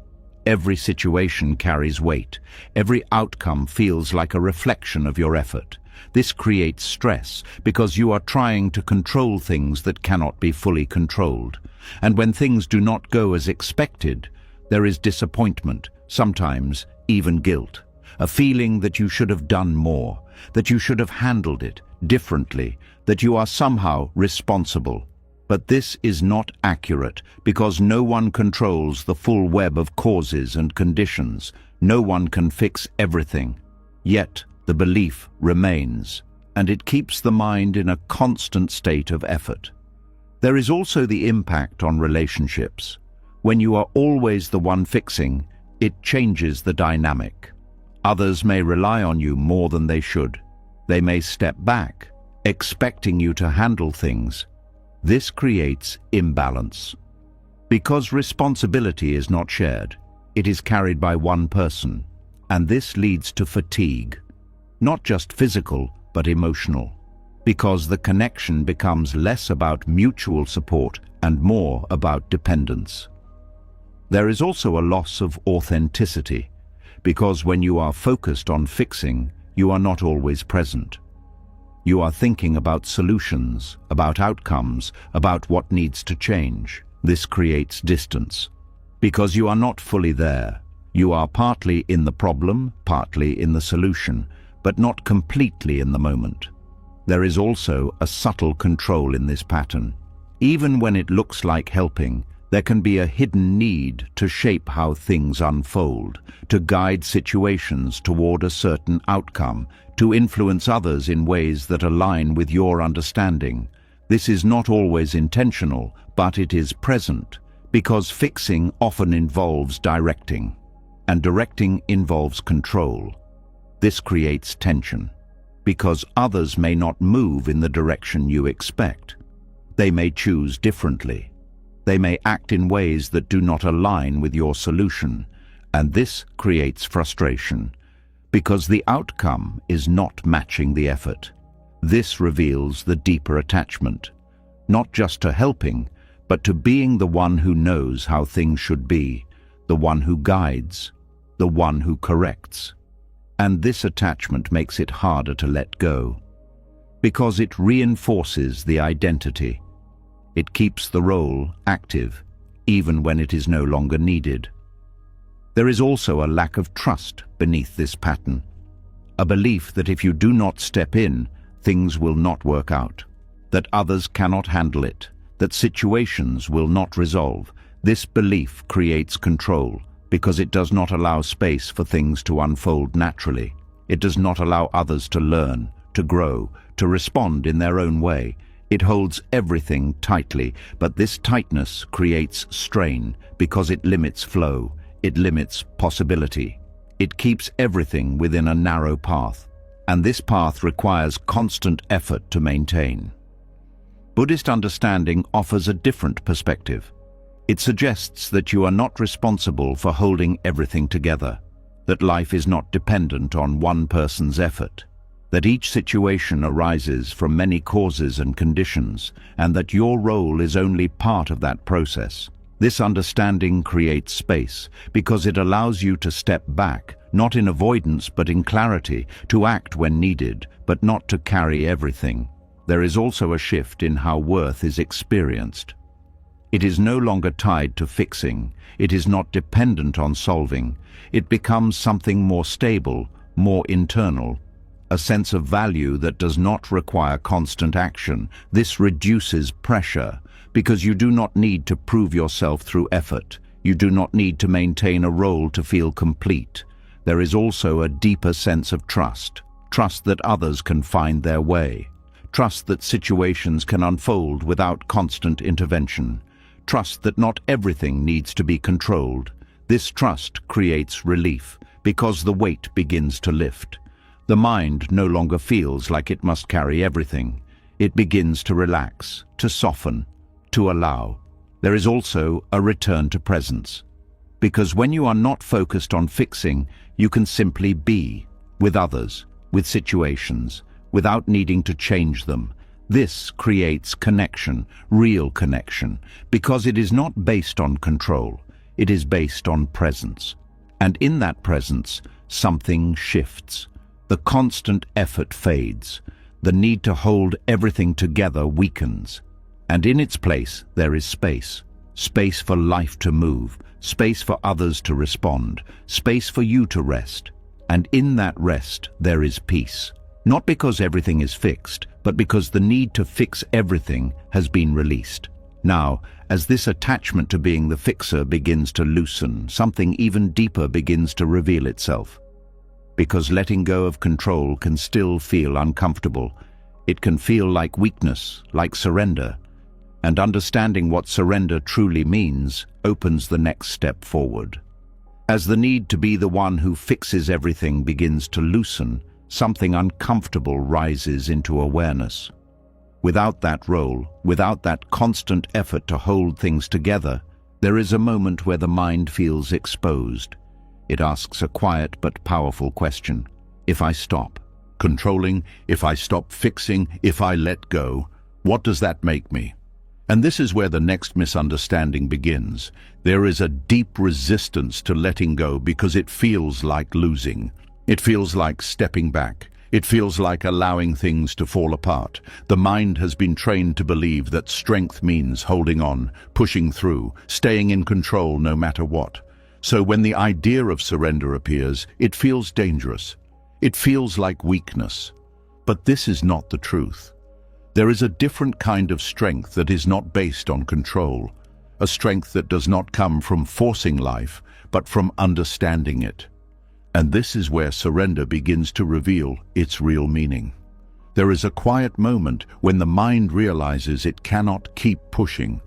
Every situation carries weight. Every outcome feels like a reflection of your effort. This creates stress, because you are trying to control things that cannot be fully controlled. And when things do not go as expected, there is disappointment, sometimes even guilt. A feeling that you should have done more, that you should have handled it differently, that you are somehow responsible. But this is not accurate, because no one controls the full web of causes and conditions. No one can fix everything. Yet the belief remains, and it keeps the mind in a constant state of effort. There is also the impact on relationships. When you are always the one fixing, it changes the dynamic. Others may rely on you more than they should. They may step back, expecting you to handle things. This creates imbalance. Because responsibility is not shared, it is carried by one person, and this leads to fatigue, not just physical, but emotional, because the connection becomes less about mutual support and more about dependence. There is also a loss of authenticity, because when you are focused on fixing, you are not always present. You are thinking about solutions, about outcomes, about what needs to change. This creates distance, because you are not fully there. You are partly in the problem, partly in the solution, but not completely in the moment. There is also a subtle control in this pattern. Even when it looks like helping, there can be a hidden need to shape how things unfold, to guide situations toward a certain outcome, to influence others in ways that align with your understanding. This is not always intentional, but it is present, because fixing often involves directing, and directing involves control. This creates tension, because others may not move in the direction you expect. They may choose differently. They may act in ways that do not align with your solution, and this creates frustration, because the outcome is not matching the effort. This reveals the deeper attachment, not just to helping, but to being the one who knows how things should be, the one who guides, the one who corrects. And this attachment makes it harder to let go, because it reinforces the identity. It keeps the role active, even when it is no longer needed. There is also a lack of trust beneath this pattern, a belief that if you do not step in, things will not work out, that others cannot handle it, that situations will not resolve. This belief creates control, because it does not allow space for things to unfold naturally. It does not allow others to learn, to grow, to respond in their own way. It holds everything tightly, but this tightness creates strain because it limits flow, it limits possibility. It keeps everything within a narrow path, and this path requires constant effort to maintain. Buddhist understanding offers a different perspective. It suggests that you are not responsible for holding everything together, that life is not dependent on one person's effort, that each situation arises from many causes and conditions, and that your role is only part of that process. This understanding creates space because it allows you to step back, not in avoidance but in clarity, to act when needed, but not to carry everything. There is also a shift in how worth is experienced. It is no longer tied to fixing. It is not dependent on solving. It becomes something more stable, more internal, a sense of value that does not require constant action. This reduces pressure, because you do not need to prove yourself through effort. You do not need to maintain a role to feel complete. There is also a deeper sense of trust. Trust that others can find their way. Trust that situations can unfold without constant intervention. Trust that not everything needs to be controlled. This trust creates relief, because the weight begins to lift. The mind no longer feels like it must carry everything. It begins to relax, to soften, to allow. There is also a return to presence. Because when you are not focused on fixing, you can simply be, with others, with situations, without needing to change them. This creates connection, real connection, because it is not based on control. It is based on presence. And in that presence, something shifts. The constant effort fades. The need to hold everything together weakens. And in its place, there is space. Space for life to move, space for others to respond, space for you to rest. And in that rest, there is peace. Not because everything is fixed, but because the need to fix everything has been released. Now, as this attachment to being the fixer begins to loosen, something even deeper begins to reveal itself. Because letting go of control can still feel uncomfortable. It can feel like weakness, like surrender. And understanding what surrender truly means opens the next step forward. As the need to be the one who fixes everything begins to loosen, something uncomfortable rises into awareness. Without that role, without that constant effort to hold things together, there is a moment where the mind feels exposed. It asks a quiet but powerful question. If I stop controlling, if I stop fixing, if I let go, what does that make me? And this is where the next misunderstanding begins. There is a deep resistance to letting go because it feels like losing. It feels like stepping back. It feels like allowing things to fall apart. The mind has been trained to believe that strength means holding on, pushing through, staying in control no matter what. So when the idea of surrender appears, it feels dangerous. It feels like weakness. But this is not the truth. There is a different kind of strength that is not based on control, a strength that does not come from forcing life, but from understanding it. And this is where surrender begins to reveal its real meaning. There is a quiet moment when the mind realizes it cannot keep pushing,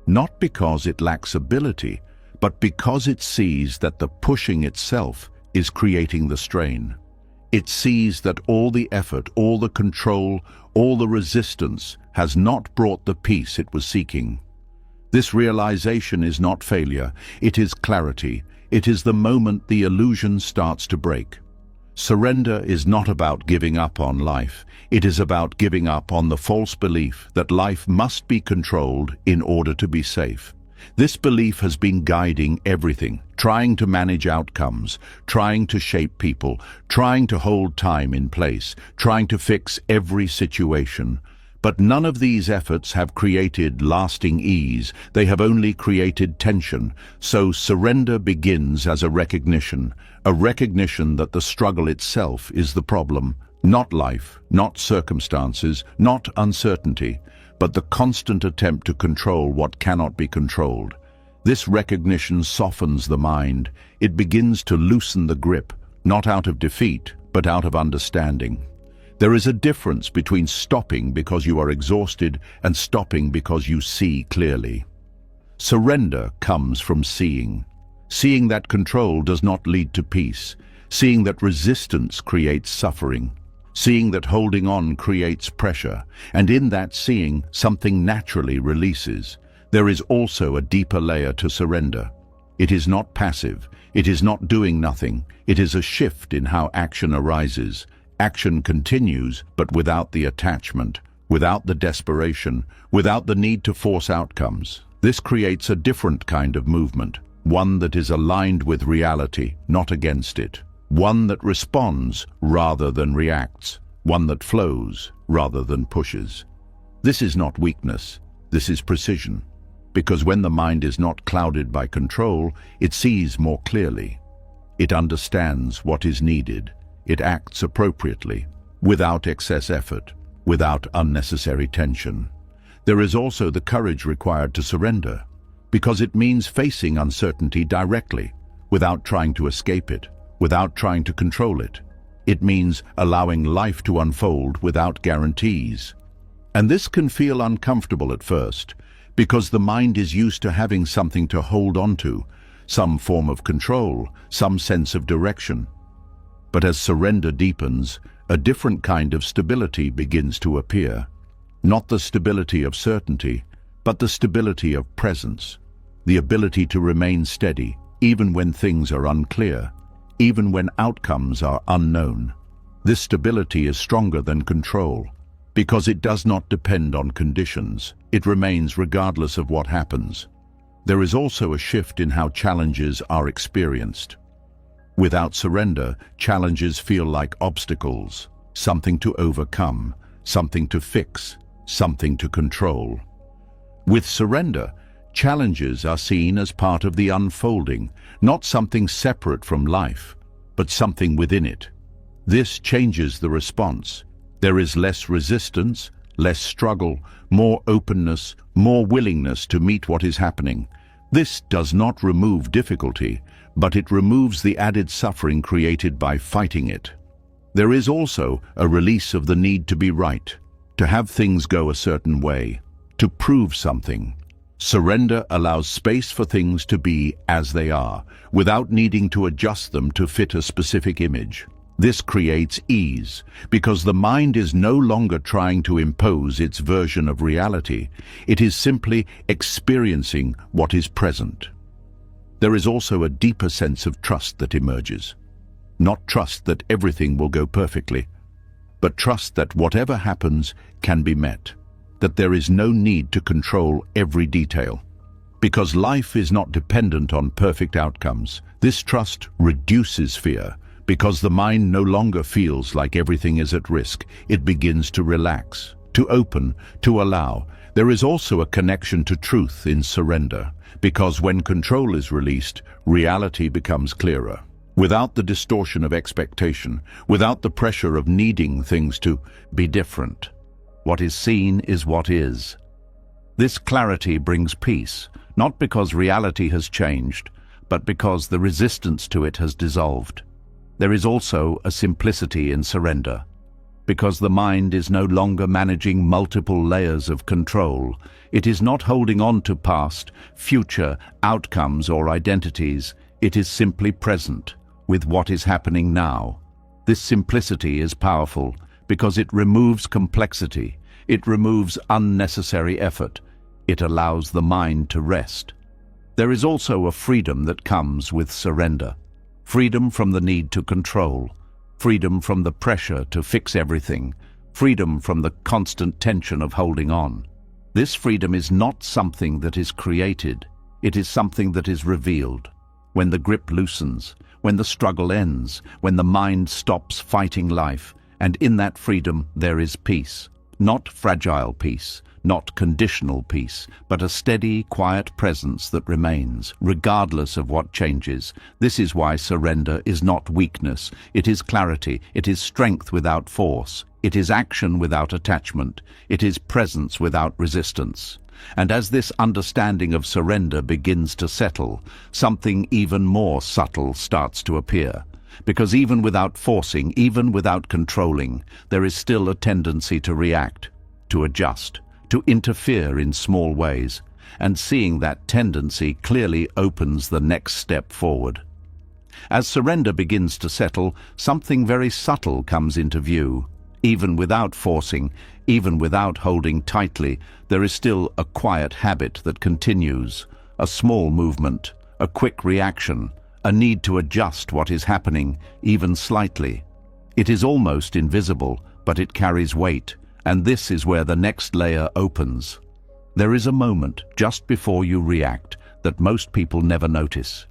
not because it lacks ability, but because it sees that the pushing itself is creating the strain. It sees that all the effort, all the control, all the resistance has not brought the peace it was seeking. This realization is not failure, it is clarity. It is the moment the illusion starts to break. Surrender is not about giving up on life. It is about giving up on the false belief that life must be controlled in order to be safe. This belief has been guiding everything, trying to manage outcomes, trying to shape people, trying to hold time in place, trying to fix every situation. But none of these efforts have created lasting ease. They have only created tension. So surrender begins as a recognition that the struggle itself is the problem, not life, not circumstances, not uncertainty, but the constant attempt to control what cannot be controlled. This recognition softens the mind. It begins to loosen the grip, not out of defeat, but out of understanding. There is a difference between stopping because you are exhausted and stopping because you see clearly. Surrender comes from seeing. Seeing that control does not lead to peace. Seeing that resistance creates suffering. Seeing that holding on creates pressure. And in that seeing, something naturally releases. There is also a deeper layer to surrender. It is not passive. It is not doing nothing. It is a shift in how action arises. Action continues, but without the attachment, without the desperation, without the need to force outcomes. This creates a different kind of movement, one that is aligned with reality, not against it. one that responds rather than reacts, one that flows rather than pushes. This is not weakness, this is precision, because when the mind is not clouded by control, it sees more clearly. It understands what is needed, it acts appropriately, without excess effort, without unnecessary tension. There is also the courage required to surrender, because it means facing uncertainty directly, without trying to escape it, without trying to control it. It means allowing life to unfold without guarantees. And this can feel uncomfortable at first, because the mind is used to having something to hold on to, some form of control, some sense of direction. But as surrender deepens, a different kind of stability begins to appear. Not the stability of certainty, but the stability of presence, the ability to remain steady, even when things are unclear, even when outcomes are unknown. This stability is stronger than control, because it does not depend on conditions. It remains regardless of what happens. There is also a shift in how challenges are experienced. Without surrender, challenges feel like obstacles, something to overcome, something to fix, something to control. With surrender, challenges are seen as part of the unfolding, not something separate from life, but something within it. This changes the response. There is less resistance, less struggle, more openness, more willingness to meet what is happening. This does not remove difficulty, but it removes the added suffering created by fighting it. There is also a release of the need to be right, to have things go a certain way, to prove something. Surrender allows space for things to be as they are, without needing to adjust them to fit a specific image. This creates ease, because the mind is no longer trying to impose its version of reality. It is simply experiencing what is present. There is also a deeper sense of trust that emerges. Not trust that everything will go perfectly, but trust that whatever happens can be met, that there is no need to control every detail. Because life is not dependent on perfect outcomes, this trust reduces fear. Because the mind no longer feels like everything is at risk, it begins to relax, to open, to allow. There is also a connection to truth in surrender, because when control is released, reality becomes clearer. Without the distortion of expectation, without the pressure of needing things to be different. What is seen is what is. This clarity brings peace, not because reality has changed, but because the resistance to it has dissolved. There is also a simplicity in surrender, because the mind is no longer managing multiple layers of control. It is not holding on to past, future, outcomes or identities. It is simply present with what is happening now. This simplicity is powerful because it removes complexity. It removes unnecessary effort. It allows the mind to rest. There is also a freedom that comes with surrender. Freedom from the need to control. Freedom from the pressure to fix everything. Freedom from the constant tension of holding on. This freedom is not something that is created. It is something that is revealed. When the grip loosens, when the struggle ends, when the mind stops fighting life, and in that freedom there is peace. Not fragile peace, not conditional peace, but a steady, quiet presence that remains, regardless of what changes. This is why surrender is not weakness. It is clarity. It is strength without force. It is action without attachment. It is presence without resistance. And as this understanding of surrender begins to settle, something even more subtle starts to appear. Because even without forcing, even without controlling, there is still a tendency to react, to adjust, to interfere in small ways. And seeing that tendency clearly opens the next step forward. As surrender begins to settle, something very subtle comes into view. Even without forcing, even without holding tightly, there is still a quiet habit that continues, a small movement, a quick reaction, a need to adjust what is happening, even slightly. It is almost invisible, but it carries weight, and this is where the next layer opens. There is a moment just before you react that most people never notice.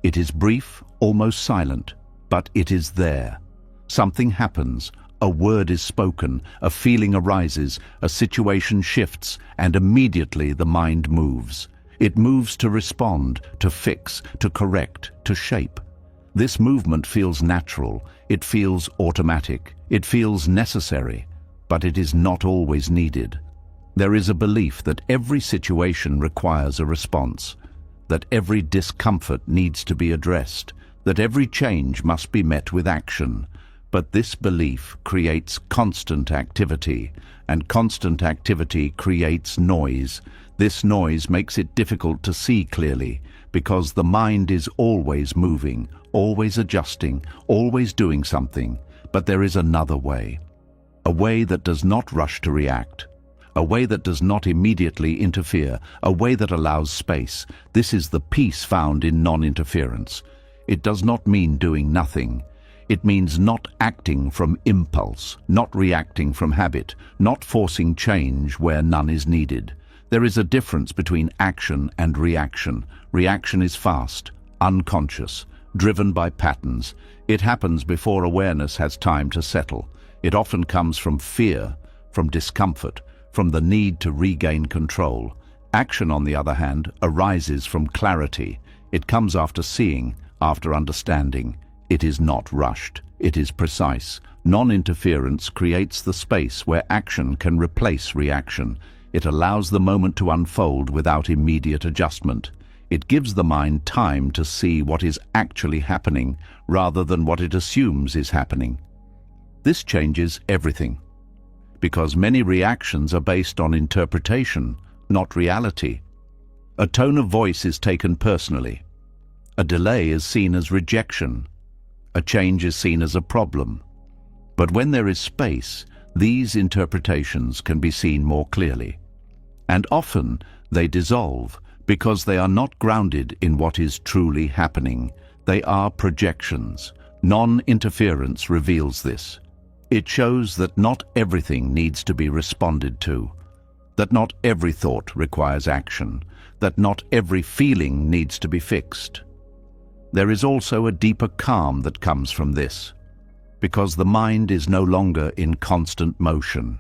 It is brief, almost silent, but it is there. Something happens, a word is spoken, a feeling arises, a situation shifts, and immediately the mind moves. It moves to respond, to fix, to correct, to shape. This movement feels natural, it feels automatic, it feels necessary, but it is not always needed. There is a belief that every situation requires a response, that every discomfort needs to be addressed, that every change must be met with action. But this belief creates constant activity, and constant activity creates noise. This noise makes it difficult to see clearly, because the mind is always moving, always adjusting, always doing something. But there is another way, a way that does not rush to react, a way that does not immediately interfere, a way that allows space. This is the peace found in non-interference. It does not mean doing nothing. It means not acting from impulse, not reacting from habit, not forcing change where none is needed. There is a difference between action and reaction. Reaction is fast, unconscious, driven by patterns. It happens before awareness has time to settle. It often comes from fear, from discomfort, from the need to regain control. Action, on the other hand, arises from clarity. It comes after seeing, after understanding. It is not rushed. It is precise. Non-interference creates the space where action can replace reaction. It allows the moment to unfold without immediate adjustment. It gives the mind time to see what is actually happening rather than what it assumes is happening. This changes everything, because many reactions are based on interpretation, not reality. A tone of voice is taken personally. A delay is seen as rejection. A change is seen as a problem. But when there is space, these interpretations can be seen more clearly. And often they dissolve because they are not grounded in what is truly happening. They are projections. Non-interference reveals this. It shows that not everything needs to be responded to, that not every thought requires action, that not every feeling needs to be fixed. There is also a deeper calm that comes from this, because the mind is no longer in constant motion.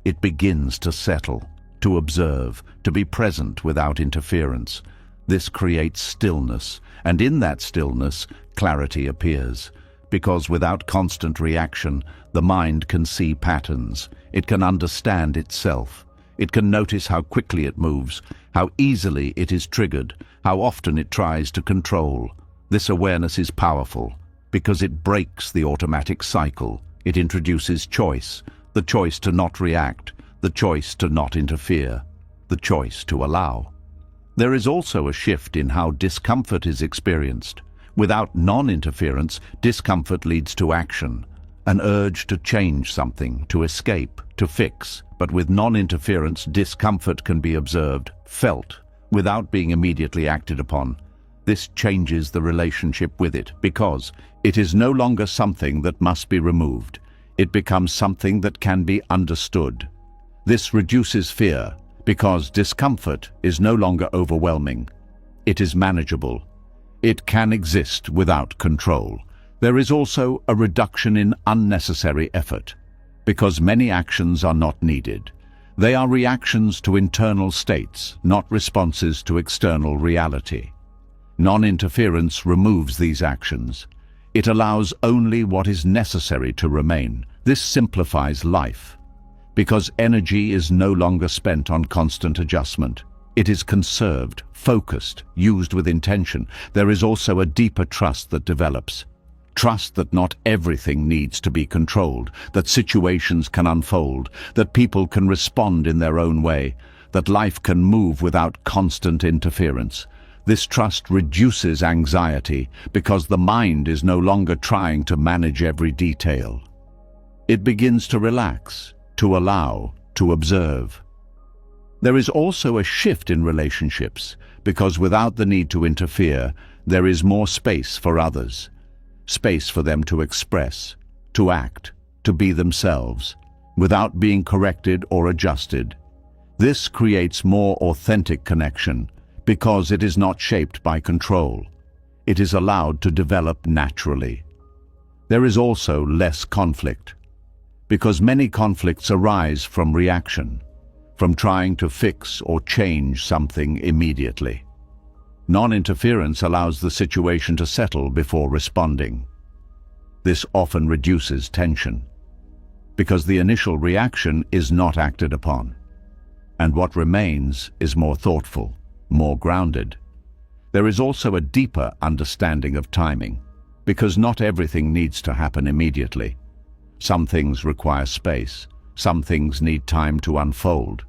It begins to settle, to observe, to be present without interference. This creates stillness, and in that stillness, clarity appears. Because without constant reaction, the mind can see patterns. It can understand itself. It can notice how quickly it moves, how easily it is triggered, how often it tries to control. This awareness is powerful because it breaks the automatic cycle. It introduces choice, the choice to not react, the choice to not interfere, the choice to allow. There is also a shift in how discomfort is experienced. Without non-interference, discomfort leads to action, an urge to change something, to escape, to fix. But with non-interference, discomfort can be observed, felt, without being immediately acted upon. This changes the relationship with it because it is no longer something that must be removed. It becomes something that can be understood. This reduces fear because discomfort is no longer overwhelming. It is manageable. It can exist without control. There is also a reduction in unnecessary effort because many actions are not needed. They are reactions to internal states, not responses to external reality. Non-interference removes these actions. It allows only what is necessary to remain. This simplifies life, because energy is no longer spent on constant adjustment. It is conserved, focused, used with intention. There is also a deeper trust that develops. Trust that not everything needs to be controlled, that situations can unfold, that people can respond in their own way, that life can move without constant interference. This trust reduces anxiety because the mind is no longer trying to manage every detail. It begins to relax, to allow, to observe. There is also a shift in relationships because without the need to interfere, there is more space for others. Space for them to express, to act, to be themselves, without being corrected or adjusted. This creates more authentic connection because it is not shaped by control. It is allowed to develop naturally. There is also less conflict, because many conflicts arise from reaction, from trying to fix or change something immediately. Non-interference allows the situation to settle before responding. This often reduces tension, because the initial reaction is not acted upon, and what remains is more thoughtful, more grounded. There is also a deeper understanding of timing, because not everything needs to happen immediately. Some things require space, some things need time to unfold.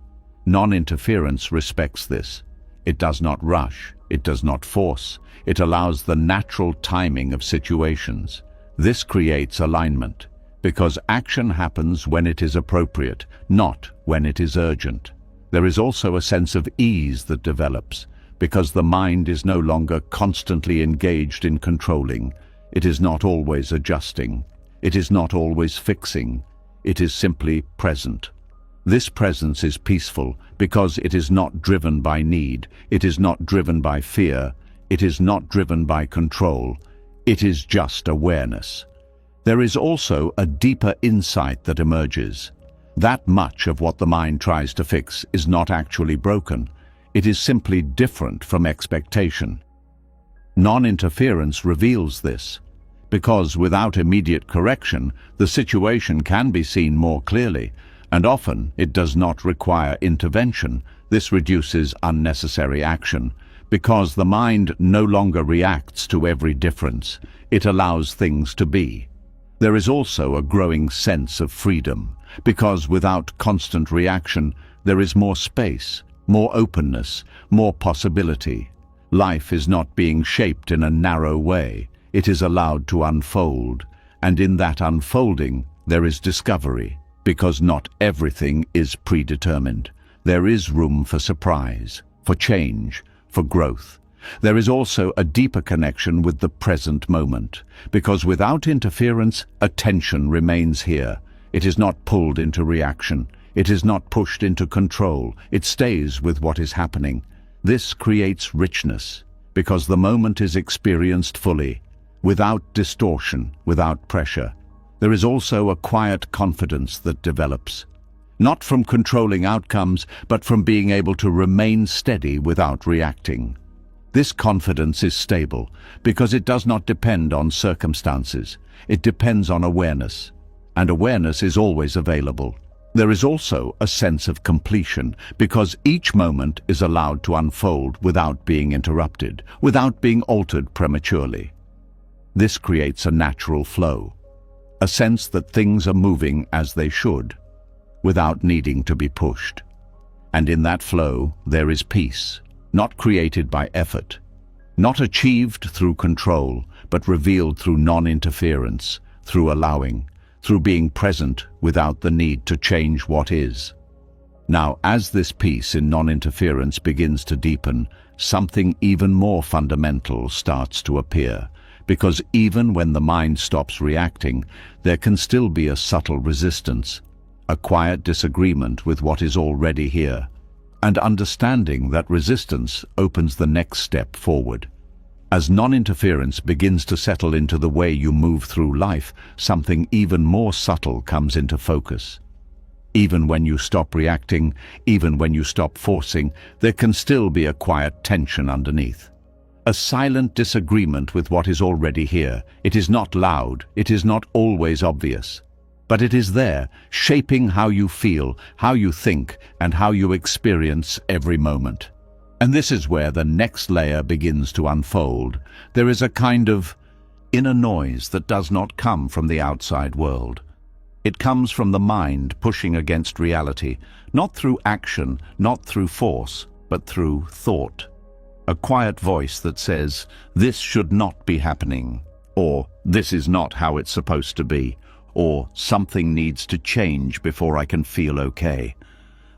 Non-interference respects this. It does not rush, it does not force, it allows the natural timing of situations. This creates alignment, because action happens when it is appropriate, not when it is urgent. There is also a sense of ease that develops, because the mind is no longer constantly engaged in controlling. It is not always adjusting. It is not always fixing. It is simply present. This presence is peaceful because it is not driven by need. It is not driven by fear. It is not driven by control. It is just awareness. There is also a deeper insight that emerges. That much of what the mind tries to fix is not actually broken. It is simply different from expectation. Non-interference reveals this, because without immediate correction, the situation can be seen more clearly, and often it does not require intervention. This reduces unnecessary action, because the mind no longer reacts to every difference. It allows things to be. There is also a growing sense of freedom, because without constant reaction, there is more space, more openness, more possibility. Life is not being shaped in a narrow way. It is allowed to unfold, and in that unfolding, there is discovery, because not everything is predetermined. There is room for surprise, for change, for growth. There is also a deeper connection with the present moment, because without interference, attention remains here. It is not pulled into reaction. It is not pushed into control. It stays with what is happening. This creates richness, because the moment is experienced fully, without distortion, without pressure. There is also a quiet confidence that develops, not from controlling outcomes, but from being able to remain steady without reacting. This confidence is stable because it does not depend on circumstances. It depends on awareness, and awareness is always available. There is also a sense of completion because each moment is allowed to unfold without being interrupted, without being altered prematurely. This creates a natural flow, a sense that things are moving as they should, without needing to be pushed. And in that flow, there is peace, not created by effort, not achieved through control, but revealed through non-interference, through allowing, through being present without the need to change what is. Now, as this peace in non-interference begins to deepen, something even more fundamental starts to appear. Because even when the mind stops reacting, there can still be a subtle resistance, a quiet disagreement with what is already here. And understanding that resistance opens the next step forward. As non-interference begins to settle into the way you move through life, something even more subtle comes into focus. Even when you stop reacting, even when you stop forcing, there can still be a quiet tension underneath. A silent disagreement with what is already here. It is not loud, it is not always obvious. But it is there, shaping how you feel, how you think, and how you experience every moment. And this is where the next layer begins to unfold. There is a kind of inner noise that does not come from the outside world. It comes from the mind pushing against reality, not through action, not through force, but through thought. A quiet voice that says, "This should not be happening," or "This is not how it's supposed to be," or "Something needs to change before I can feel okay."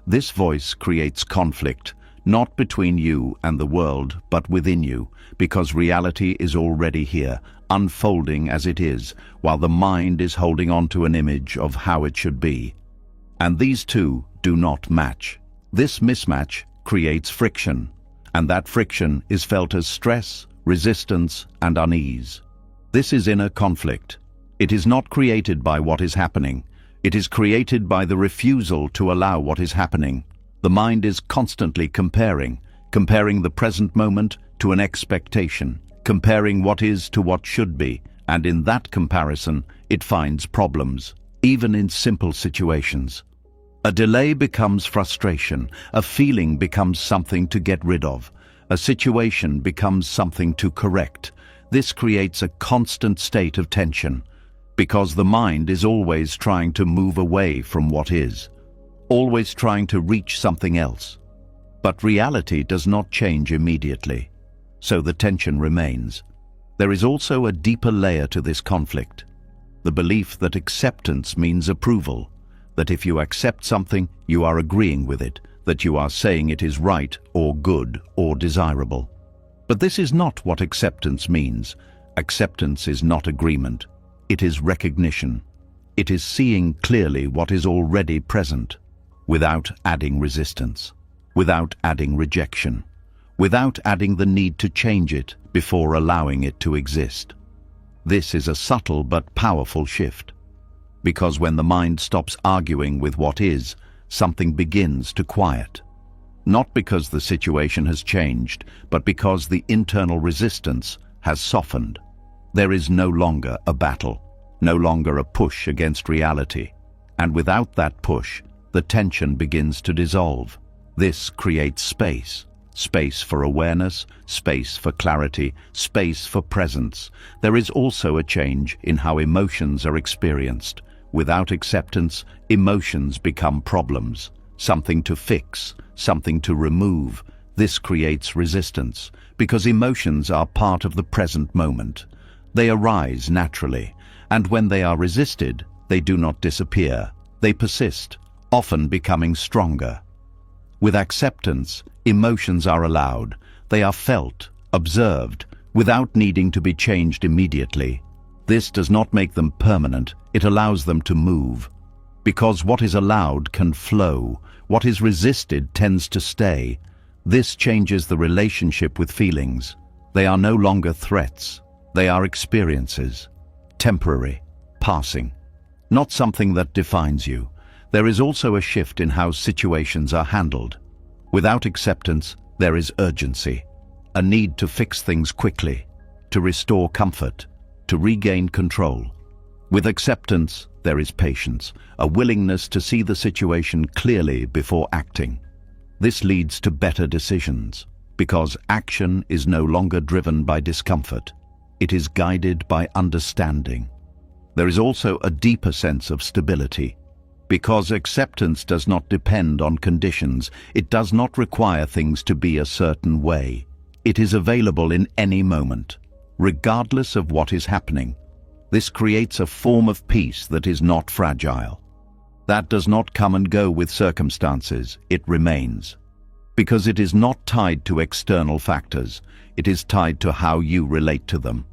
This voice creates conflict, not between you and the world, but within you, because reality is already here, unfolding as it is, while the mind is holding on to an image of how it should be. And these two do not match. This mismatch creates friction, and that friction is felt as stress, resistance, and unease. This is inner conflict, It is not created by what is happening. It is created by the refusal to allow what is happening. The mind is constantly comparing the present moment to an expectation, comparing what is to what should be, and in that comparison, it finds problems, even in simple situations. A delay becomes frustration, a feeling becomes something to get rid of, a situation becomes something to correct. This creates a constant state of tension, because the mind is always trying to move away from what is, always trying to reach something else. But reality does not change immediately, so the tension remains. There is also a deeper layer to this conflict, the belief that acceptance means approval, that if you accept something, you are agreeing with it, that you are saying it is right or good or desirable. But this is not what acceptance means. Acceptance is not agreement. It is recognition. It is seeing clearly what is already present, without adding resistance, without adding rejection, without adding the need to change it before allowing it to exist. This is a subtle but powerful shift, because when the mind stops arguing with what is, something begins to quiet. Not because the situation has changed, but because the internal resistance has softened. There is no longer a battle, no longer a push against reality. And without that push, the tension begins to dissolve. This creates space. Space for awareness, space for clarity, space for presence. There is also a change in how emotions are experienced. Without acceptance, emotions become problems, something to fix, something to remove. This creates resistance, because emotions are part of the present moment. They arise naturally, and when they are resisted, they do not disappear. They persist, often becoming stronger. With acceptance, emotions are allowed. They are felt, observed, without needing to be changed immediately. This does not make them permanent, it allows them to move. Because what is allowed can flow, what is resisted tends to stay. This changes the relationship with feelings. They are no longer threats. They are experiences, temporary, passing, not something that defines you. There is also a shift in how situations are handled. Without acceptance, there is urgency, a need to fix things quickly, to restore comfort, to regain control. With acceptance, there is patience, a willingness to see the situation clearly before acting. This leads to better decisions, because action is no longer driven by discomfort. It is guided by understanding. There is also a deeper sense of stability. Because acceptance does not depend on conditions, it does not require things to be a certain way. It is available in any moment, regardless of what is happening. This creates a form of peace that is not fragile. That does not come and go with circumstances, it remains. Because it is not tied to external factors, it is tied to how you relate to them.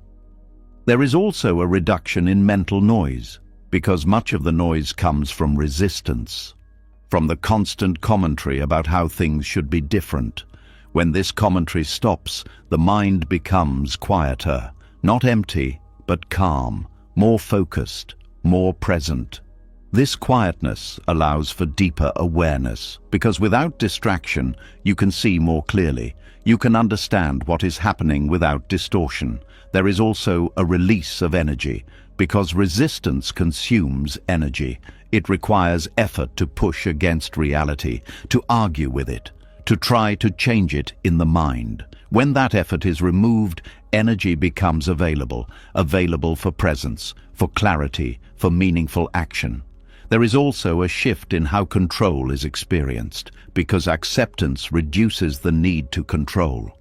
There is also a reduction in mental noise, because much of the noise comes from resistance, from the constant commentary about how things should be different. When this commentary stops, the mind becomes quieter, not empty, but calm, more focused, more present. This quietness allows for deeper awareness, because without distraction, you can see more clearly. You can understand what is happening without distortion. There is also a release of energy, because resistance consumes energy. It requires effort to push against reality, to argue with it, to try to change it in the mind. When that effort is removed, energy becomes available for presence, for clarity, for meaningful action. There is also a shift in how control is experienced, because acceptance reduces the need to control.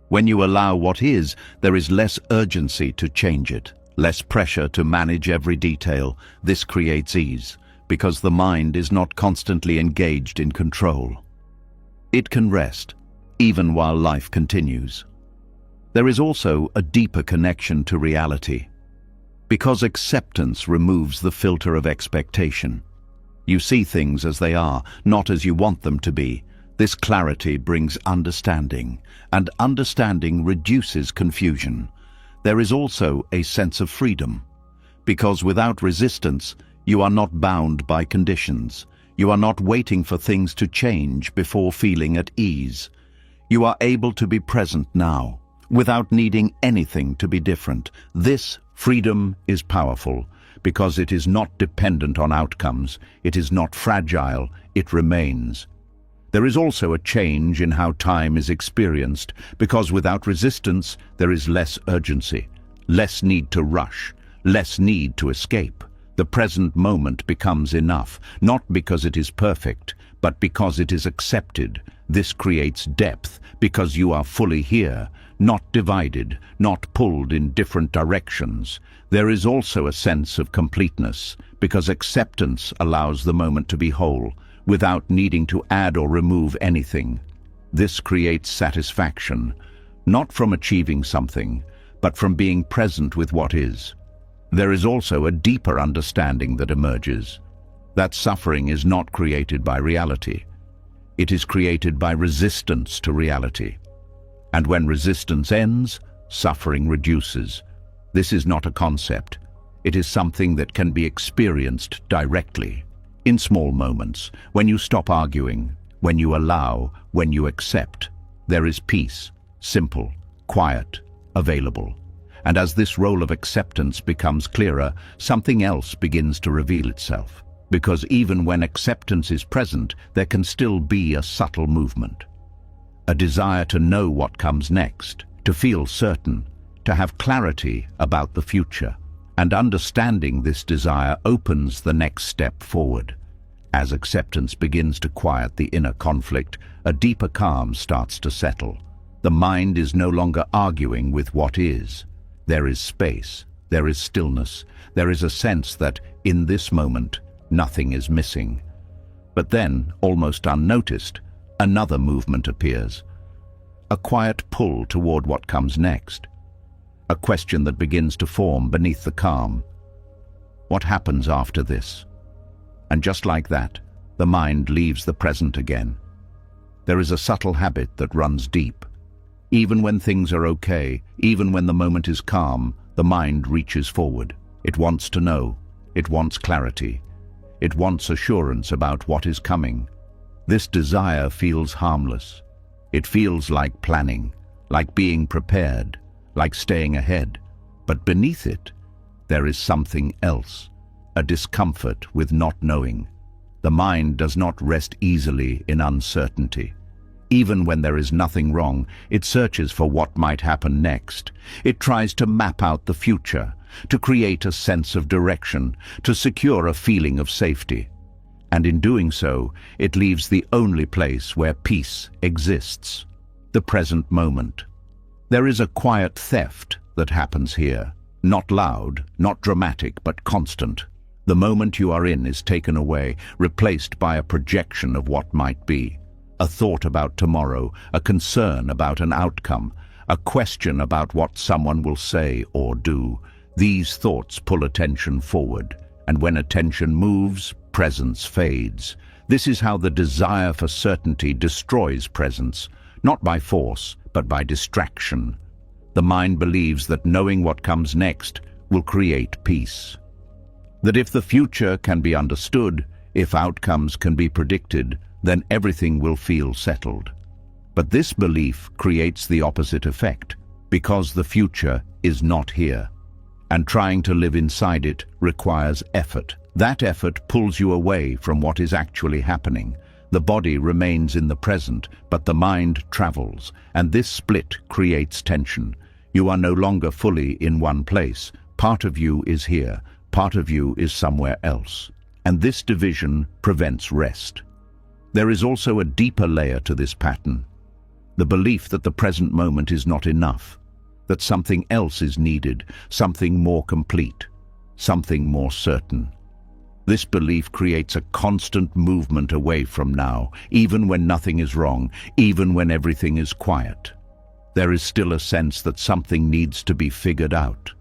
When you allow what is, there is less urgency to change it, less pressure to manage every detail. This creates ease, because the mind is not constantly engaged in control. It can rest, even while life continues. There is also a deeper connection to reality, because acceptance removes the filter of expectation. You see things as they are, not as you want them to be. This clarity brings understanding, and understanding reduces confusion. There is also a sense of freedom, because without resistance, you are not bound by conditions. You are not waiting for things to change before feeling at ease. You are able to be present now, without needing anything to be different. This freedom is powerful, because it is not dependent on outcomes, it is not fragile, it remains. There is also a change in how time is experienced, because without resistance, there is less urgency, less need to rush, less need to escape. The present moment becomes enough, not because it is perfect, but because it is accepted. This creates depth, because you are fully here, not divided, not pulled in different directions. There is also a sense of completeness, because acceptance allows the moment to be whole, without needing to add or remove anything. This creates satisfaction, not from achieving something, but from being present with what is. There is also a deeper understanding that emerges, that suffering is not created by reality. It is created by resistance to reality. And when resistance ends, suffering reduces. This is not a concept. It is something that can be experienced directly, in small moments, when you stop arguing, when you allow, when you accept. There is peace, simple, quiet, available. And as this role of acceptance becomes clearer, something else begins to reveal itself. Because even when acceptance is present, there can still be a subtle movement. A desire to know what comes next, to feel certain, to have clarity about the future. And understanding this desire opens the next step forward. As acceptance begins to quiet the inner conflict, a deeper calm starts to settle. The mind is no longer arguing with what is. There is space, there is stillness, there is a sense that, in this moment, nothing is missing. But then, almost unnoticed, another movement appears. A quiet pull toward what comes next. A question that begins to form beneath the calm. What happens after this? And just like that, the mind leaves the present again. There is a subtle habit that runs deep. Even when things are okay, even when the moment is calm, the mind reaches forward. It wants to know. It wants clarity. It wants assurance about what is coming. This desire feels harmless. It feels like planning, like being prepared, like staying ahead. But beneath it, there is something else, a discomfort with not knowing. The mind does not rest easily in uncertainty. Even when there is nothing wrong, it searches for what might happen next. It tries to map out the future, to create a sense of direction, to secure a feeling of safety. And in doing so, it leaves the only place where peace exists, the present moment. There is a quiet theft that happens here, not loud, not dramatic, but constant. The moment you are in is taken away, replaced by a projection of what might be. A thought about tomorrow, a concern about an outcome, a question about what someone will say or do. These thoughts pull attention forward, and when attention moves, presence fades. This is how the desire for certainty destroys presence, not by force, but by distraction. The mind believes that knowing what comes next will create peace. That if the future can be understood, if outcomes can be predicted, then everything will feel settled. But this belief creates the opposite effect, because the future is not here. And trying to live inside it requires effort. That effort pulls you away from what is actually happening. The body remains in the present, but the mind travels, and this split creates tension. You are no longer fully in one place. Part of you is here, part of you is somewhere else. And this division prevents rest. There is also a deeper layer to this pattern. The belief that the present moment is not enough, that something else is needed, something more complete, something more certain. This belief creates a constant movement away from now, even when nothing is wrong, even when everything is quiet. There is still a sense that something needs to be figured out.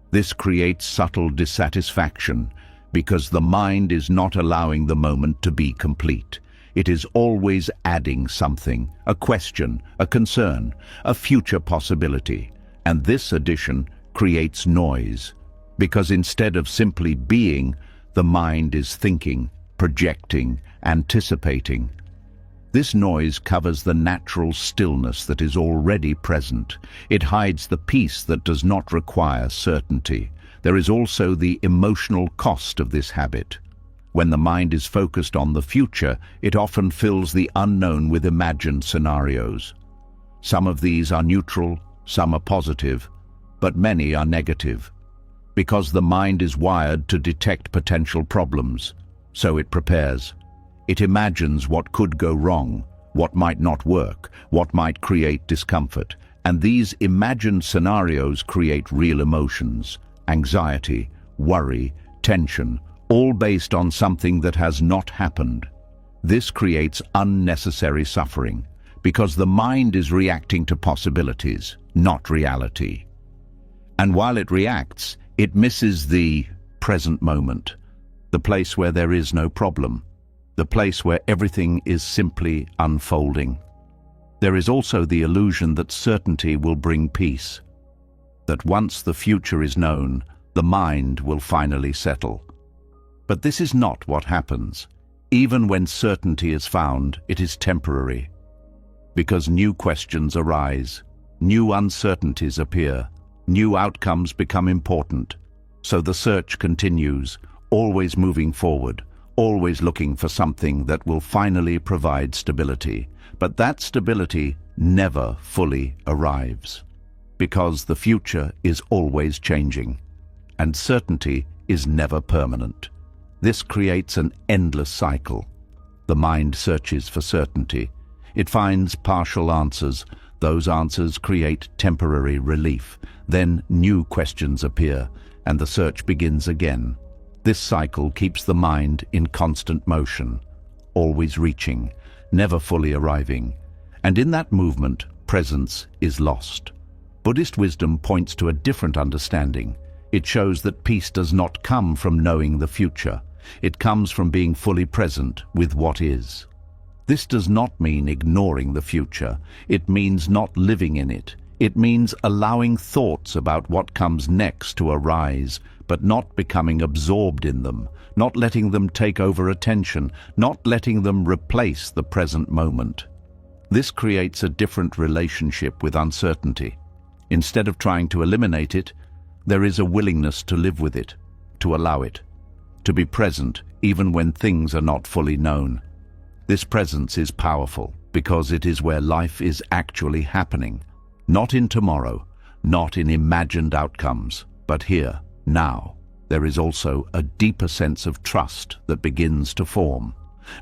This creates subtle dissatisfaction, because the mind is not allowing the moment to be complete. It is always adding something, a question, a concern, a future possibility. And this addition creates noise. because instead of simply being, the mind is thinking, projecting, anticipating. This noise covers the natural stillness that is already present. It hides the peace that does not require certainty. There is also the emotional cost of this habit. When the mind is focused on the future, it often fills the unknown with imagined scenarios. Some of these are neutral, some are positive, but many are negative. Because the mind is wired to detect potential problems, so it prepares. It imagines what could go wrong, what might not work, what might create discomfort, and these imagined scenarios create real emotions, anxiety, worry, tension, all based on something that has not happened. This creates unnecessary suffering, because the mind is reacting to possibilities, not reality. And while it reacts, it misses the present moment, the place where there is no problem, the place where everything is simply unfolding. There is also the illusion that certainty will bring peace, that once the future is known, the mind will finally settle. But this is not what happens. Even when certainty is found, it is temporary, because new questions arise, new uncertainties appear, new outcomes become important. So the search continues, always moving forward, always looking for something that will finally provide stability. But that stability never fully arrives, because the future is always changing, and certainty is never permanent. This creates an endless cycle. The mind searches for certainty. It finds partial answers. Those answers create temporary relief. Then new questions appear, and the search begins again. This cycle keeps the mind in constant motion, always reaching, never fully arriving. And in that movement, presence is lost. Buddhist wisdom points to a different understanding. It shows that peace does not come from knowing the future. It comes from being fully present with what is. This does not mean ignoring the future. It means not living in it. It means allowing thoughts about what comes next to arise, but not becoming absorbed in them, not letting them take over attention, not letting them replace the present moment. This creates a different relationship with uncertainty. Instead of trying to eliminate it, there is a willingness to live with it, to allow it, to be present even when things are not fully known. This presence is powerful because it is where life is actually happening, not in tomorrow, not in imagined outcomes, but here, now. There is also a deeper sense of trust that begins to form.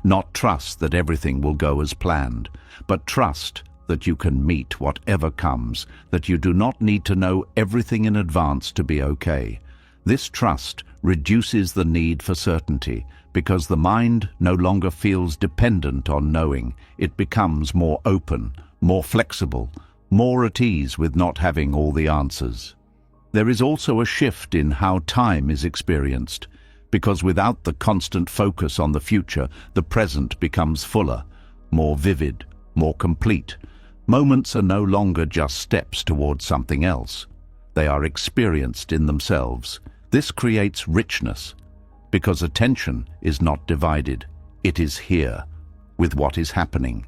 Not trust that everything will go as planned, but trust that you can meet whatever comes, that you do not need to know everything in advance to be okay. This trust reduces the need for certainty, because the mind no longer feels dependent on knowing. It becomes more open, more flexible, more at ease with not having all the answers. There is also a shift in how time is experienced, because without the constant focus on the future, the present becomes fuller, more vivid, more complete. Moments are no longer just steps towards something else. They are experienced in themselves. This creates richness, because attention is not divided. It is here, with what is happening.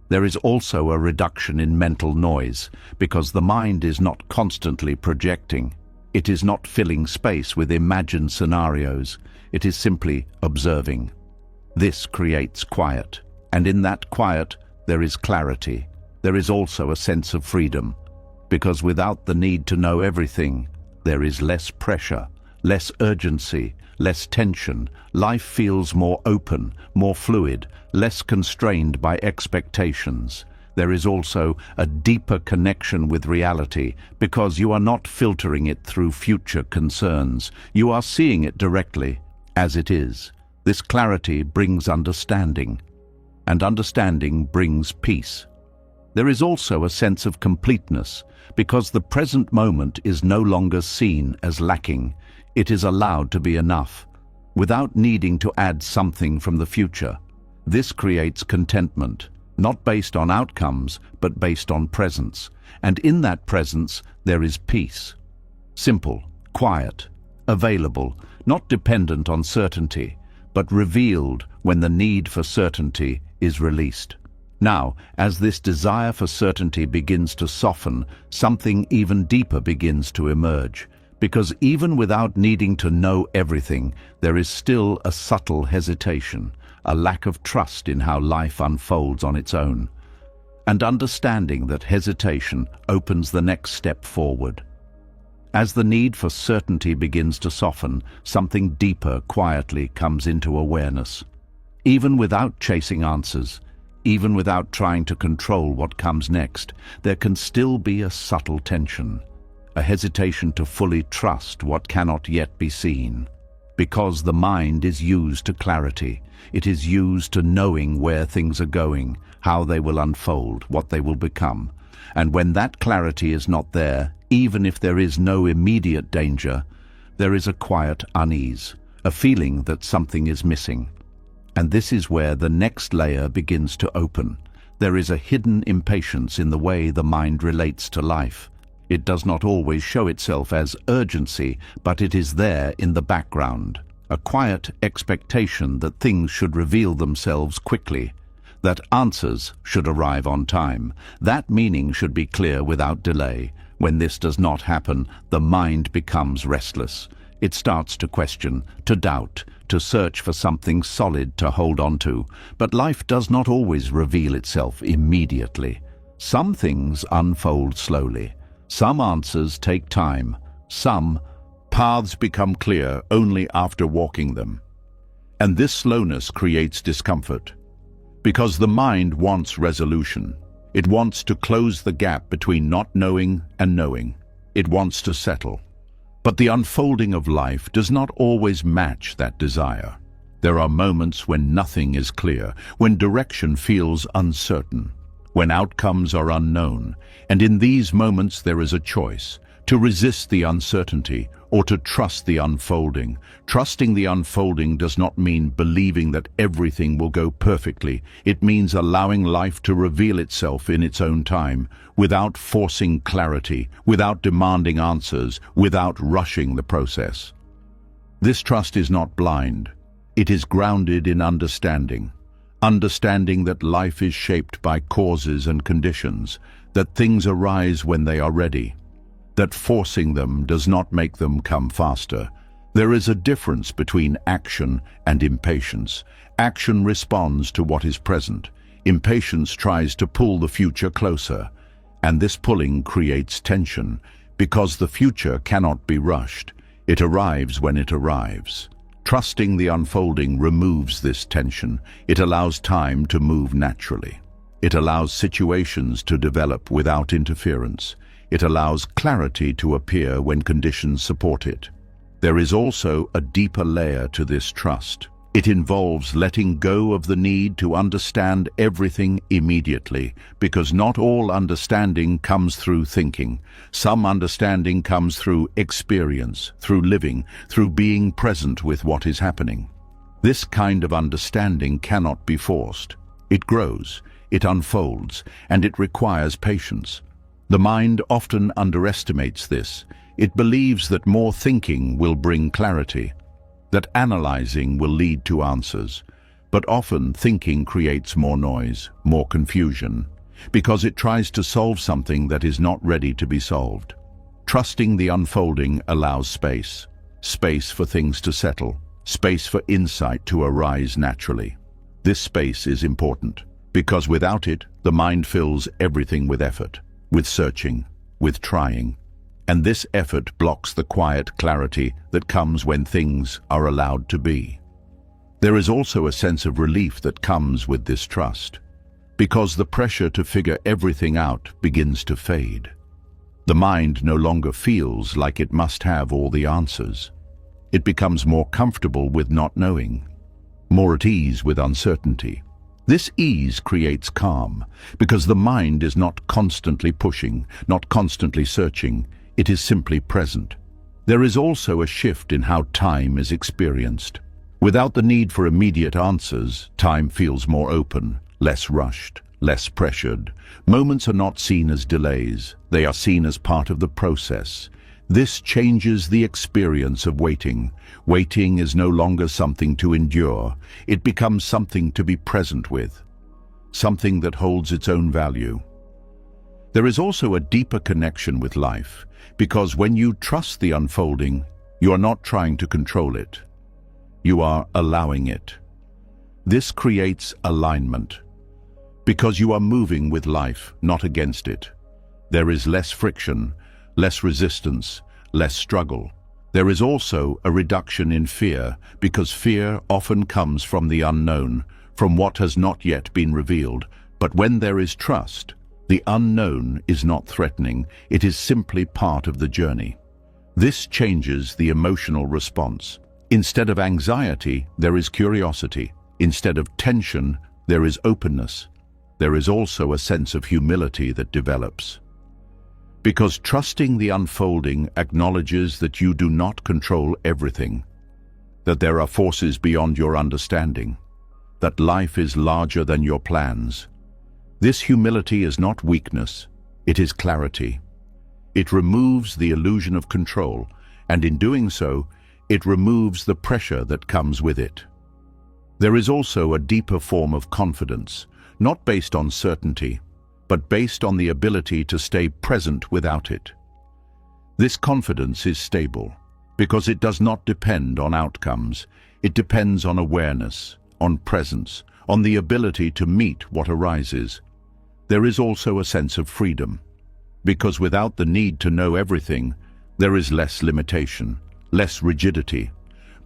There is also a reduction in mental noise, because the mind is not constantly projecting. It is not filling space with imagined scenarios. It is simply observing. This creates quiet, and in that quiet there is clarity. There is also a sense of freedom, because without the need to know everything, there is less pressure, less urgency, less tension. Life feels more open, more fluid, less constrained by expectations. There is also a deeper connection with reality, because you are not filtering it through future concerns. You are seeing it directly, as it is. This clarity brings understanding, and understanding brings peace. There is also a sense of completeness, because the present moment is no longer seen as lacking. It is allowed to be enough, without needing to add something from the future. This creates contentment, not based on outcomes, but based on presence. And in that presence, there is peace. Simple, quiet, available, not dependent on certainty, but revealed when the need for certainty is released. Now, as this desire for certainty begins to soften, something even deeper begins to emerge. Because even without needing to know everything, there is still a subtle hesitation, a lack of trust in how life unfolds on its own. And understanding that hesitation opens the next step forward. As the need for certainty begins to soften, something deeper quietly comes into awareness. Even without chasing answers, even without trying to control what comes next, there can still be a subtle tension, a hesitation to fully trust what cannot yet be seen. Because the mind is used to clarity, it is used to knowing where things are going, how they will unfold, what they will become. And when that clarity is not there, even if there is no immediate danger, there is a quiet unease, a feeling that something is missing. And this is where the next layer begins to open. There is a hidden impatience in the way the mind relates to life. It does not always show itself as urgency, but it is there in the background. A quiet expectation that things should reveal themselves quickly, that answers should arrive on time, that meaning should be clear without delay. When this does not happen, the mind becomes restless. It starts to question, to doubt, to search for something solid to hold on to. But life does not always reveal itself immediately. Some things unfold slowly. Some answers take time. Some paths become clear only after walking them. And this slowness creates discomfort. Because the mind wants resolution. It wants to close the gap between not knowing and knowing. It wants to settle. But the unfolding of life does not always match that desire. There are moments when nothing is clear, when direction feels uncertain, when outcomes are unknown, and in these moments there is a choice: to resist the uncertainty or to trust the unfolding. Trusting the unfolding does not mean believing that everything will go perfectly. It means allowing life to reveal itself in its own time, without forcing clarity, without demanding answers, without rushing the process. This trust is not blind. It is grounded in understanding. Understanding that life is shaped by causes and conditions, that things arise when they are ready, that forcing them does not make them come faster. There is a difference between action and impatience. Action responds to what is present. Impatience tries to pull the future closer, and this pulling creates tension, because the future cannot be rushed. It arrives when it arrives. Trusting the unfolding removes this tension. It allows time to move naturally. It allows situations to develop without interference. It allows clarity to appear when conditions support it. There is also a deeper layer to this trust. It involves letting go of the need to understand everything immediately, because not all understanding comes through thinking. Some understanding comes through experience, through living, through being present with what is happening. This kind of understanding cannot be forced. It grows, it unfolds, and it requires patience. The mind often underestimates this. It believes that more thinking will bring clarity, that analyzing will lead to answers. But often thinking creates more noise, more confusion, because it tries to solve something that is not ready to be solved. Trusting the unfolding allows space. Space for things to settle, space for insight to arise naturally. This space is important, because without it, the mind fills everything with effort, with searching, with trying. And this effort blocks the quiet clarity that comes when things are allowed to be. There is also a sense of relief that comes with this trust, because the pressure to figure everything out begins to fade. The mind no longer feels like it must have all the answers. It becomes more comfortable with not knowing, more at ease with uncertainty. This ease creates calm, because the mind is not constantly pushing, not constantly searching. It is simply present. There is also a shift in how time is experienced. Without the need for immediate answers, time feels more open, less rushed, less pressured. Moments are not seen as delays. They are seen as part of the process. This changes the experience of waiting. Waiting is no longer something to endure. It becomes something to be present with, something that holds its own value. There is also a deeper connection with life, because when you trust the unfolding, you are not trying to control it. You are allowing it. This creates alignment, because you are moving with life, not against it. There is less friction, less resistance, less struggle. There is also a reduction in fear, because fear often comes from the unknown, from what has not yet been revealed. But when there is trust, the unknown is not threatening, it is simply part of the journey. This changes the emotional response. Instead of anxiety, there is curiosity. Instead of tension, there is openness. There is also a sense of humility that develops. Because trusting the unfolding acknowledges that you do not control everything, that there are forces beyond your understanding, that life is larger than your plans. This humility is not weakness, it is clarity. It removes the illusion of control, and in doing so, it removes the pressure that comes with it. There is also a deeper form of confidence, not based on certainty, but based on the ability to stay present without it. This confidence is stable, because it does not depend on outcomes. It depends on awareness, on presence, on the ability to meet what arises. There is also a sense of freedom, because without the need to know everything, there is less limitation, less rigidity,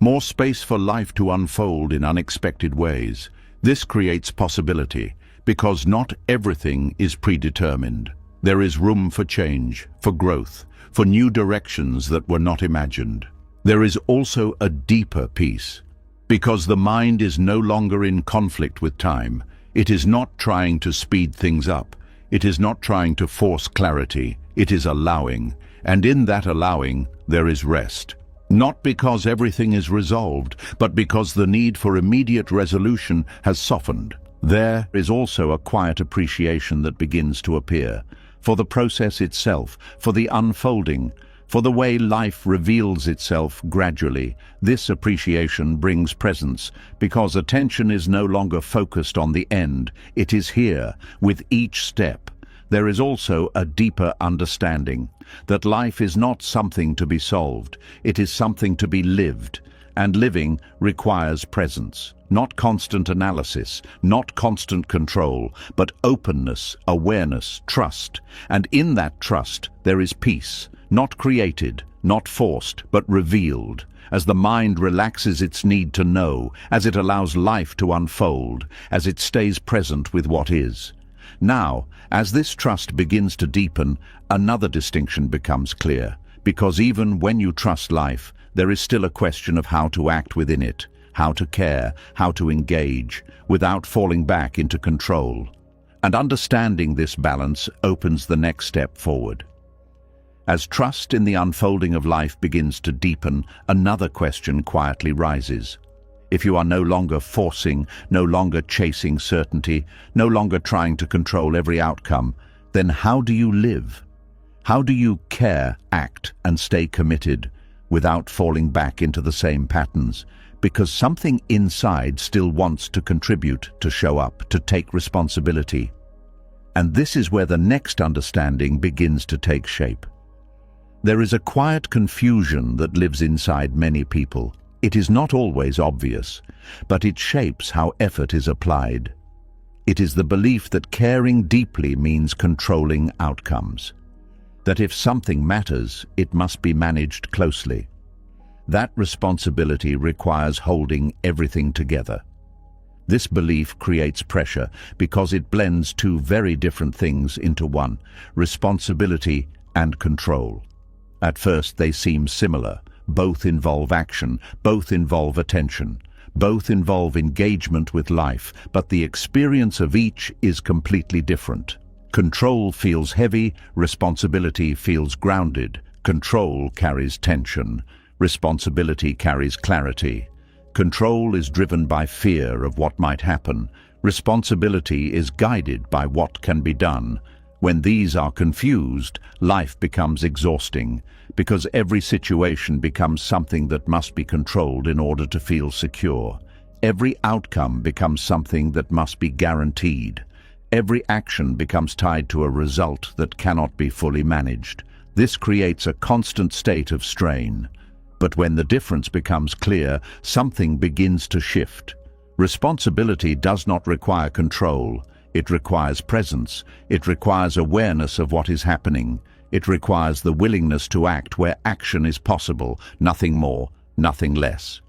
more space for life to unfold in unexpected ways. This creates possibility, because not everything is predetermined. There is room for change, for growth, for new directions that were not imagined. There is also a deeper peace, because the mind is no longer in conflict with time. It is not trying to speed things up. It is not trying to force clarity. It is allowing, and in that allowing, there is rest. Not because everything is resolved, but because the need for immediate resolution has softened. There is also a quiet appreciation that begins to appear, for the process itself, for the unfolding, for the way life reveals itself gradually. This appreciation brings presence, because attention is no longer focused on the end. It is here, with each step. There is also a deeper understanding that life is not something to be solved, it is something to be lived, and living requires presence. Not constant analysis, not constant control, but openness, awareness, trust. And in that trust, there is peace, not created, not forced, but revealed, as the mind relaxes its need to know, as it allows life to unfold, as it stays present with what is. Now, as this trust begins to deepen, another distinction becomes clear, because even when you trust life, there is still a question of how to act within it, how to care, how to engage, without falling back into control. And understanding this balance opens the next step forward. As trust in the unfolding of life begins to deepen, another question quietly rises. If you are no longer forcing, no longer chasing certainty, no longer trying to control every outcome, then how do you live? How do you care, act, and stay committed without falling back into the same patterns? Because something inside still wants to contribute, to show up, to take responsibility. And this is where the next understanding begins to take shape. There is a quiet confusion that lives inside many people. It is not always obvious, but it shapes how effort is applied. It is the belief that caring deeply means controlling outcomes. That if something matters, it must be managed closely. That responsibility requires holding everything together. This belief creates pressure because it blends two very different things into one: responsibility and control. At first they seem similar. Both involve action, both involve attention, both involve engagement with life, but the experience of each is completely different. Control feels heavy, responsibility feels grounded. Control carries tension. Responsibility carries clarity. Control is driven by fear of what might happen. Responsibility is guided by what can be done. When these are confused, life becomes exhausting, because every situation becomes something that must be controlled in order to feel secure. Every outcome becomes something that must be guaranteed. Every action becomes tied to a result that cannot be fully managed. This creates a constant state of strain. But when the difference becomes clear, something begins to shift. Responsibility does not require control. It requires presence. It requires awareness of what is happening. It requires the willingness to act where action is possible, nothing more, nothing less.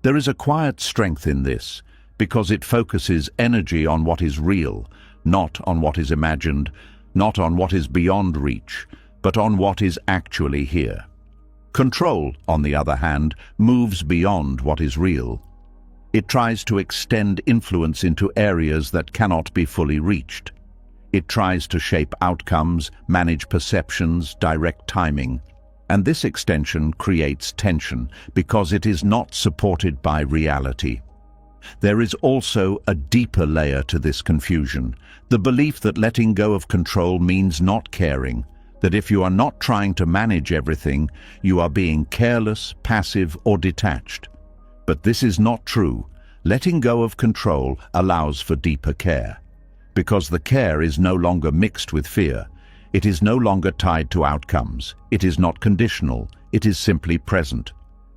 There is a quiet strength in this, because it focuses energy on what is real, not on what is imagined, not on what is beyond reach, but on what is actually here. Control, on the other hand, moves beyond what is real. It tries to extend influence into areas that cannot be fully reached. It tries to shape outcomes, manage perceptions, direct timing. And this extension creates tension because it is not supported by reality. There is also a deeper layer to this confusion, the belief that letting go of control means not caring, that if you are not trying to manage everything, you are being careless, passive, or detached. But this is not true. Letting go of control allows for deeper care, because the care is no longer mixed with fear. It is no longer tied to outcomes. It is not conditional. It is simply present.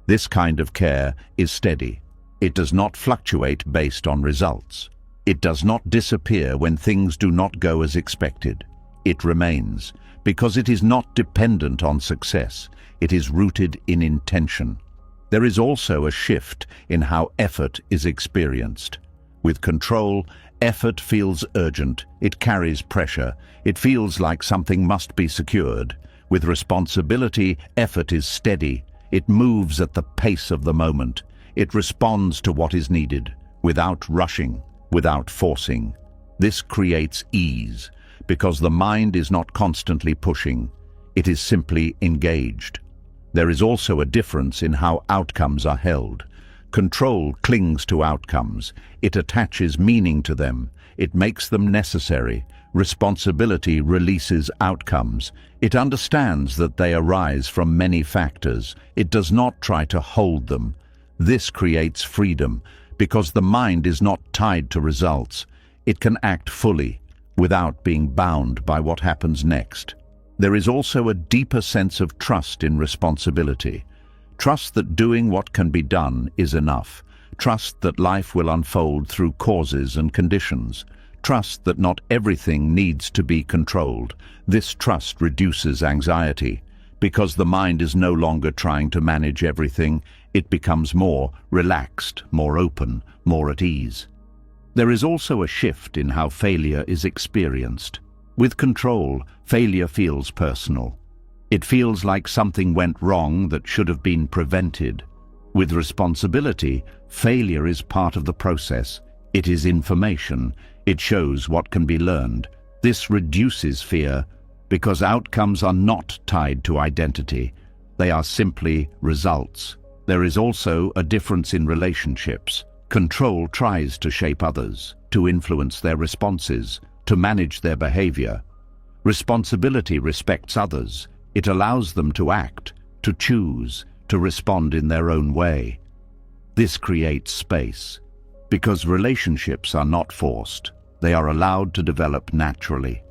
This kind of care is steady. It does not fluctuate based on results. It does not disappear when things do not go as expected. It remains, because it is not dependent on success. It is rooted in intention. There is also a shift in how effort is experienced. With control, effort feels urgent. It carries pressure. It feels like something must be secured. With responsibility, effort is steady. It moves at the pace of the moment. It responds to what is needed, without rushing, without forcing. This creates ease, because the mind is not constantly pushing. It is simply engaged. There is also a difference in how outcomes are held. Control clings to outcomes. It attaches meaning to them. It makes them necessary. Responsibility releases outcomes. It understands that they arise from many factors. It does not try to hold them. This creates freedom, because the mind is not tied to results. It can act fully, without being bound by what happens next. There is also a deeper sense of trust in responsibility. Trust that doing what can be done is enough. Trust that life will unfold through causes and conditions. Trust that not everything needs to be controlled. This trust reduces anxiety. Because the mind is no longer trying to manage everything, it becomes more relaxed, more open, more at ease. There is also a shift in how failure is experienced. With control, failure feels personal. It feels like something went wrong that should have been prevented. With responsibility, failure is part of the process. It is information. It shows what can be learned. This reduces fear, because outcomes are not tied to identity. They are simply results. There is also a difference in relationships. Control tries to shape others, to influence their responses, to manage their behavior. Responsibility respects others. It allows them to act, to choose, to respond in their own way. This creates space, because relationships are not forced. They are allowed to develop naturally.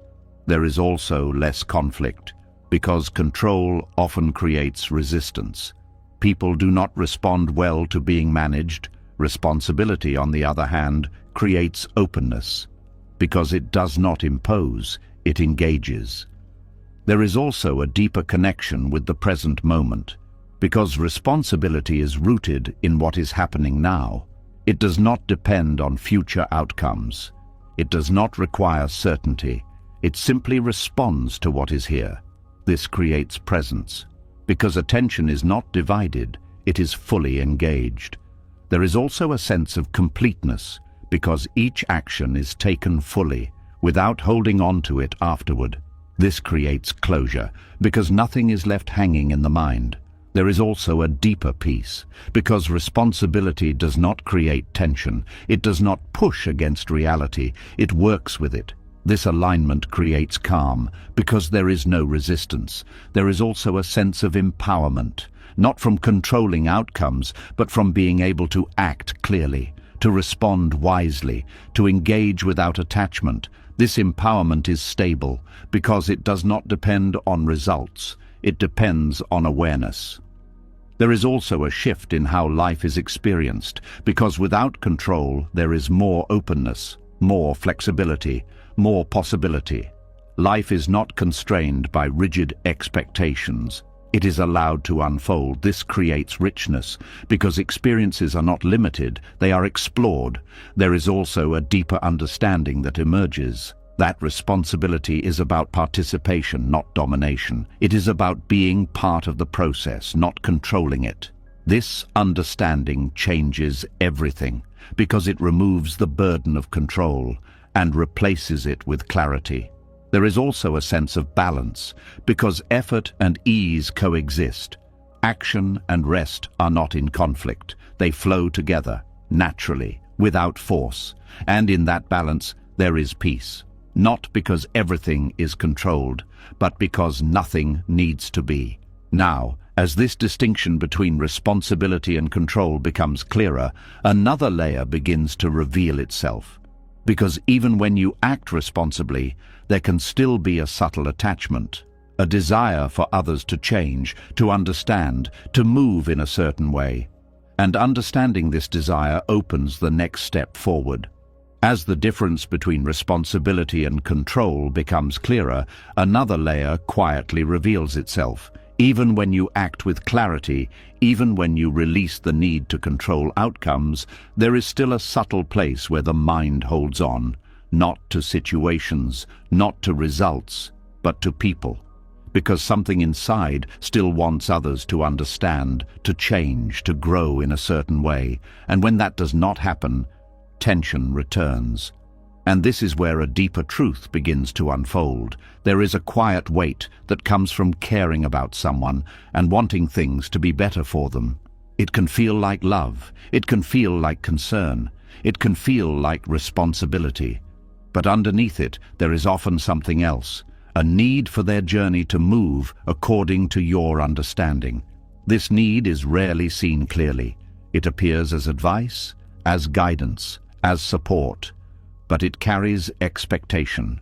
There is also less conflict, because control often creates resistance. People do not respond well to being managed. Responsibility, on the other hand, creates openness, because it does not impose, it engages. There is also a deeper connection with the present moment, because responsibility is rooted in what is happening now. It does not depend on future outcomes. It does not require certainty. It simply responds to what is here. This creates presence, because attention is not divided, it is fully engaged. There is also a sense of completeness, because each action is taken fully, without holding on to it afterward. This creates closure, because nothing is left hanging in the mind. There is also a deeper peace, because responsibility does not create tension. It does not push against reality. It works with it. This alignment creates calm because there is no resistance. There is also a sense of empowerment, not from controlling outcomes, but from being able to act clearly, to respond wisely, to engage without attachment. This empowerment is stable because it does not depend on results. It depends on awareness. There is also a shift in how life is experienced, because without control there is more openness, more flexibility, more possibility. Life is not constrained by rigid expectations. It is allowed to unfold. This creates richness, because experiences are not limited, they are explored. There is also a deeper understanding that emerges. That responsibility is about participation, not domination. It is about being part of the process, not controlling it. This understanding changes everything, because it removes the burden of control and replaces it with clarity. There is also a sense of balance, because effort and ease coexist. Action and rest are not in conflict. They flow together, naturally, without force. And in that balance, there is peace. Not because everything is controlled, but because nothing needs to be. Now, as this distinction between responsibility and control becomes clearer, another layer begins to reveal itself. Because even when you act responsibly, there can still be a subtle attachment, a desire for others to change, to understand, to move in a certain way. And understanding this desire opens the next step forward. As the difference between responsibility and control becomes clearer, another layer quietly reveals itself. Even when you act with clarity, even when you release the need to control outcomes, there is still a subtle place where the mind holds on, not to situations, not to results, but to people. Because something inside still wants others to understand, to change, to grow in a certain way. And when that does not happen, tension returns. And this is where a deeper truth begins to unfold. There is a quiet weight that comes from caring about someone and wanting things to be better for them. It can feel like love. It can feel like concern. It can feel like responsibility. But underneath it, there is often something else, a need for their journey to move according to your understanding. This need is rarely seen clearly. It appears as advice, as guidance, as support, but it carries expectation.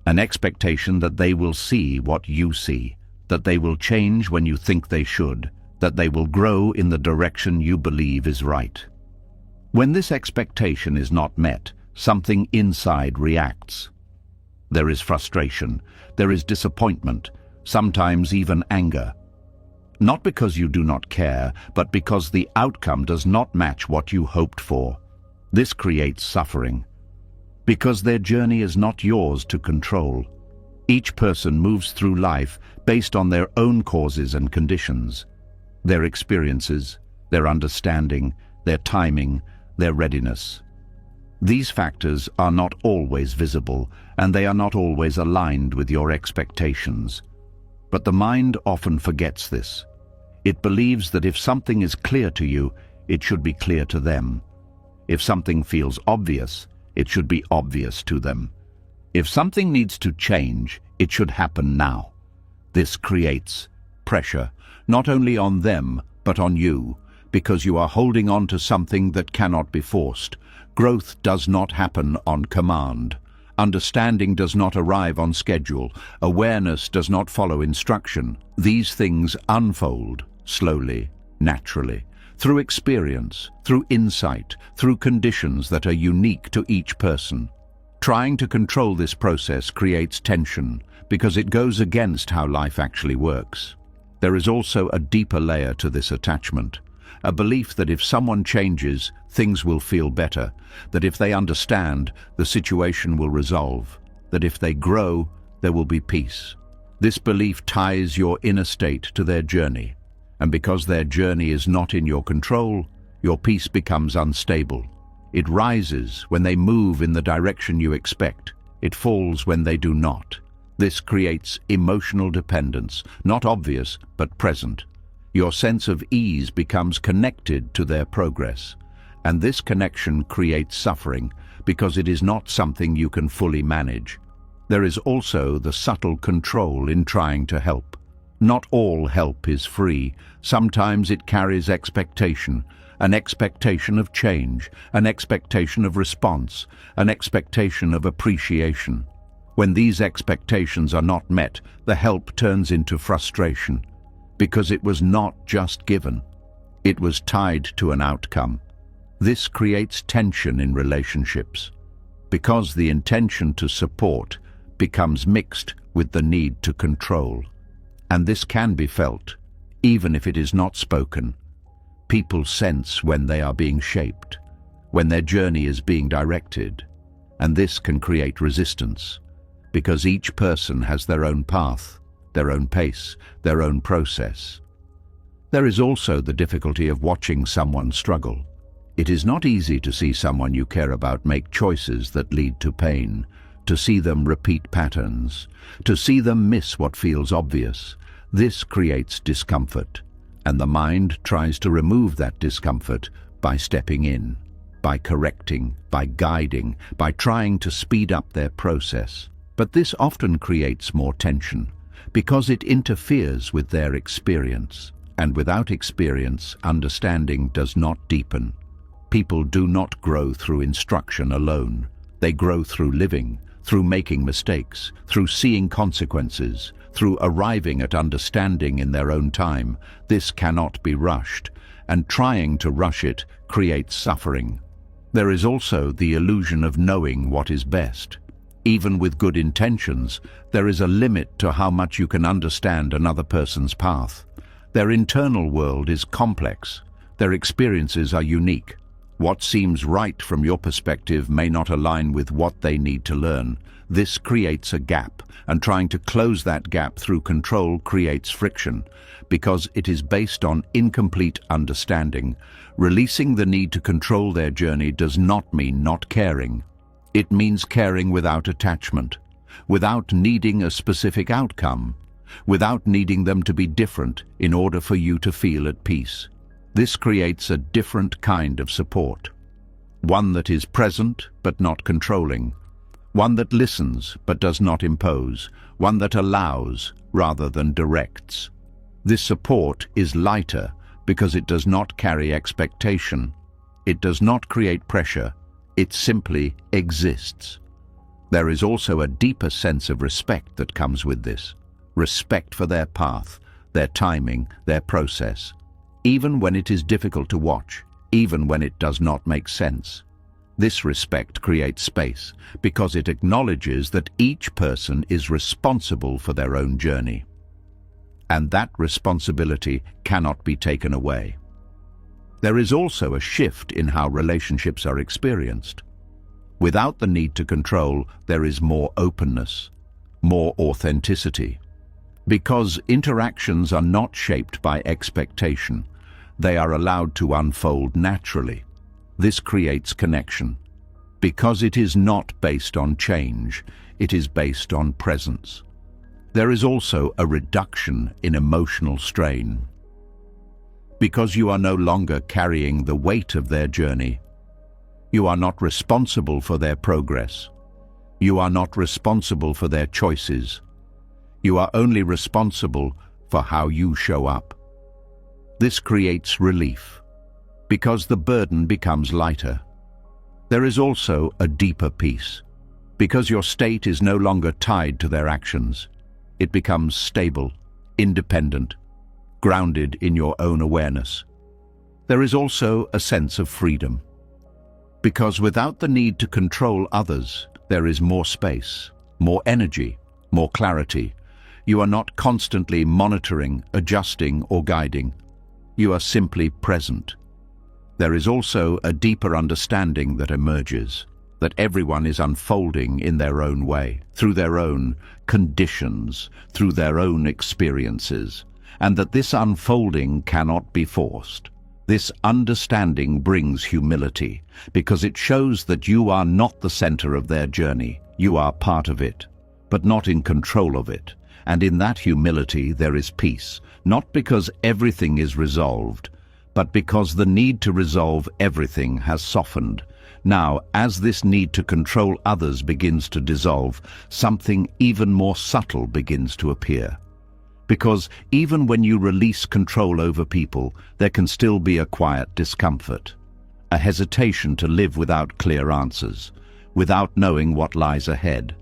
An expectation that they will see what you see, that they will change when you think they should, that they will grow in the direction you believe is right. When this expectation is not met, something inside reacts. There is frustration, there is disappointment, sometimes even anger. Not because you do not care, but because the outcome does not match what you hoped for. This creates suffering, because their journey is not yours to control. Each person moves through life based on their own causes and conditions, their experiences, their understanding, their timing, their readiness. These factors are not always visible, and they are not always aligned with your expectations. But the mind often forgets this. It believes that if something is clear to you, it should be clear to them. If something feels obvious, it should be obvious to them. If something needs to change, it should happen now. This creates pressure, not only on them, but on you, because you are holding on to something that cannot be forced. Growth does not happen on command. Understanding does not arrive on schedule. Awareness does not follow instruction. These things unfold slowly, naturally, through experience, through insight, through conditions that are unique to each person. Trying to control this process creates tension because it goes against how life actually works. There is also a deeper layer to this attachment, a belief that if someone changes, things will feel better, that if they understand, the situation will resolve, that if they grow, there will be peace. This belief ties your inner state to their journey, and because their journey is not in your control, your peace becomes unstable. It rises when they move in the direction you expect. It falls when they do not. This creates emotional dependence, not obvious, but present. Your sense of ease becomes connected to their progress, and this connection creates suffering because it is not something you can fully manage. There is also the subtle control in trying to help. Not all help is free. Sometimes it carries expectation, an expectation of change, an expectation of response, an expectation of appreciation. When these expectations are not met, the help turns into frustration, because it was not just given. It was tied to an outcome. This creates tension in relationships, because the intention to support becomes mixed with the need to control. And this can be felt, even if it is not spoken. People sense when they are being shaped, when their journey is being directed, and this can create resistance, because each person has their own path, their own pace, their own process. There is also the difficulty of watching someone struggle. It is not easy to see someone you care about make choices that lead to pain, to see them repeat patterns, to see them miss what feels obvious. This creates discomfort, and the mind tries to remove that discomfort by stepping in, by correcting, by guiding, by trying to speed up their process. But this often creates more tension, because it interferes with their experience. And without experience, understanding does not deepen. People do not grow through instruction alone. They grow through living, through making mistakes, through seeing consequences, through arriving at understanding in their own time. This cannot be rushed, and trying to rush it creates suffering. There is also the illusion of knowing what is best. Even with good intentions, there is a limit to how much you can understand another person's path. Their internal world is complex. Their experiences are unique. What seems right from your perspective may not align with what they need to learn. This creates a gap, and trying to close that gap through control creates friction, because it is based on incomplete understanding. Releasing the need to control their journey does not mean not caring. It means caring without attachment, without needing a specific outcome, without needing them to be different in order for you to feel at peace. This creates a different kind of support, one that is present but not controlling, one that listens but does not impose, one that allows rather than directs. This support is lighter because it does not carry expectation. It does not create pressure. It simply exists. There is also a deeper sense of respect that comes with this. Respect for their path, their timing, their process. Even when it is difficult to watch, even when it does not make sense. This respect creates space because it acknowledges that each person is responsible for their own journey. And that responsibility cannot be taken away. There is also a shift in how relationships are experienced. Without the need to control, there is more openness, more authenticity. Because interactions are not shaped by expectation, they are allowed to unfold naturally. This creates connection. Because it is not based on change, it is based on presence. There is also a reduction in emotional strain. Because you are no longer carrying the weight of their journey. You are not responsible for their progress. You are not responsible for their choices. You are only responsible for how you show up. This creates relief, because the burden becomes lighter. There is also a deeper peace, because your state is no longer tied to their actions. It becomes stable, independent, grounded in your own awareness. There is also a sense of freedom, because without the need to control others, there is more space, more energy, more clarity. You are not constantly monitoring, adjusting, or guiding. You are simply present. There is also a deeper understanding that emerges, that everyone is unfolding in their own way, through their own conditions, through their own experiences, and that this unfolding cannot be forced. This understanding brings humility, because it shows that you are not the center of their journey. You are part of it, but not in control of it. And in that humility there is peace, not because everything is resolved, but because the need to resolve everything has softened, Now, as this need to control others begins to dissolve, something even more subtle begins to appear. Because even when you release control over people, there can still be a quiet discomfort, a hesitation to live without clear answers, without knowing what lies ahead.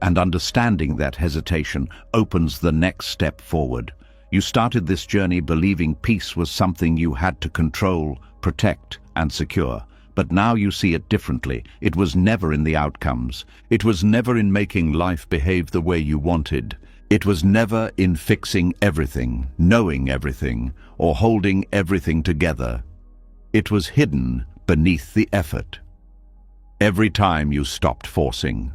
And understanding that hesitation opens the next step forward. You started this journey believing peace was something you had to control, protect, and secure. But now you see it differently. It was never in the outcomes. It was never in making life behave the way you wanted. It was never in fixing everything, knowing everything, or holding everything together. It was hidden beneath the effort. Every time you stopped forcing,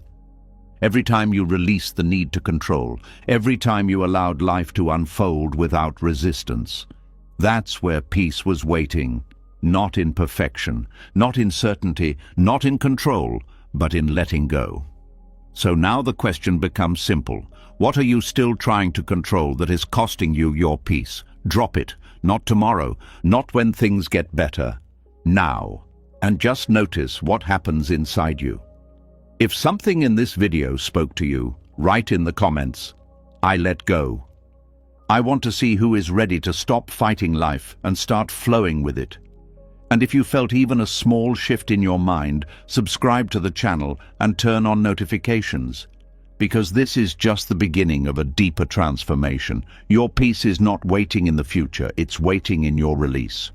every time you released the need to control, every time you allowed life to unfold without resistance, that's where peace was waiting. Not in perfection, not in certainty, not in control, but in letting go. So now the question becomes simple. What are you still trying to control that is costing you your peace? Drop it. Not tomorrow, not when things get better. Now. And just notice what happens inside you. If something in this video spoke to you, write in the comments, "I let go." I want to see who is ready to stop fighting life and start flowing with it. And if you felt even a small shift in your mind, subscribe to the channel and turn on notifications. Because this is just the beginning of a deeper transformation. Your peace is not waiting in the future, it's waiting in your release.